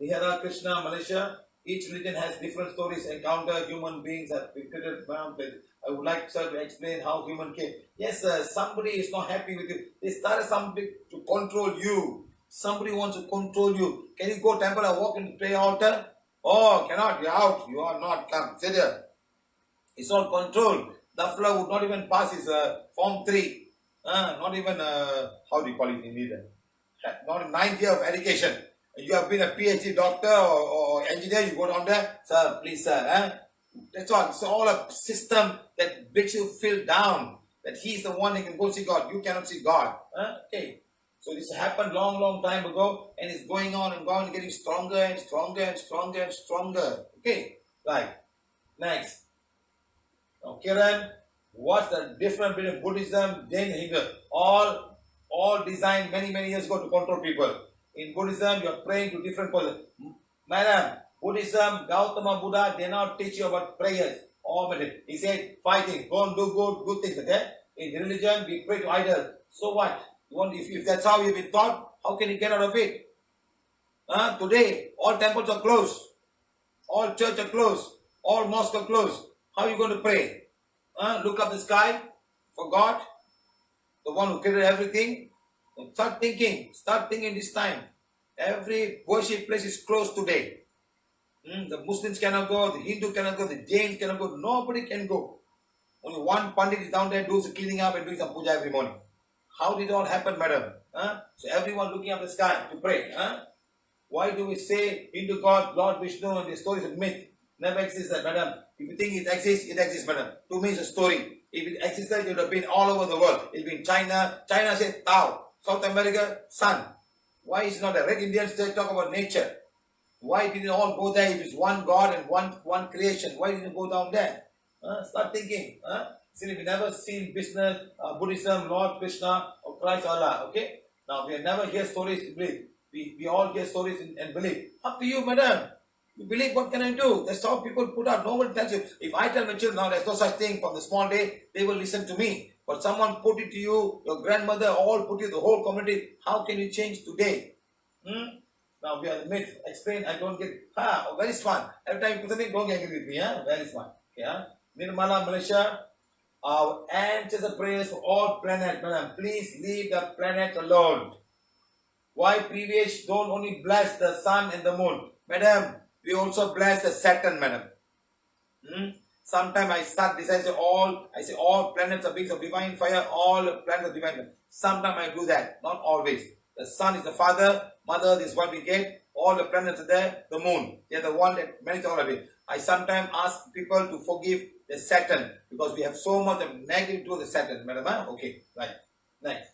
[SPEAKER 1] Nihara Krishna, Malaysia. Each religion has different stories, encounter human beings have created. I would like sir to explain how human came. Yes, sir, somebody is not happy with you. They started somebody to control you. Somebody wants to control you. Can you go temple and walk in the prayer altar? Oh, cannot. You're out. You are not. Come, sit here. It's all control. The fellow would not even pass his Form 3. Not even, how do you call it in India? Not a 9th year of education. You have been a PhD doctor or engineer, you go down there, sir, please, sir. That's all. It's all a system that makes you feel down. That he is the one who can go see God. You cannot see God. Okay. So this happened long time ago, and it's going on and going, getting stronger and stronger and stronger and stronger. Okay. Right. Next. Now, Kiran, what's the difference between Buddhism, Jain, and Hindu? All designed many years ago to control people. In Buddhism, you are praying to different persons. Madam, Buddhism, Gautama Buddha, they not teach you about prayers. He said, fighting, go and do good things, okay? In religion, we pray to idols. So what? If that's how you've been taught, how can you get out of it? Today, all temples are closed. All churches are closed. All mosques are closed. How are you going to pray? Look up the sky for God, the one who created everything. Start thinking this time. Every worship place is closed today. The Muslims cannot go, the Hindu cannot go, the Jains cannot go, nobody can go. Only one Pandit is down there doing some cleaning up and doing some puja every morning. How did it all happen, madam? So everyone looking up the sky to pray. Why do we say Hindu God, Lord Vishnu, and the story is a myth? Never existed, madam. If you think it exists, madam. To me, it's a story. If it existed, it would have been all over the world. It would be in China. China said Tao. South America, sun. Why is it not there? Red Indians still talk about nature. Why didn't all go there if it's one God and one creation? Why didn't you go down there? Start thinking. See, we never seen business, Buddhism, Lord Krishna, or Christ Allah. Okay? Now, we never hear stories to believe. We all hear stories and believe. Up to you, madam. You believe, what can I do? That's how people put out. Nobody tells you. If I tell my children, now there's no such thing from the small day, they will listen to me. But someone put it to you, your grandmother, all put it, the whole community. How can you change today? Now we are myth. Explain, I don't get. Very smart. Every time you put something, don't get angry with me. Very smart. Okay, Nirmala, Malaysia. Our ancestor prayers for all planets. Madam, please leave the planet alone. Why PVH don't only bless the sun and the moon? Madam, we also bless the Saturn, madam. Sometimes I start this, I say all planets are beings of divine fire, all planets are divine fire. Sometimes I do that, not always. The sun is the father, mother is what we get, all the planets are there, the moon, they are the one that manages all of it. I sometimes ask people to forgive the Saturn, because we have so much of negative to the Saturn, madam. Okay, right. Next.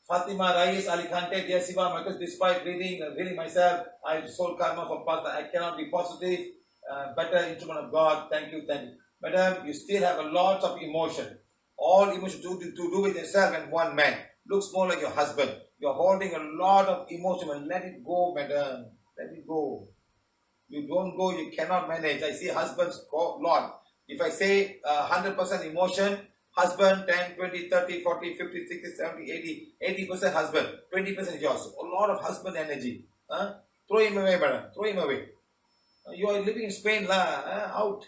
[SPEAKER 1] Fatima Rais Alicante, dear Siva, because despite reading myself, I have soul karma for past, I cannot be positive. Better instrument of God. Thank you. Madam, you still have a lot of emotion. All emotion to do with yourself and one man. Looks more like your husband. You're holding a lot of emotion, and let it go, madam. Let it go. You don't go, you cannot manage. I see husbands go a lot. If I say 100% emotion, husband 10, 20, 30, 40, 50, 60, 70, 80, 80% husband, 20% yours. A lot of husband energy. Throw him away, madam. Throw him away. You are living in Spain, out.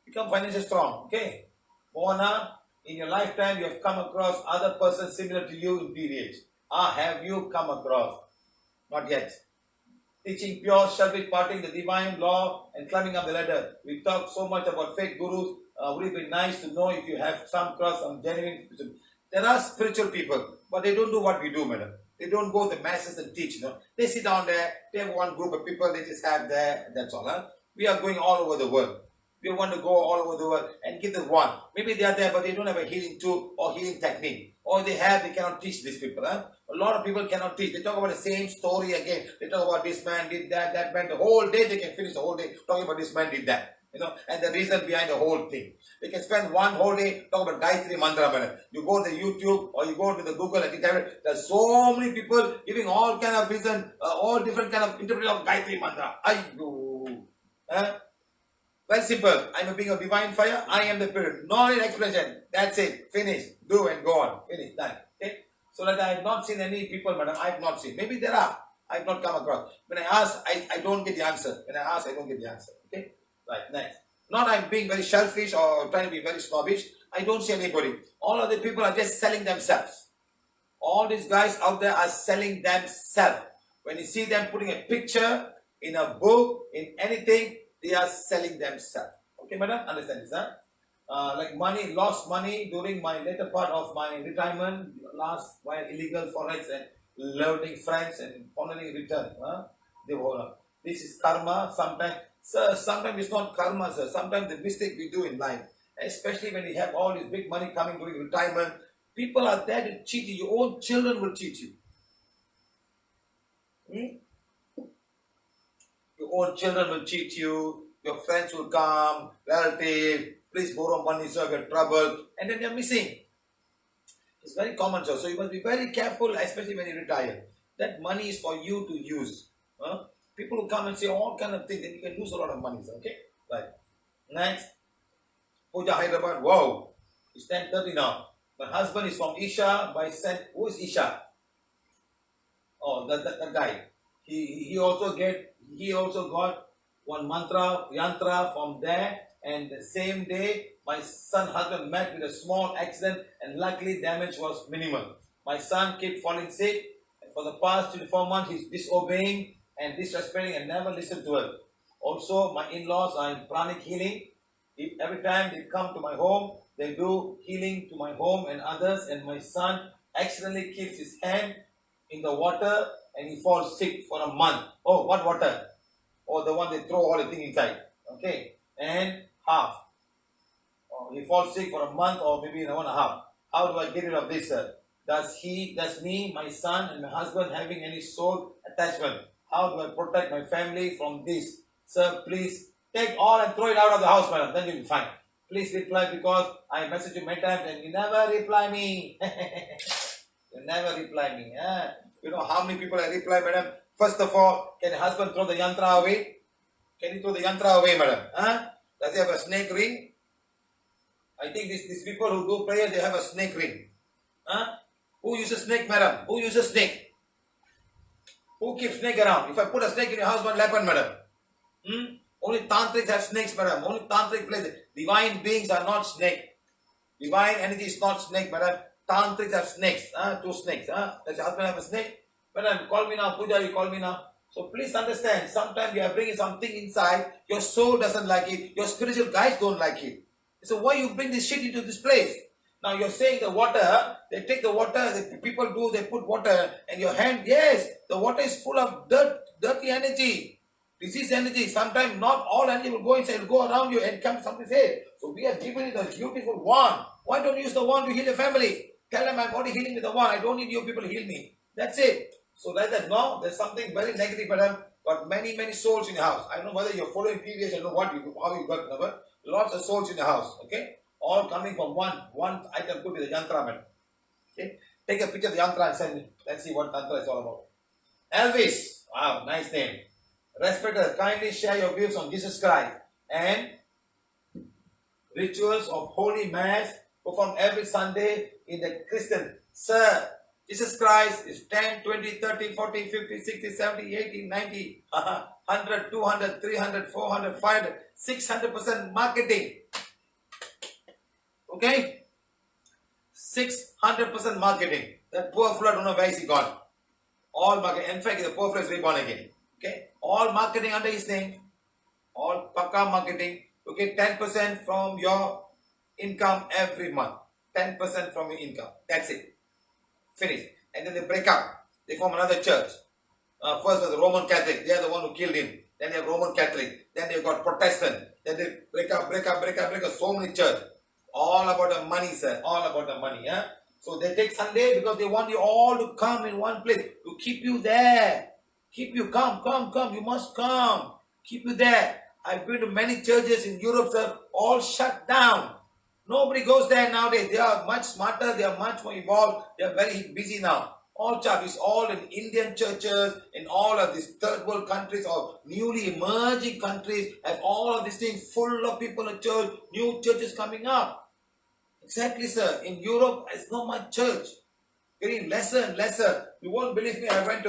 [SPEAKER 1] Become financially strong, okay? Moana, in your lifetime, you have come across other persons similar to you in PVH. Have you come across? Not yet. Teaching pure, selfish parting, the divine law, and climbing up the ladder. We talk so much about fake gurus. Would it be nice to know if you have some genuine... There are spiritual people, but they don't do what we do, madam. They don't go to the masses and teach, They sit down there, they have one group of people, they just have there, and that's all, We are going all over the world. We want to go all over the world and give the one. Maybe they are there, but they don't have a healing tool or healing technique. Or they have, they cannot teach these people, A lot of people cannot teach. They talk about the same story again. They talk about this man did that, that man. The whole day they can finish the whole day talking about this man did that. And the reason behind the whole thing. They can spend one whole day talking about Gayatri Mantra. You go to YouTube or you go to the Google and there's so many people giving all kind of reason, all different kind of interpretation of Gayatri Mantra. Very simple. I am a being of divine fire. I am the spirit. No need explanation. That's it. Finish. Do and go on. Finish. Done. Okay. So that I have not seen any people, madam. I have not seen. Maybe there are. I have not come across. When I ask, I don't get the answer. When I ask, I don't get the answer. Okay. Right. Next. Not I'm being very selfish or trying to be very snobbish. I don't see anybody. All other people are just selling themselves. All these guys out there are selling themselves. When you see them putting a picture in a book, in anything, they are selling themselves. Okay, madam? Understand this, huh? Like money, lost money during my later part of my retirement, last while illegal forex and learning friends and finally return. This is karma. Sometimes it's not karma, sir. Sometimes the mistake we do in life, especially when you have all this big money coming during retirement, people are there to cheat you. Your own children will cheat you. Your own children will cheat you. Your friends will come, relative, please borrow money so I get trouble, and then you're missing. It's very common, sir. So you must be very careful, especially when you retire. That money is for you to use. People who come and say all kind of things, then you can lose a lot of money, sir. Okay? Right. Next. Puja Hyderabad. Wow. It's 10:30 now. My husband is from Isha. Who is Isha? Oh, that guy. He also got one yantra from there, and the same day my son's husband met with a small accident, and luckily damage was minimal. My son kept falling sick, and for the past 24 months he's disobeying and disrespecting and never listened to it. Also, my in-laws are in pranic healing. Every time they come to my home, they do healing to my home and others, and my son accidentally keeps his hand in the water and he falls sick for a month. Oh, what water? Oh, the one they throw all the thing inside. Okay. And half. Oh, he falls sick for a month or maybe 1.5. How do I get rid of this, sir? Does me, my son and my husband having any soul attachment? How do I protect my family from this? Sir, please take all and throw it out of the house, madam. Then you'll be fine. Please reply because I message you many times and you never reply me. You never reply me. You know how many people I reply, madam? First of all, can the husband throw the yantra away? Can he throw the yantra away, madam? Does he have a snake ring? I think these people who do prayer, they have a snake ring. Who uses snake, madam? Who uses snake? Who keeps snake around? If I put a snake in your house, what will happen, madam? Only tantrics have snakes, madam. Only tantric places. Divine beings are not snake. Divine energy is not snake, madam. Tantrics have snakes. 2 snakes. Does your husband have a snake? Madam, call me now. Puja, you call me now. So please understand, sometimes you are bringing something inside, your soul doesn't like it, your spiritual guides don't like it. So why you bring this shit into this place? Now you're saying the water, they take the water, they put water, and your hand, yes, the water is full of dirty energy, disease energy. Sometimes not all energy will go inside, will go around you and come to somebody's head. So we have given you the beautiful wand. Why don't you use the wand to heal your family? Tell them I'm already healing with the wand. I don't need you people to heal me. That's it. So like that, no, there's something very negative, madam. Got many souls in your house. I don't know whether you're following PVH, I don't know how you got number. Lots of souls in your house, okay? All coming from one item could be the yantra, madam. Okay? Take a picture of the yantra and send me. Let's see what yantra is all about. Elvis, wow, nice name. Respected, kindly share your views on Jesus Christ and rituals of Holy Mass performed every Sunday in the Christian. Sir, Jesus Christ is 10, 20, 30, 40, 50, 60, 70, 80, 90, 100, 200, 300, 400, 500, 600% marketing. Okay? 600% marketing. That poor fellow, I don't know where is he gone. All marketing. In fact, the poor fellow is reborn again. Okay? All marketing under his name. All pakka marketing. Okay? 10% from your income every month. 10% from your income. That's it. Finish. And then they break up. They form another church. First was the Roman Catholic. They are the one who killed him. Then they have Roman Catholic. Then they got Protestant. Then they break up. So many churches. All about the money, sir. All about the money. So they take Sunday because they want you all to come in one place, to keep you there. Keep you, come, you must come. Keep you there. I've been to many churches in Europe, sir, all shut down. Nobody goes there nowadays. They are much smarter, they are much more evolved, they are very busy now. All churches, all in Indian churches, in all of these third world countries or newly emerging countries, have all of these things full of people in church, new churches coming up. Exactly, sir. In Europe, there's not much church. Getting lesser and lesser. You won't believe me. I went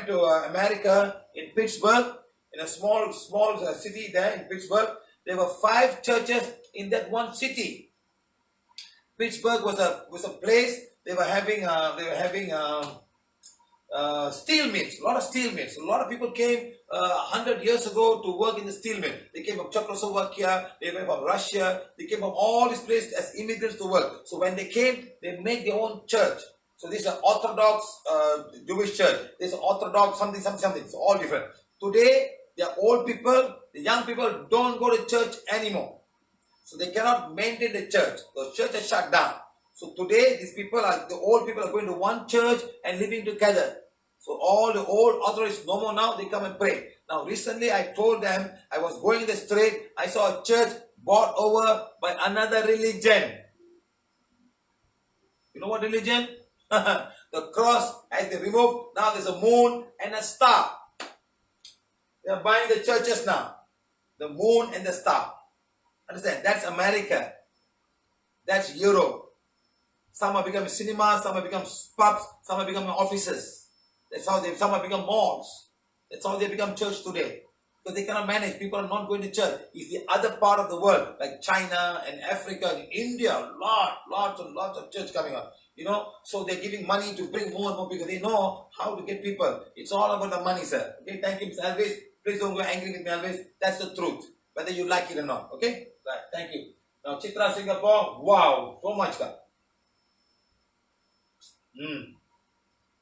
[SPEAKER 1] to America in Pittsburgh, in a small city there in Pittsburgh. There were 5 churches in that one city. Pittsburgh was a place they were having steel mills, a lot of steel mills. A lot of people came 100 years ago to work in the steel mill. They came from Czechoslovakia, they came from Russia, they came from all these places as immigrants to work. So when they came, they made their own church. So this is an Orthodox Jewish church. This is Orthodox something. So all different. Today, the old people, the young people don't go to church anymore. So they cannot maintain the church. The church is shut down. So today, the old people are going to one church and living together. So all the old authorities, no more now, they come and pray. Now recently I told them, I was going in the street, I saw a church bought over by another religion. You know what religion? The cross has been removed. Now there's a moon and a star. They are buying the churches now. The moon and the star. Understand? That's America. That's Europe. Some have become cinemas, some have become pubs, some have become offices. That's how some have become malls. That's how they become church today. Because they cannot manage. People are not going to church. It's the other part of the world, like China and Africa and India, lots of church coming up. You know, so they're giving money to bring more and more people. They know how to get people. It's all about the money, sir. Okay, thank you, Mr. Alves. Please don't go angry with me, Alves. That's the truth, whether you like it or not. Okay? Right, thank you. Now, Chitra, Singapore. Wow, so much.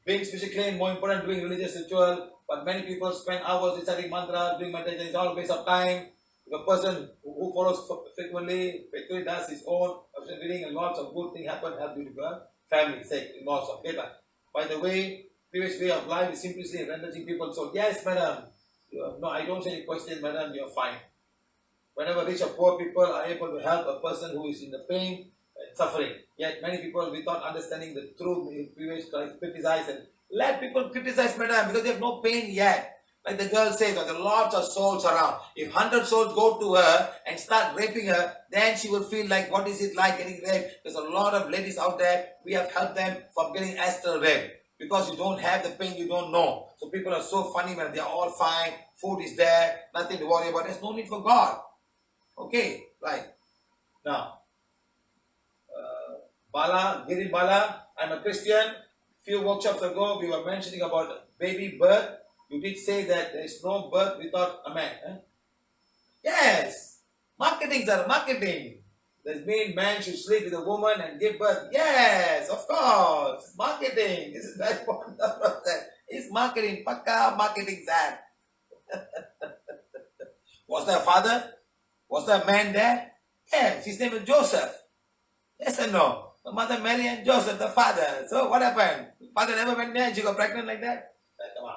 [SPEAKER 1] Being spiritually more important doing religious ritual, but many people spend hours reciting mantra, doing meditation. It's all a waste of time. The person who follows frequently does his own reading, and lots of good things happen, help you to family sake, lots of data. By the way, previous way of life is simply enriching people. So yes, madam. No, I don't say any question, madam. You're fine. Whenever rich or poor people are able to help a person who is in the pain and suffering, yet many people without understanding the truth, criticize and let people criticize, madam, because they have no pain yet. Like the girl says, there are lots of souls around. If 100 souls go to her and start raping her, then she will feel like, what is it like getting raped? There's a lot of ladies out there. We have helped them from getting astral raped. Because you don't have the pain, you don't know. So people are so funny, man. They are all fine. Food is there. Nothing to worry about. There's no need for God. Okay, right. Now, Giri Bala, I'm a Christian. Few workshops ago, we were mentioning about baby birth. You did say that there is no birth without a man. Eh? Yes. Marketing, sir. Marketing. That means man should sleep with a woman and give birth. Yes, of course. Marketing. This is that one. It's marketing. Pakka marketing, sir. Was there a father? Was there a man there? Yes. His name is Joseph. Yes or no? The mother Mary and Joseph, the father. So what happened? The father never went there and she got pregnant like that? Come on.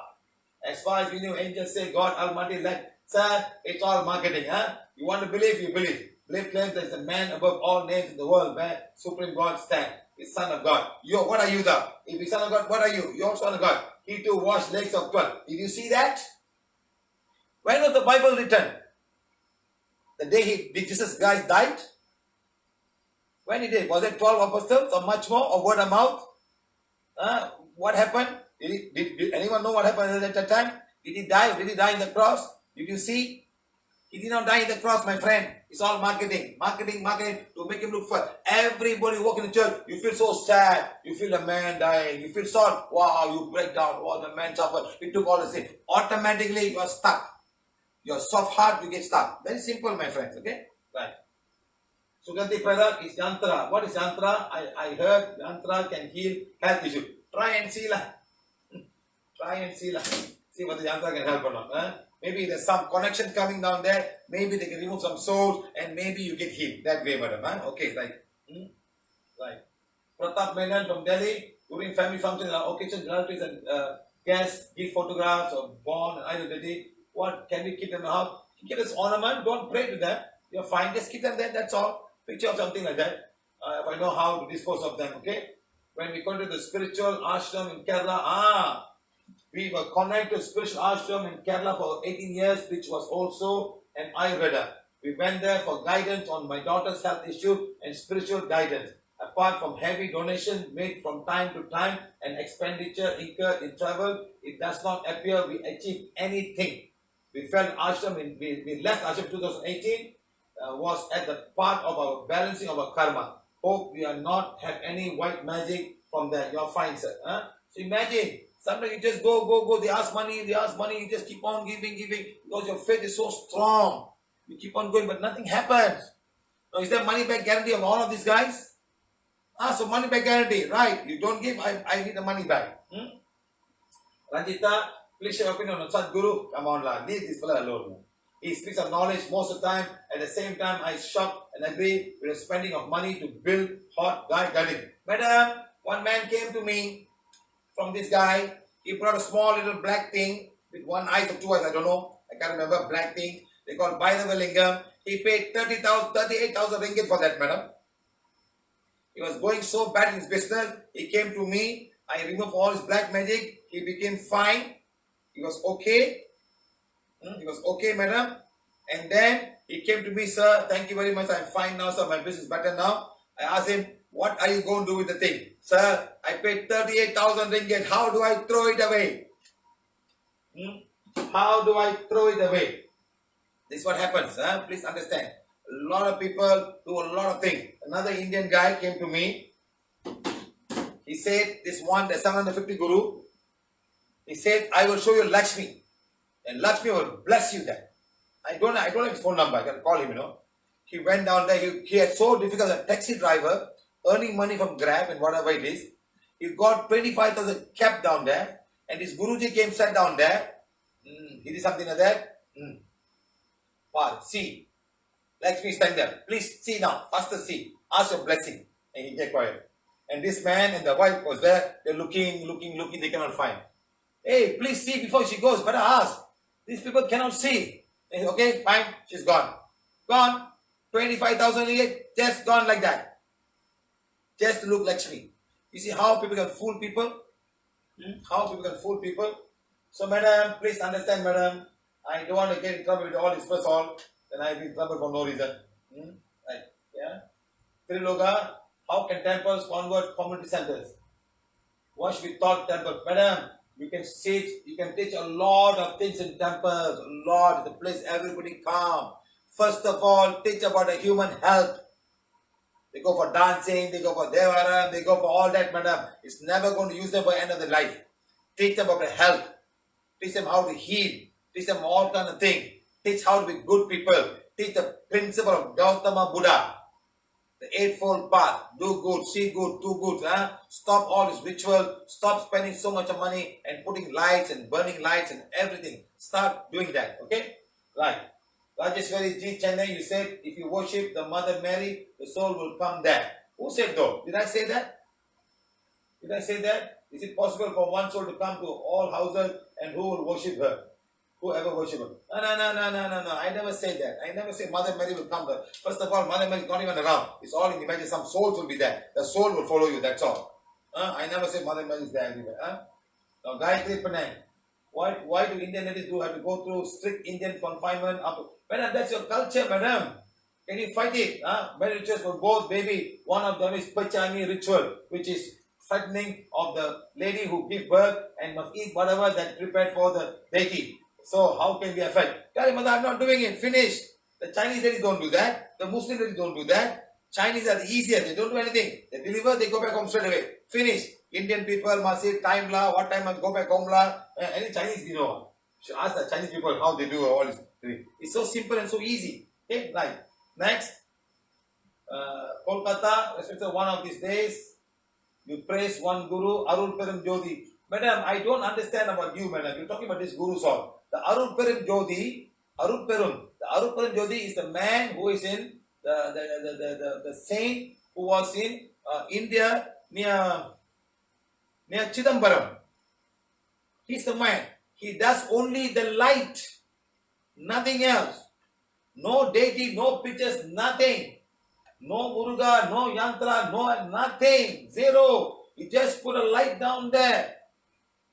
[SPEAKER 1] As far as we know, angels say God Almighty, like, sir, it's all marketing, huh? You want to believe, you believe. Believe claims there is a man above all names in the world where Supreme God stands. He's Son of God. What are you though? If he's Son of God, what are you? You're Son of God. He too washed legs of 12. Did you see that? When was the Bible written? The day Jesus Christ died? When he did? Was it 12 apostles or much more? Or word of mouth? What happened? Did anyone know what happened at that time? Did he die? Did he die in the cross? Did you see? He did not die in the cross, my friend. It's all marketing. Marketing to make him look fun. Everybody walk in the church, you feel so sad. You feel a man dying. You feel sorry. Wow, you break down. Oh, the man suffered. He took all the sin. Automatically, you are stuck. Your soft heart, you get stuck. Very simple, my friends. Okay? Right. Sugati Pradak is Yantra. What is Yantra? I heard Yantra can heal health issues. Try and see lah. Try and see lah. See what the Yantra can help or not. Huh? Maybe there's some connection coming down there. Maybe they can remove some souls and maybe you get healed. That way, madam. Huh? Okay, right. Right. Pratap Menon from Delhi, during family functions, occasions, relatives and guests give photographs of born and identity. What can we keep them up? Keep this ornament, don't pray to them. You're fine, just keep them there, that's all. Picture of something like that. If I know how to dispose of them, okay? When we go to the spiritual ashram in Kerala, we were connected to spiritual ashram in Kerala for 18 years, which was also an Ayurveda. We went there for guidance on my daughter's health issue and spiritual guidance. Apart from heavy donations made from time to time and expenditure incurred in travel, it does not appear we achieved anything. We felt ashram, we left ashram 2018, was at the part of our balancing of our karma. Hope we are not have any white magic from there. You're fine, sir. Huh? So imagine, sometimes you just go, they ask money, you just keep on giving, because your faith is so strong. You keep on going, but nothing happens. Now, is there money back guarantee of all of these guys? So money back guarantee, right? You don't give, I need the money back. Ranjita, please share your opinion on Sadhguru. Come on, la, leave this fella alone. He speaks of knowledge most of the time. At the same time, I shock and agree with the spending of money to build hot guy garden. Madam, one man came to me from this guy. He brought a small little black thing with one eye or two eyes, I don't know. I can't remember, black thing. They call Baidavalingam. He paid 38,000 ringgit for that, madam. He was going so bad in his business. He came to me. I removed all his black magic. He became fine. He was okay. He was okay, madam. And then he came to me, sir, thank you very much. I'm fine now, sir. My business is better now. I asked him, what are you going to do with the thing? Sir, I paid 38,000 ringgit. How do I throw it away? How do I throw it away? This is what happens. Please understand. A lot of people do a lot of things. Another Indian guy came to me. He said, the 750 Guru, he said, I will show you Lakshmi. And Lakshmi will bless you there. I don't have his phone number. I can call him, He went down there. He had so difficult a taxi driver, earning money from Grab and whatever it is. He got 25,000 kept down there. And his Guruji came, sat down there. He did something like that. Wow, see. Lakshmi stand there. Please see now. Faster see. Ask your blessing. And he get quiet. And this man and the wife was there. They're looking. They cannot find. Hey, please see before she goes. Better ask. These people cannot see. Okay, fine. She's gone. Gone. 25,000 ringgit. Just gone like that. Just to look Lakshmi. You see how people can fool people? How people can fool people? So, madam, please understand, madam. I don't want to get in trouble with all this first all. Then I'll be in trouble for no reason. Right. Yeah. Triloga, how can temples convert community centers? What should we taught temples? Madam, you can teach a lot of things in temples. A lot. It's a place everybody come. First of all, teach about the human health. They go for dancing, they go for devaram, they go for all that, madam. It's never going to use them for the end of their life. Teach them about the health. Teach them how to heal. Teach them all kind of things. Teach how to be good people. Teach the principle of Gautama Buddha. The eightfold path. Do good, see good, do good. Stop all this ritual. Stop spending so much of money and putting lights and burning lights and everything. Start doing that. Okay? Right. Rajeshwari G. Chennai, you said if you worship the Mother Mary, the soul will come there. Who said though? Did I say that? Did I say that? Is it possible for one soul to come to all houses and who will worship her? Whoever worship her. No. I never say that. I never say Mother Mary will come there. First of all, Mother Mary is not even around. It's all in the imagine. Some souls will be there. The soul will follow you. That's all. I never say Mother Mary is there anywhere. Now, Gayatri Panay. Why do Indian ladies have to go through strict Indian confinement? Madam, that's your culture, madam. Can you fight it? Many rituals for both, baby. One of them is Pachami ritual, which is fattening of the lady who gives birth and must eat whatever that prepared for the deity. So how can we affect? Tell him, mother, I'm not doing it. Finish. The Chinese ladies don't do that. The Muslim ladies don't do that. Chinese are the easiest. They don't do anything. They deliver, they go back home straight away. Finish. Indian people must say time la, what time must go back home la. Any Chinese, you know. Should ask the Chinese people how they do all this. It's so simple and so easy. Okay, right. Next. Kolkata, respected one of these days, you praise one guru, Arul Perum Jodi. Madam, I don't understand about you, madam. You're talking about this guru song. The Arul Perum Jodi, the Arul Perum Jodi is the man who is in the saint who was in India near Chidambaram. He's the man. He does only the light, nothing else. No deity, no pictures, nothing. No Muruga, no Yantra, no nothing. Zero. You just put a light down there.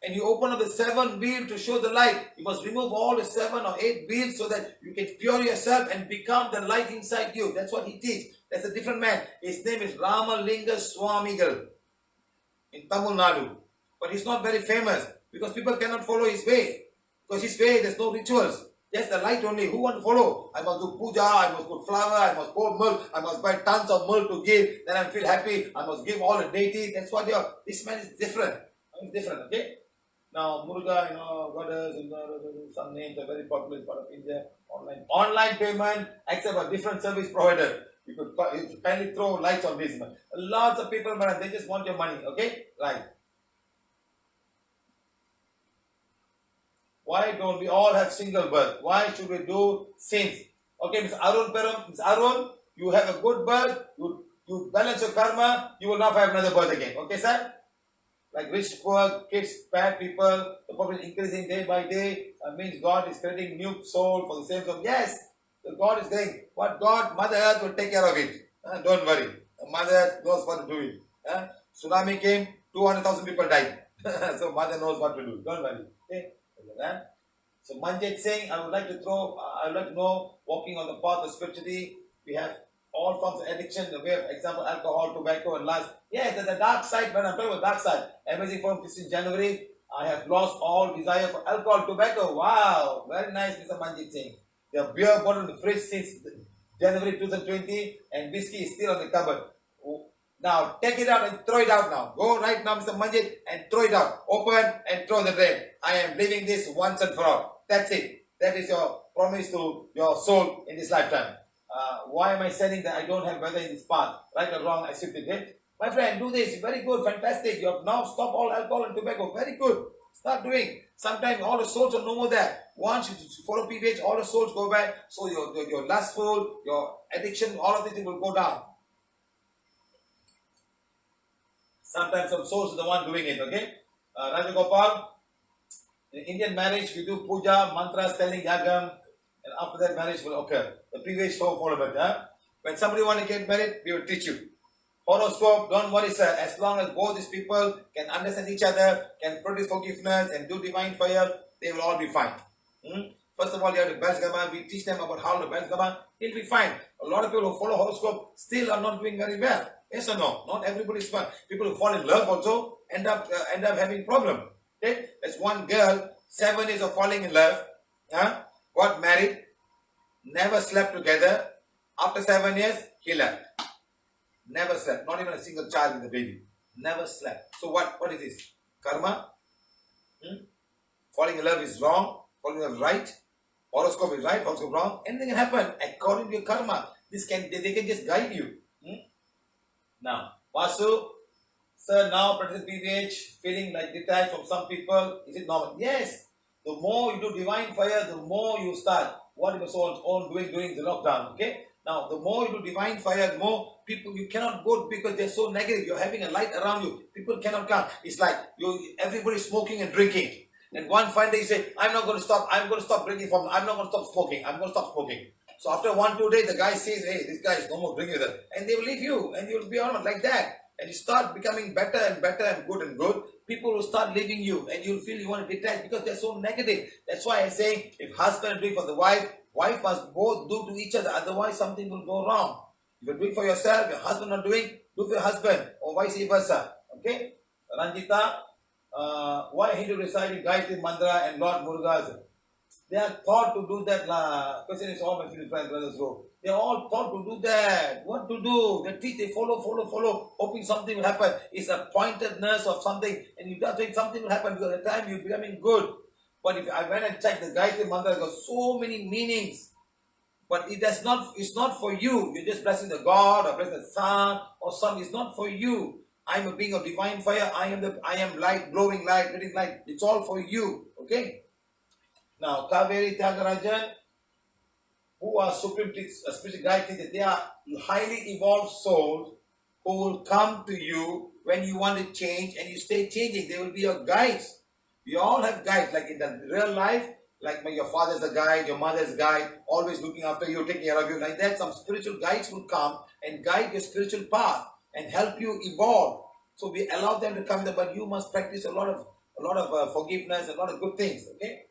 [SPEAKER 1] And you open up the 7 wheel to show the light. You must remove all the 7 or 8 wheels so that you can pure yourself and become the light inside you. That's what he teaches. That's a different man. His name is Ramalinga Swamigal in Tamil Nadu. But he's not very famous because people cannot follow his way. Because his way, there's no rituals. Just the light only. Who want to follow? I must do puja, I must put flour, I must pour milk, I must buy tons of milk to give, then I feel happy, I must give all the deity. That's what this man is different. He's different, okay? Now, Muruga, goddess, some names are very popular in part of India. Online payment, except a different service provider. You could kindly throw lights on this. Lots of people, man, they just want your money, okay? Right. Why don't we all have single birth? Why should we do sins? Okay, Ms. Arun, you have a good birth, you balance your karma, you will not have another birth again. Okay, sir? Like rich, poor, kids, bad people, the population increasing day by day. That means God is creating new soul for the same soul. Yes, the God is saying, but God, Mother Earth will take care of it. Don't worry. Mother Earth knows what to do it. Tsunami came, 200,000 people died. So Mother knows what to do. Don't worry. Okay? So Manjit saying, I would like to know, walking on the path of spirituality, we have all forms of addiction, the way of example, alcohol, tobacco, and lust. Yeah, the dark side, when I'm talking about dark side, amazing from 15 January, I have lost all desire for alcohol, tobacco. Wow, very nice, Mr. Manjit Singh. The beer bottle in the fridge since January 2020, and whiskey is still on the cupboard. Now, take it out and throw it out now. Go right now, Mr. Manjit, and throw it out. Open and throw the drain. I am leaving this once and for all. That's it. That is your promise to your soul in this lifetime. Why am I saying that I don't have whether in this path? Right or wrong, I simply did. My friend, do this. Very good. Fantastic. You have now stopped all alcohol and tobacco. Very good. Start doing. Sometimes all the souls are no more there. Once you follow PVH, all the souls go back. So your lustful, your addiction, all of this will go down. Sometimes some souls are the one doing it, okay? Raja Gopal, in Indian marriage, we do puja, mantras, telling yagam, and after that marriage will occur. The previous show followed it. When somebody want to get married, we will teach you. Horoscope, don't worry, sir. As long as both these people can understand each other, can produce forgiveness and do divine fire, they will all be fine. First of all, you have the Balsgama. We teach them about how the Balsgama. He'll be fine. A lot of people who follow horoscope still are not doing very well. Yes or no? Not everybody is fine. People who fall in love also end up having problem. Okay? There's one girl, 7 years of falling in love, got married, never slept together. After 7 years, he left. Never slept. Not even a single child with a baby. Never slept. So what is this? Karma? Falling in love is wrong. Falling in love is right. Horoscope is right. Horoscope wrong. Anything can happen according to your karma. They can just guide you. Now, Vasu, sir, now practice PVH, feeling like detached from some people. Is it normal? Yes. The more you do divine fire, the more you start. What you was on doing during the lockdown. Okay. Now, the more you do divine fire, the more people you cannot go because they're so negative. You're having a light around you. People cannot come. It's like everybody's smoking and drinking. And one fine day you say, I'm not going to stop. I'm going to stop drinking I'm not going to stop smoking. I'm going to stop smoking. So after 1-2 days, the guy says, hey, this guy is no more drinking with us. And they will leave you. And you'll be on like that. And you start becoming better and better and good. People will start leaving you. And you'll feel you want to detach because they're so negative. That's why I'm saying, if husband is doing for the wife must both do to each other. Otherwise, something will go wrong. If you're doing for yourself, your husband not doing, do for your husband. Or vice versa. Okay? Ranjita, why Hindu recite in Gayatri Mantra and Lord Muruga's? They are taught to do that. Question is all my friends, brothers go. They are all taught to do that. What to do? They teach, they follow, hoping something will happen. It's a pointedness of something, and you just think something will happen because at the time you're becoming good. But if I went and checked the Gayatri Mantra, got so many meanings. But it's not for you. You're just blessing the God or blessing the sun or something. It's not for you. I'm a being of divine fire. I am light, glowing light, getting light. It's all for you. Okay? Now, Kaveri Tyagarajan, who are supreme spiritual guide teachers, they are highly evolved souls who will come to you when you want to change and you stay changing. They will be your guides. We all have guides, like in the real life, like your father's a guide, your mother's guide, always looking after you, taking care of you. Like that, some spiritual guides will come and guide your spiritual path and help you evolve. So we allow them to come there, but you must practice a lot of forgiveness, a lot of good things. Okay.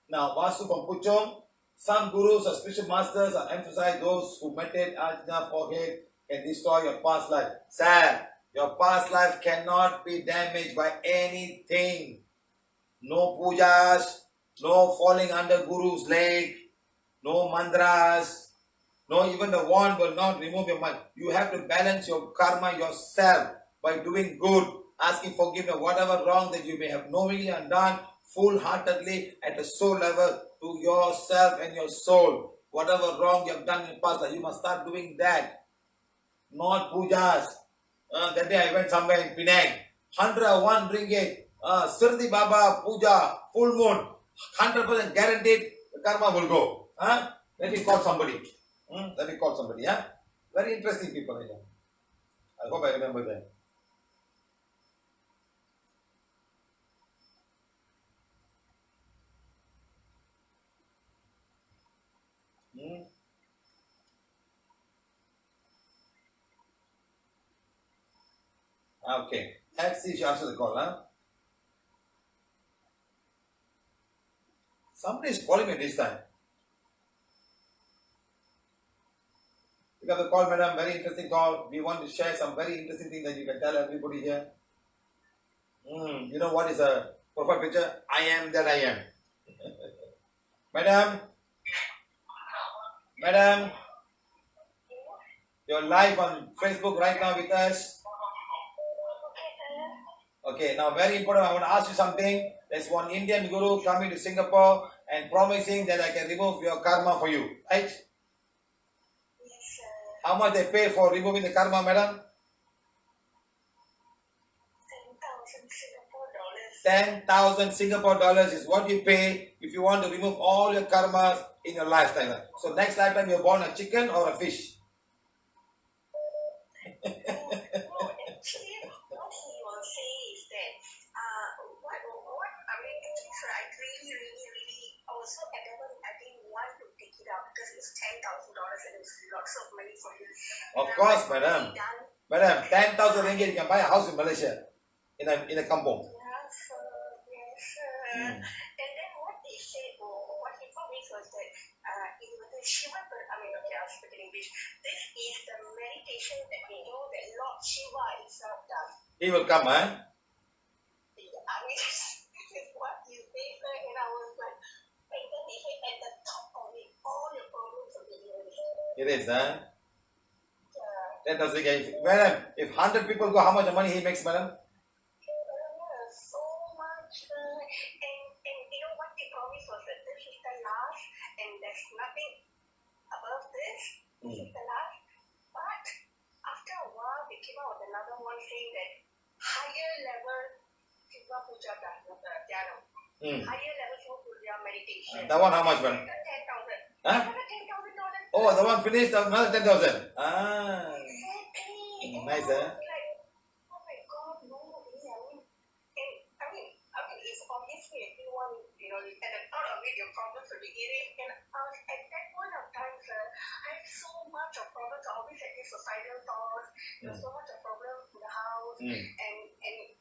[SPEAKER 1] Now, Vasu from Puchong, some gurus or spiritual masters are emphasize those who meditate ajna forehead can destroy your past life. Sad. Your past life cannot be damaged by anything. No pujas, no falling under guru's leg, no mantras, no even the wand will not remove your mind. You have to balance your karma yourself by doing good, asking forgiveness, whatever wrong that you may have knowingly undone, full-heartedly at the soul level to yourself and your soul. Whatever wrong you have done in the past life, you must start doing that. Not pujas. That day I went somewhere in Penang, 101 ringgit. Sirdi Baba Puja, full moon, 100% guaranteed the karma will go. Let me call somebody. Let me call somebody. Very interesting people. I hope I remember them. Okay. Let's see if she answers the call. Somebody is calling me this time. You got the call, madam. Very interesting call. We want to share some very interesting things that you can tell everybody here. You know what is a profile picture? I am that I am. Madam, you're live on Facebook right now with us. Okay, now very important. I want to ask you something. There's one Indian guru coming to Singapore and promising that I can remove your karma for you, right?
[SPEAKER 3] Yes, sir.
[SPEAKER 1] How much they pay for removing the karma, madam?
[SPEAKER 3] 10,000 Singapore dollars.
[SPEAKER 1] 10,000 Singapore dollars is what you pay if you want to remove all your karmas in your lifetime. So next lifetime you're born a chicken or a fish?
[SPEAKER 3] No, actually, what he will say is that, actually, sir, I really, I was so adamant, I didn't want to take it out because it's $10,000 and it's lots of money for me.
[SPEAKER 1] Of course, madam. Madam, 10,000 ringgit, you can buy a house in Malaysia, in a kampung.
[SPEAKER 3] Yes, sir. And then what they said, what he promised was that in the Siva.P, I'll speak in English. This is the meditation that we know that Lord Shiva himself does.
[SPEAKER 1] He will come,
[SPEAKER 3] This is what you say, sir, and I was like, and then he said at the top of it, all your problems will be erased.
[SPEAKER 1] It is, 10,000 ringgit. Madam, if 100 people go, how much money he makes, madam?
[SPEAKER 3] So much, and you know what they promised was that this is the last, and there's nothing above this. This is the last. But after a while, they came out with another one saying that higher level Siva Puja Dhyana, higher level Siva Puja meditation.
[SPEAKER 1] That one how much, madam?
[SPEAKER 3] 10,000.
[SPEAKER 1] Huh?
[SPEAKER 3] $10,000.
[SPEAKER 1] Oh, the one finished, another 10,000.
[SPEAKER 3] Exactly.
[SPEAKER 1] Nice,
[SPEAKER 3] Like, oh my God, no, really, it's obviously everyone, at the thought of it, your problems will be erased. And at that point of time, sir, I had so much of problems. I always had these suicidal thoughts. There was so much of problems in the house. And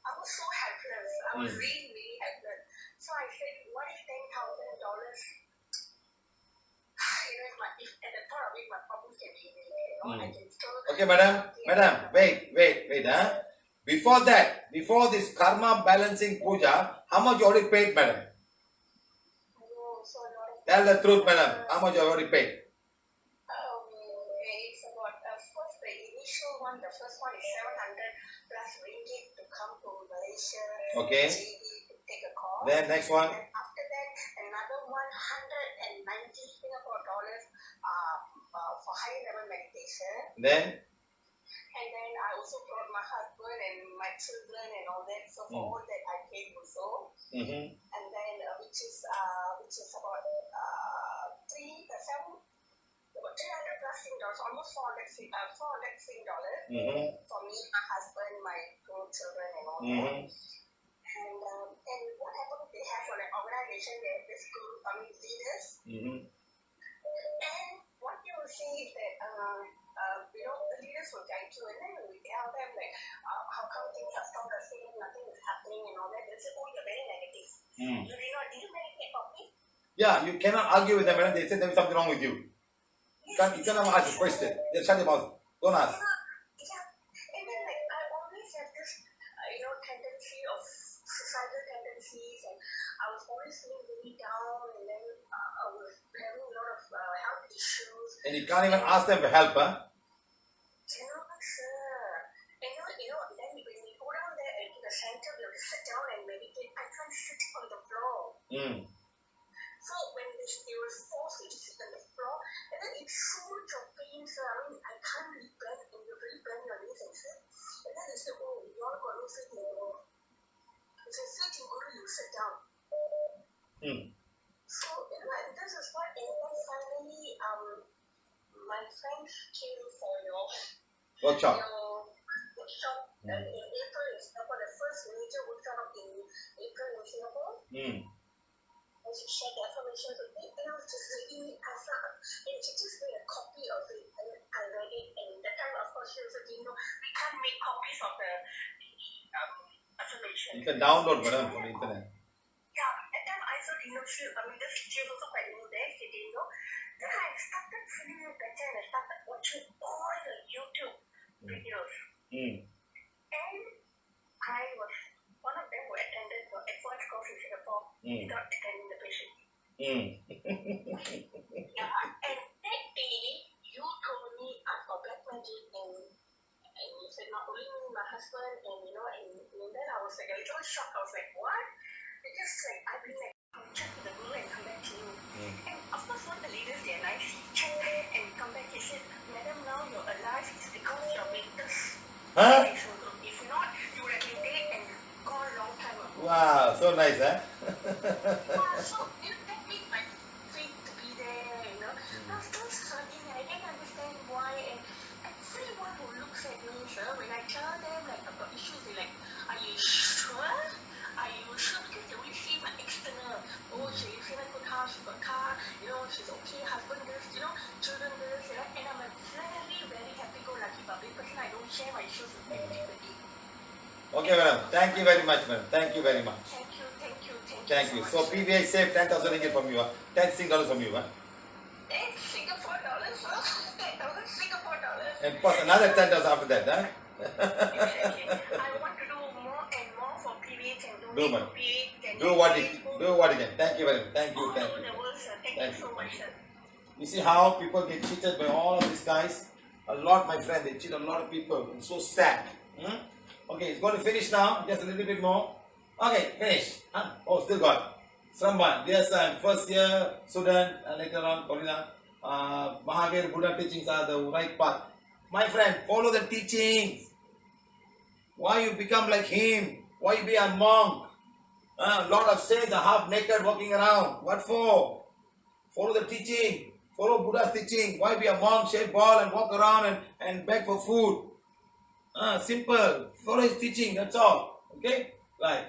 [SPEAKER 3] I was so helpless. I was really helpless. So I said, what is $10,000? If at the thought of it, my problems can be erased. I can still...
[SPEAKER 1] Okay, madam, wait. Before that, before this karma balancing puja, how much you already paid, madam? Tell the truth, madam. How much you already paid?
[SPEAKER 3] It's about, first the initial one, the first one is 700 plus ringgit to come to Malaysia.
[SPEAKER 1] Okay.
[SPEAKER 3] To take a call.
[SPEAKER 1] Then next one.
[SPEAKER 3] And after that, another 190 Singapore dollars for high level meditation.
[SPEAKER 1] Then?
[SPEAKER 3] And then I also brought my husband and my children and all that. So for all that I paid also. And then which is about 300 plus $400, almost $400
[SPEAKER 1] Mm-hmm.
[SPEAKER 3] for me, my husband, my two children, and all that.
[SPEAKER 1] Mm-hmm.
[SPEAKER 3] And what happened? They have an organization there, this group, leaders.
[SPEAKER 1] Mm-hmm.
[SPEAKER 3] And what they will say is that, the leaders will guide you, and then we tell them like, how come things have stopped the same, nothing is happening, and all that. They'll say, oh, you're very negative.
[SPEAKER 1] Mm.
[SPEAKER 3] Did you meditate properly?
[SPEAKER 1] Yeah, you cannot argue with them, and they say there is something wrong with you. You cannot ask a question. Just shut your mouth. Don't ask.
[SPEAKER 3] Yeah. And then like I always have this, tendency of suicidal tendencies, and I was always feeling really down, and then I was having a lot of health issues.
[SPEAKER 1] And you can't even ask them for help, huh?
[SPEAKER 3] Sir. And then when we go down there into the center, we have to sit down and meditate. I can't sit on the floor.
[SPEAKER 1] Mm.
[SPEAKER 3] So when they were forced me to sit on the floor, and then it's so much of pain, sir. I mean, I can't really bend, and you really bend your knees and sit. And then they say, oh, you all got no sit anymore. I said, sit, you sit down.
[SPEAKER 1] Mm.
[SPEAKER 3] So, and this is what, and then finally, my friends came for your
[SPEAKER 1] Workshop.
[SPEAKER 3] workshop in April in Singapore, the first major workshop in April in Singapore.
[SPEAKER 1] Mm.
[SPEAKER 3] And she shared the affirmations with me, and I was just reading it out loud. And she just made a copy of it, and I read it. And that time, of course, she also didn't know we can't make copies of the affirmation.
[SPEAKER 1] You can download, madam, from the internet.
[SPEAKER 3] Yeah, at that time I also didn't know. She was also quite new there. She didn't know. Then I started feeling better, and I started watching all the YouTube videos.
[SPEAKER 1] Mm.
[SPEAKER 3] And I was one of them who attended the advanced course in Singapore without attending the patient.
[SPEAKER 1] Mm.
[SPEAKER 3] Yeah, and that day you told me I've got black magic, and you said not only me, my husband, and then I was like a little shocked. I was like, what? Because like I've been like, I'll check with the guru and come back to you. And of course, one of the leaders, they're nice. He checked and come back. He said, Madam, now you're alive. It's because you're mentors.
[SPEAKER 1] Huh?
[SPEAKER 3] If not, you would have been dead and gone a long time ago.
[SPEAKER 1] Wow, so nice, huh?
[SPEAKER 3] Yeah, so that made my faith to be there, I was still struggling, and I didn't understand why. And everyone who looks at me, sir, when I tell them like I've got issues, they're like, are you sure? Are you sure? Because they only see my external. Oh, she's in a good house, she's got a car, she's okay, husband this, children this, and I'm a very, very happy-go-lucky public person. I don't share my issues with anybody.
[SPEAKER 1] Okay, madam. Thank you very much, madam. Thank you very much.
[SPEAKER 3] Thank you.
[SPEAKER 1] So PVH saved 10,000 ringgit from you, huh? 10 Sing dollars from you, huh?
[SPEAKER 3] Singapore dollars, sir. 10,000 Singapore dollars.
[SPEAKER 1] And plus another 10,000 after that, huh?
[SPEAKER 3] Exactly. I want to do more and more for PVH and
[SPEAKER 1] Do, man.
[SPEAKER 3] for PVH.
[SPEAKER 1] Do what you can. Thank you very much. Thank you.
[SPEAKER 3] All over the world, sir. Thank you so much, sir.
[SPEAKER 1] You see how people get cheated by all of these guys? A lot, my friend. They cheat a lot of people. It's so sad. Okay, it's going to finish now. Just a little bit more. Okay, finish. Oh, still got. Someone. Yes, I'm first year student. Later on, Corina. Mahavir Buddha teachings are the right path. My friend, follow the teachings. Why you become like him? Why you be a monk? A lot of saints are half naked walking around. What for? Follow the teaching. Follow Buddha's teaching. Why be a monk, shave ball and walk around and beg for food? Simple. Follow his teaching. That's all. Okay? Right.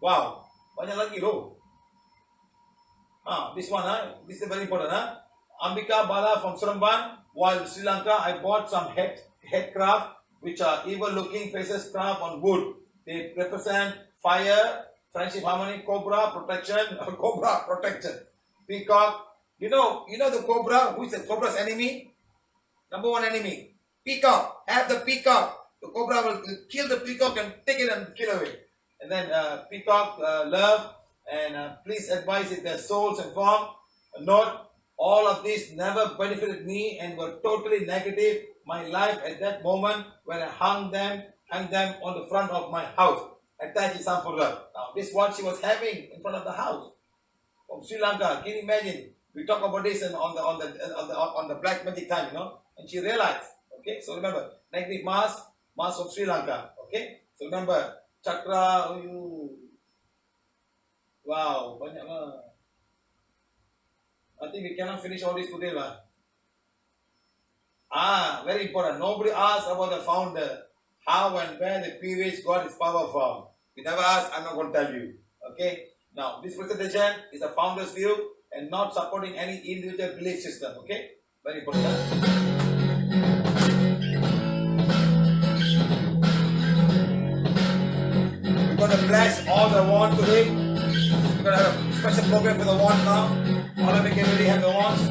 [SPEAKER 1] Wow. Banyak lagi tu. This one, this is very important. Ambika Bala from Surabaya. While in Sri Lanka, I bought some head craft, which are evil-looking faces craft on wood. They represent fire, friendship, harmony, cobra, protection, peacock. You know the cobra. Who is the cobra's enemy? Number one enemy, peacock. Have the peacock. The cobra will kill the peacock and take it and kill away. And then peacock, love, and please advise if their souls and form. Note, all of this never benefited me and were totally negative. My life at that moment when I hung them on the front of my house. Attached some for love. Now this is what she was having in front of the house from Sri Lanka. Can you imagine? We talk about this on the black magic time, and she realized. Okay, so remember, negative mass from Sri Lanka. Okay, so remember, chakra. Wow, banyak lah. I think we cannot finish all this today lah. Very important. Nobody asks about the founder. How and where the PVH got its power from. You never ask, I'm not going to tell you. Okay? Now, this presentation is a founder's view and not supporting any individual belief system. Okay? Very important. We're going to bless all the wands today. We're going to have a special program for the wands now. All of you can really have the wands.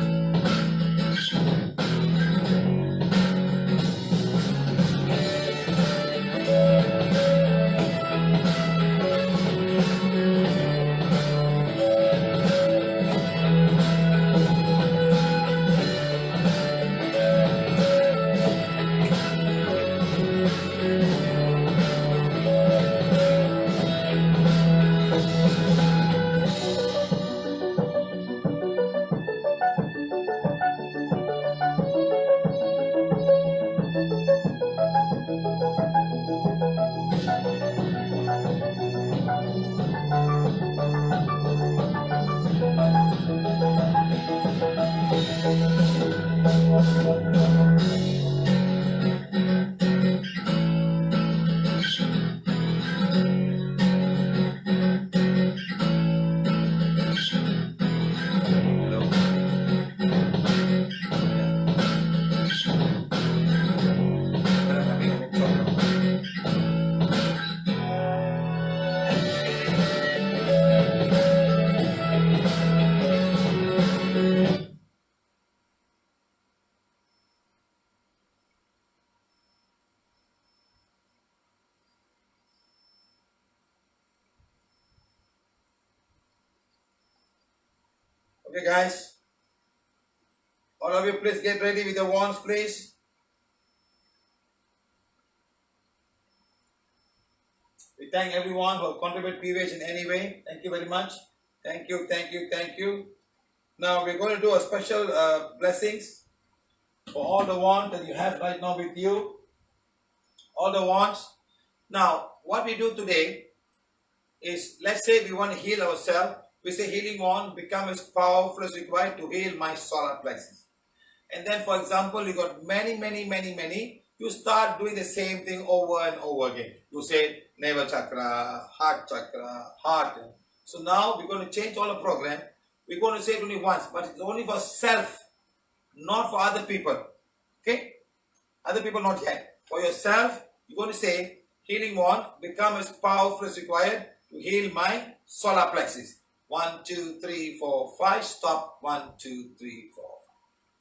[SPEAKER 1] Okay, guys. All of you, please get ready with the wands, please. We thank everyone who contribute PVH in any way. Thank you very much. Thank you, thank you, thank you. Now we're going to do a special blessings for all the wands that you have right now with you. All the wands. Now, what we do today is, let's say we want to heal ourselves. We say healing wand become as powerful as required to heal my solar plexus. And then, for example, you got many. You start doing the same thing over and over again. You say navel chakra, heart. So now we're going to change all the program. We're going to say it only once, but it's only for self, not for other people. Okay? Other people not yet. For yourself, you're going to say healing wand become as powerful as required to heal my solar plexus. 1, 2, 3, 4, 5. Stop. 1, 2, 3, 4.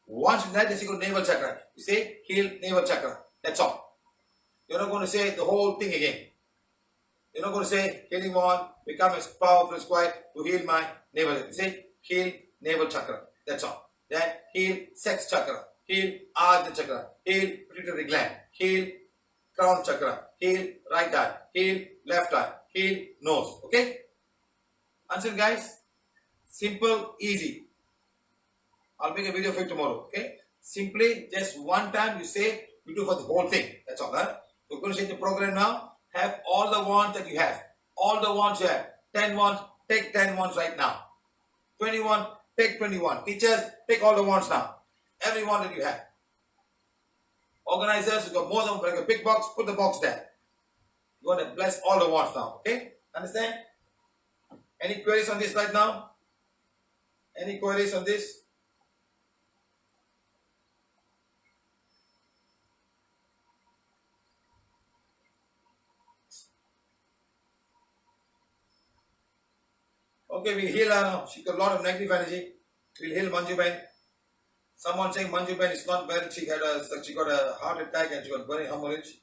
[SPEAKER 1] Once you that, you go navel chakra. You say heal navel chakra. That's all. You're not going to say the whole thing again. You're not going to say healing wand become as powerful as required to heal my navel. You say heal navel chakra. That's all. Then heal sex chakra. Heal Ajna chakra. Heal pituitary gland. Heal crown chakra. Heal right eye. Heal left eye. Heal nose. Okay? Understand, guys? Simple, easy. I'll make a video for you tomorrow. Okay? Simply, just one time you say, you do for the whole thing. That's all. Huh? So we're going to change the program now. Have all the wands that you have. All the wands you have. 10 wands, take 10 wands right now. 21, take 21. Teachers, take all the wands now. Every wand that you have. Organizers, you got more than like a big box, put the box there. You're going to bless all the wands now. Okay? Understand? Any queries on this right now? Any queries on this? Okay, we heal her. She got a lot of negative energy. We'll heal Manju Ben. Someone saying Manju Ben is not well. She got a heart attack and she got very hemorrhage.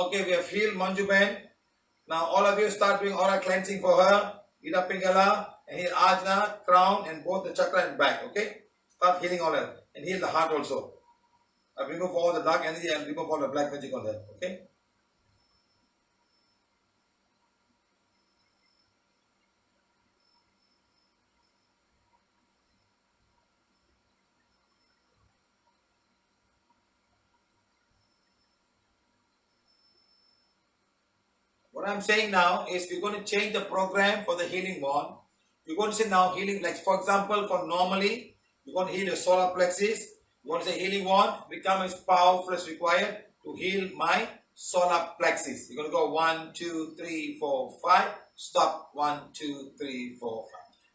[SPEAKER 1] Okay, we have healed Manju Ben. Now all of you start doing aura cleansing for her. Ida Pingala and heal Ajna, crown and both the chakra and back. Okay? Start healing all that. And heal the heart also. I remove all the dark energy and remove all the black magic on that. Okay? What I'm saying now is we're going to change the program for the healing one. You're going to say now healing, like for example, for normally, you're going to heal your solar plexus. You want to say healing one, become as powerful as required to heal my solar plexus. You're going to go 1, 2, 3, 4, 5. Stop. 1, 2, 3, 4, 5.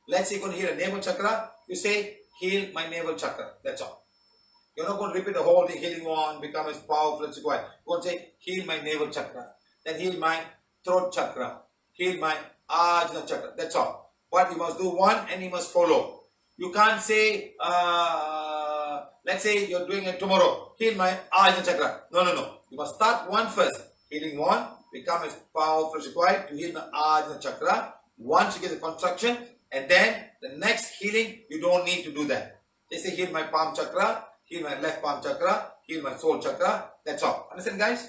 [SPEAKER 1] Let's say you're going to heal a navel chakra. You say heal my navel chakra. That's all. You're not going to repeat the whole thing, healing one, become as powerful as required. You're going to say heal my navel chakra. Then heal my throat chakra. Heal my ajna chakra. That's all. But you must do one and you must follow. You can't say, let's say you're doing it tomorrow. Heal my ajna chakra. No, no, no. You must start one first. Healing one, become as powerful as required to heal my ajna chakra. Once you get the construction, and then the next healing, you don't need to do that. Just say heal my palm chakra, heal my left palm chakra, heal my soul chakra. That's all. Understand, guys?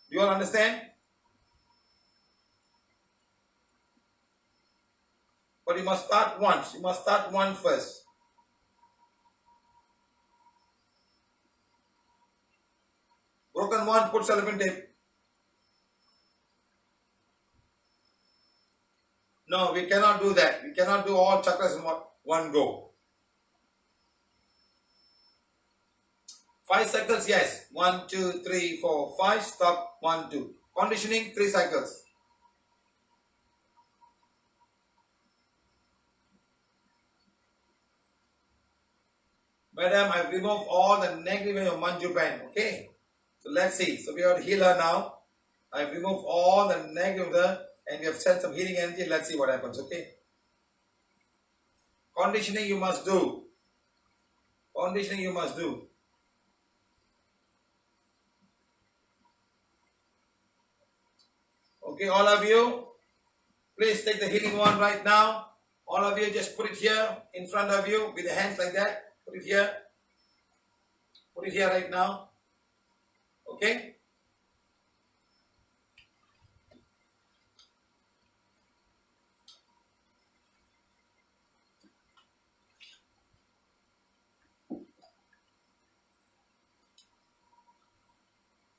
[SPEAKER 1] Do you all understand? But you must start once. You must start one first. Broken one, put cellophane tape. No, we cannot do that. We cannot do all chakras in one go. 5 cycles, yes. 1, 2, 3, 4, 5. Stop. 1, 2. Conditioning, 3 cycles. Madam, I've removed all the negative in your Manju pen. Okay. So let's see. So we have to heal her now. I've removed all the negative and we have sent some healing energy. Let's see what happens. Okay. Conditioning you must do. Conditioning you must do. Okay, all of you, please take the healing one right now. All of you just put it here in front of you with the hands like that. Put it here. Put it here right now. Okay.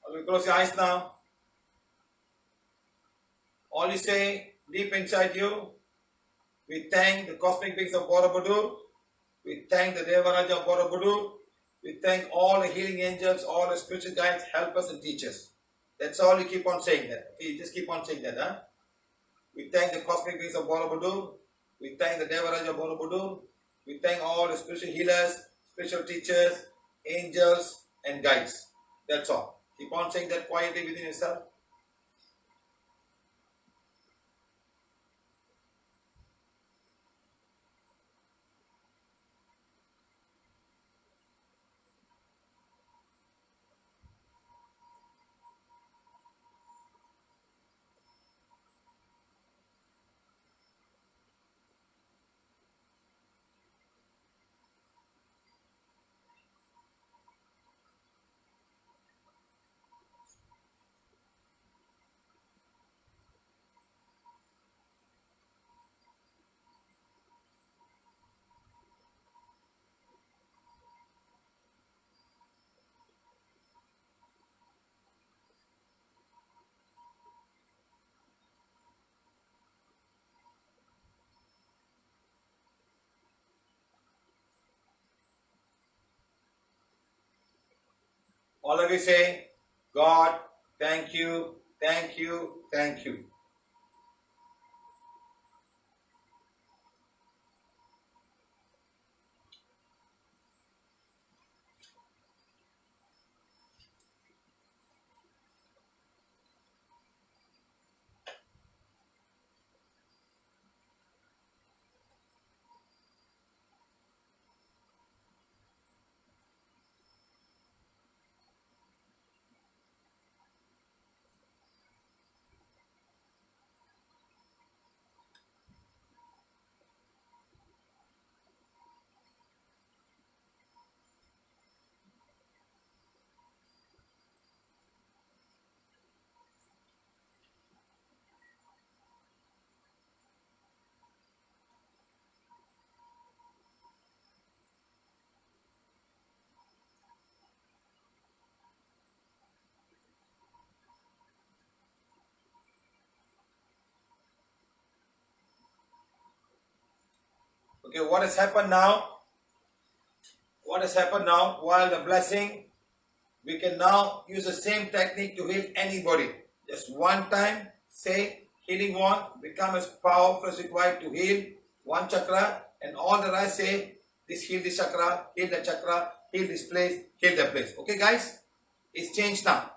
[SPEAKER 1] All you close your eyes now. All you say deep inside you, we thank the cosmic beings of Borobudur. We thank the Devaraja of Borobudur. We thank all the healing angels, all the spiritual guides, helpers and teachers. That's all you keep on saying that. Okay, you just keep on saying that. Huh? We thank the cosmic beings of Borobudur. We thank the Devaraja of Borobudur. We thank all the spiritual healers, spiritual teachers, angels and guides. That's all. Keep on saying that quietly within yourself. All of you say, God, thank you, thank you, thank you. Okay, what has happened now? What has happened now? While the blessing, we can now use the same technique to heal anybody. Just one time, say healing wand, become as powerful as required to heal one chakra, and all the rest say this heal this chakra, heal that chakra, heal this place, heal that place. Okay, guys, it's changed now.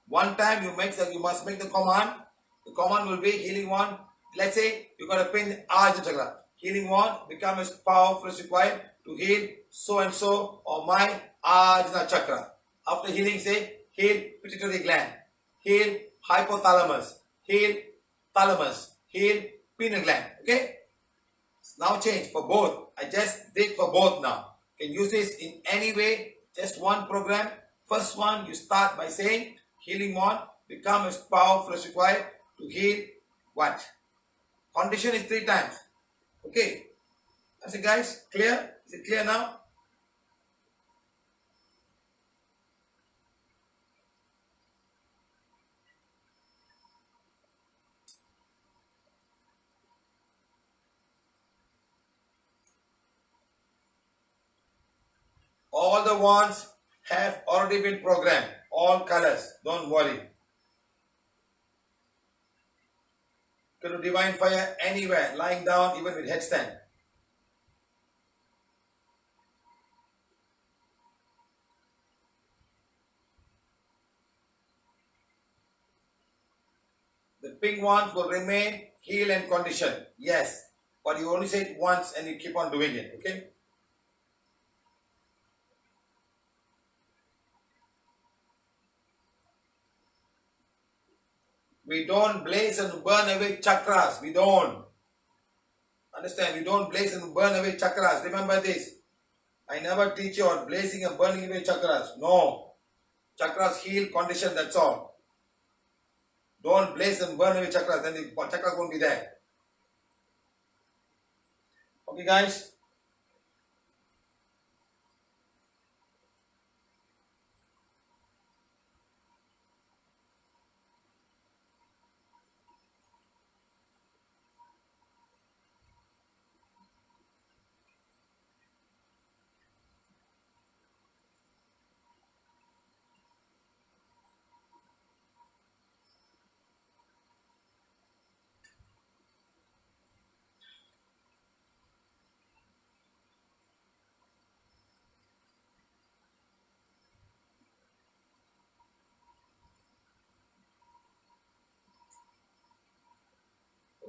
[SPEAKER 1] One time you must make the command. The command will be healing wand. Let's say you got a pain in the Ajna chakra. Healing wand, become as powerful as required to heal so and so or my Ajna chakra. After healing, say heal pituitary gland, heal hypothalamus, heal thalamus, heal pineal gland. Okay? Now change for both. I just did for both now. You can use this in any way. Just one program. First one, you start by saying healing wand, become as powerful as required to heal what? Condition is 3 times. Okay. That's it, guys. Clear? Is it clear now? All the wands have already been programmed. All colors. Don't worry. Go to divine fire anywhere. Lying down, even with headstand. The pink ones will remain, heal and condition. Yes. But you only say it once and you keep on doing it. Okay? We don't blaze and burn away chakras. We don't. Understand? We don't blaze and burn away chakras. Remember this. I never teach you on blazing and burning away chakras. No. Chakras heal, condition, that's all. Don't blaze and burn away chakras. Then the chakras won't be there. Okay, guys?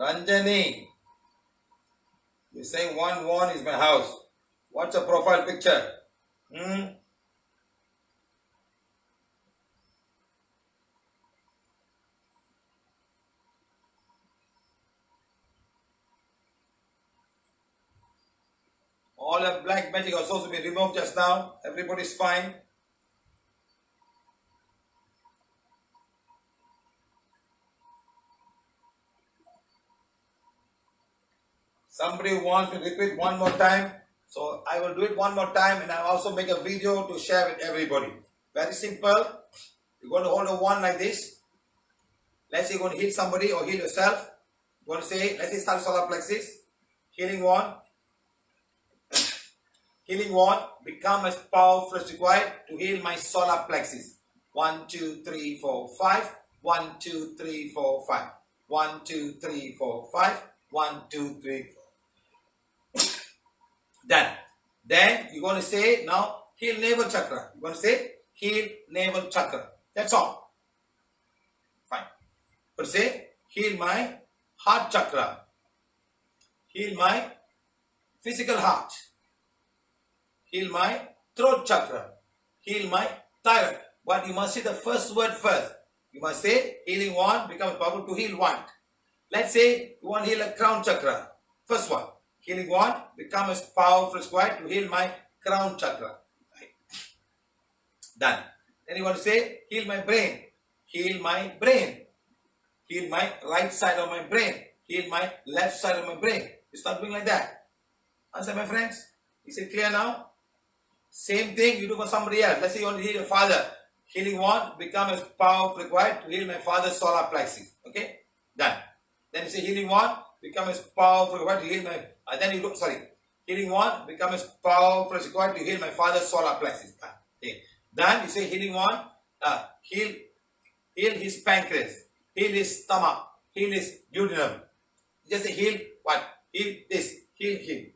[SPEAKER 1] Ranjani, you're saying one is my house. What's a profile picture? All the black magic are supposed to be removed just now. Everybody's fine. Somebody wants to repeat one more time. So I will do it one more time and I'll also make a video to share with everybody. Very simple. You're going to hold a wand like this. Let's say you're going to heal somebody or heal yourself. You're going to say, let's say start solar plexus. Healing wand. Healing wand. Become as powerful as required to heal my solar plexus. 1, 2, 3, 4, 5. 1, 2, 3, 4, 5. 1, 2, 3, 4, 5. 1, 2, 3, 4. Done. Then you're going to say now heal navel chakra. You're going to say heal navel chakra. That's all. Fine. But say heal my heart chakra. Heal my physical heart. Heal my throat chakra. Heal my thyroid. But you must say the first word first. You must say healing wand becomes powerful to heal one. Let's say you want to heal a crown chakra. First one. Healing wand become as powerful as required to heal my crown chakra. Right. Done. Then you want to say heal my brain. Heal my brain. Heal my right side of my brain. Heal my left side of my brain. You start doing like that. Answer, my friends? Is it clear now? Same thing you do for somebody else. Let's say you want to heal your father. Healing wand become as powerful as required to heal my father's solar plexus. Okay? Done. Then you say healing wand become as powerful as required to heal my Then you go, healing one becomes powerful as required to heal my father's solar plexus. Okay. Then you say healing one, heal his pancreas, heal his stomach, heal his duodenum. Just say heal what? Heal this, heal.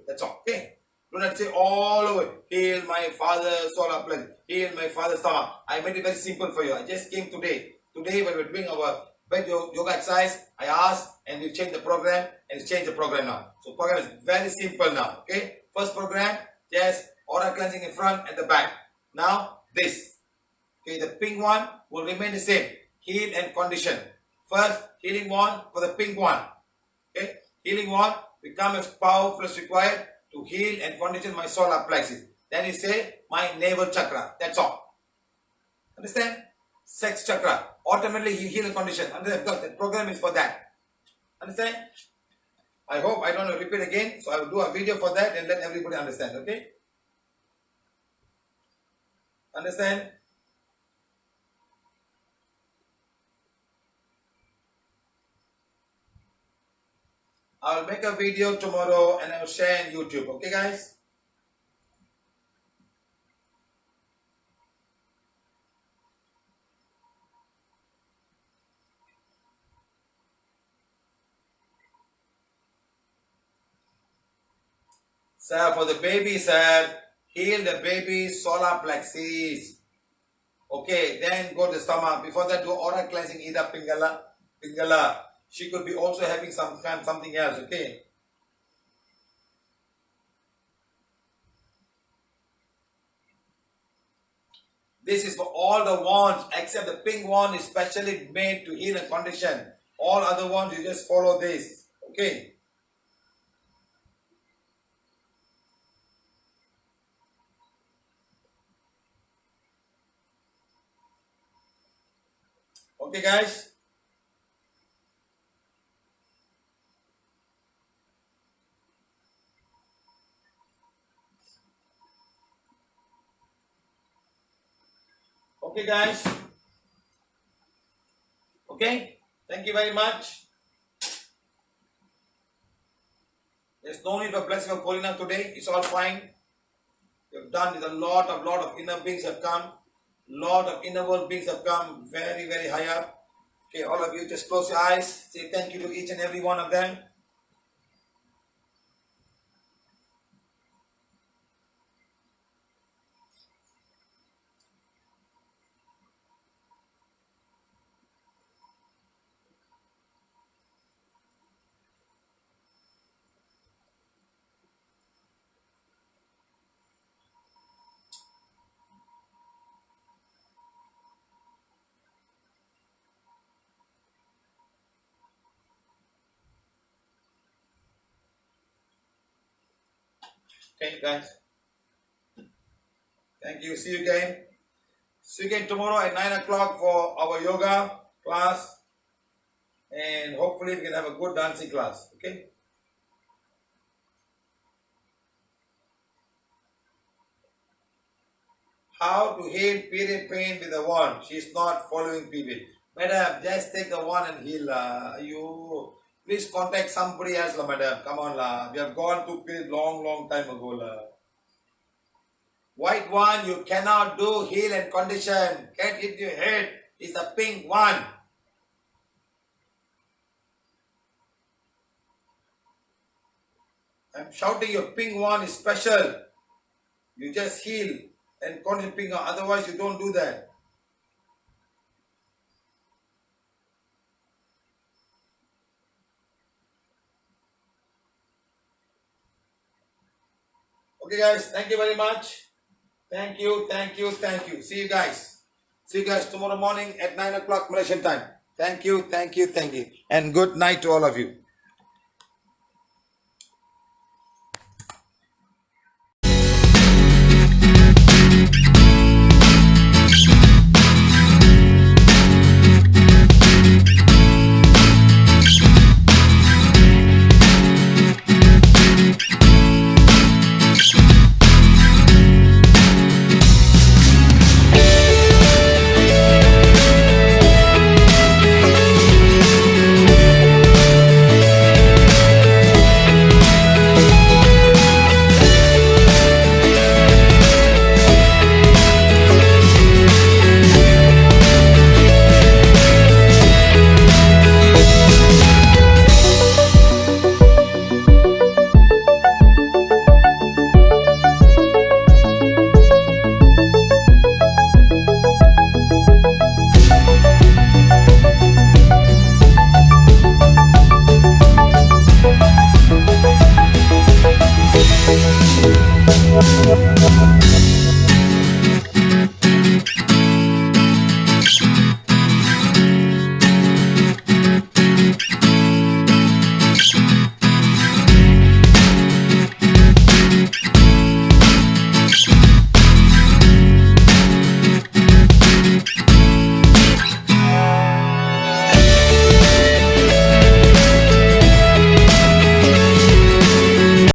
[SPEAKER 1] That's all. Okay. Do not say all over. Heal my father's solar plexus, heal my father's stomach. I made it very simple for you. I just came today. Today when we were doing our bed yoga exercise, I asked and we changed the program and it's changed the program now. So program is very simple now. Okay. First program, just aura cleansing in front and the back. Now this. Okay, the pink one will remain the same. Heal and condition. First, healing one for the pink one. Okay, healing one become as powerful as required to heal and condition my solar plexus. Then you say my navel chakra. That's all. Understand? Sex chakra. Automatically you heal and condition. Understand? Because the program is for that. Understand? I hope I don't repeat again. So I will do a video for that and let everybody understand. Okay? Understand? I will make a video tomorrow and I will share on YouTube. Okay, guys? Sir, for the baby, sir, heal the baby's solar plexus. Okay, then go to the stomach. Before that, do aura cleansing, either Pingala. She could be also having something else. Okay. This is for all the wands except the pink wand is specially made to heal and condition. All other wands you just follow this. Okay. Okay, guys. Okay, guys. Okay. Thank you very much. There's no need for blessing of Polina today. It's all fine. You've done with a lot of inner beings have come. Lot of inner world beings have come very, very high up. Okay, all of you just close your eyes. Say thank you to each and every one of them. Okay, guys. Thank you. See you again. See you again tomorrow at 9 o'clock for our yoga class. And hopefully we can have a good dancing class. Okay. How to heal period pain with a wand. She's not following period. Madam, just take the wand and heal. You please contact somebody else, madam. Come on, we have gone to period long time ago. White one you cannot do heal and condition. Get it in your head. It's the pink one. I'm shouting your pink one is special. You just heal and condition pink one. Otherwise you don't do that. Okay, guys. Thank you very much. Thank you. See you guys. See you guys tomorrow morning at 9 o'clock Malaysian time. Thank you. And good night to all of you.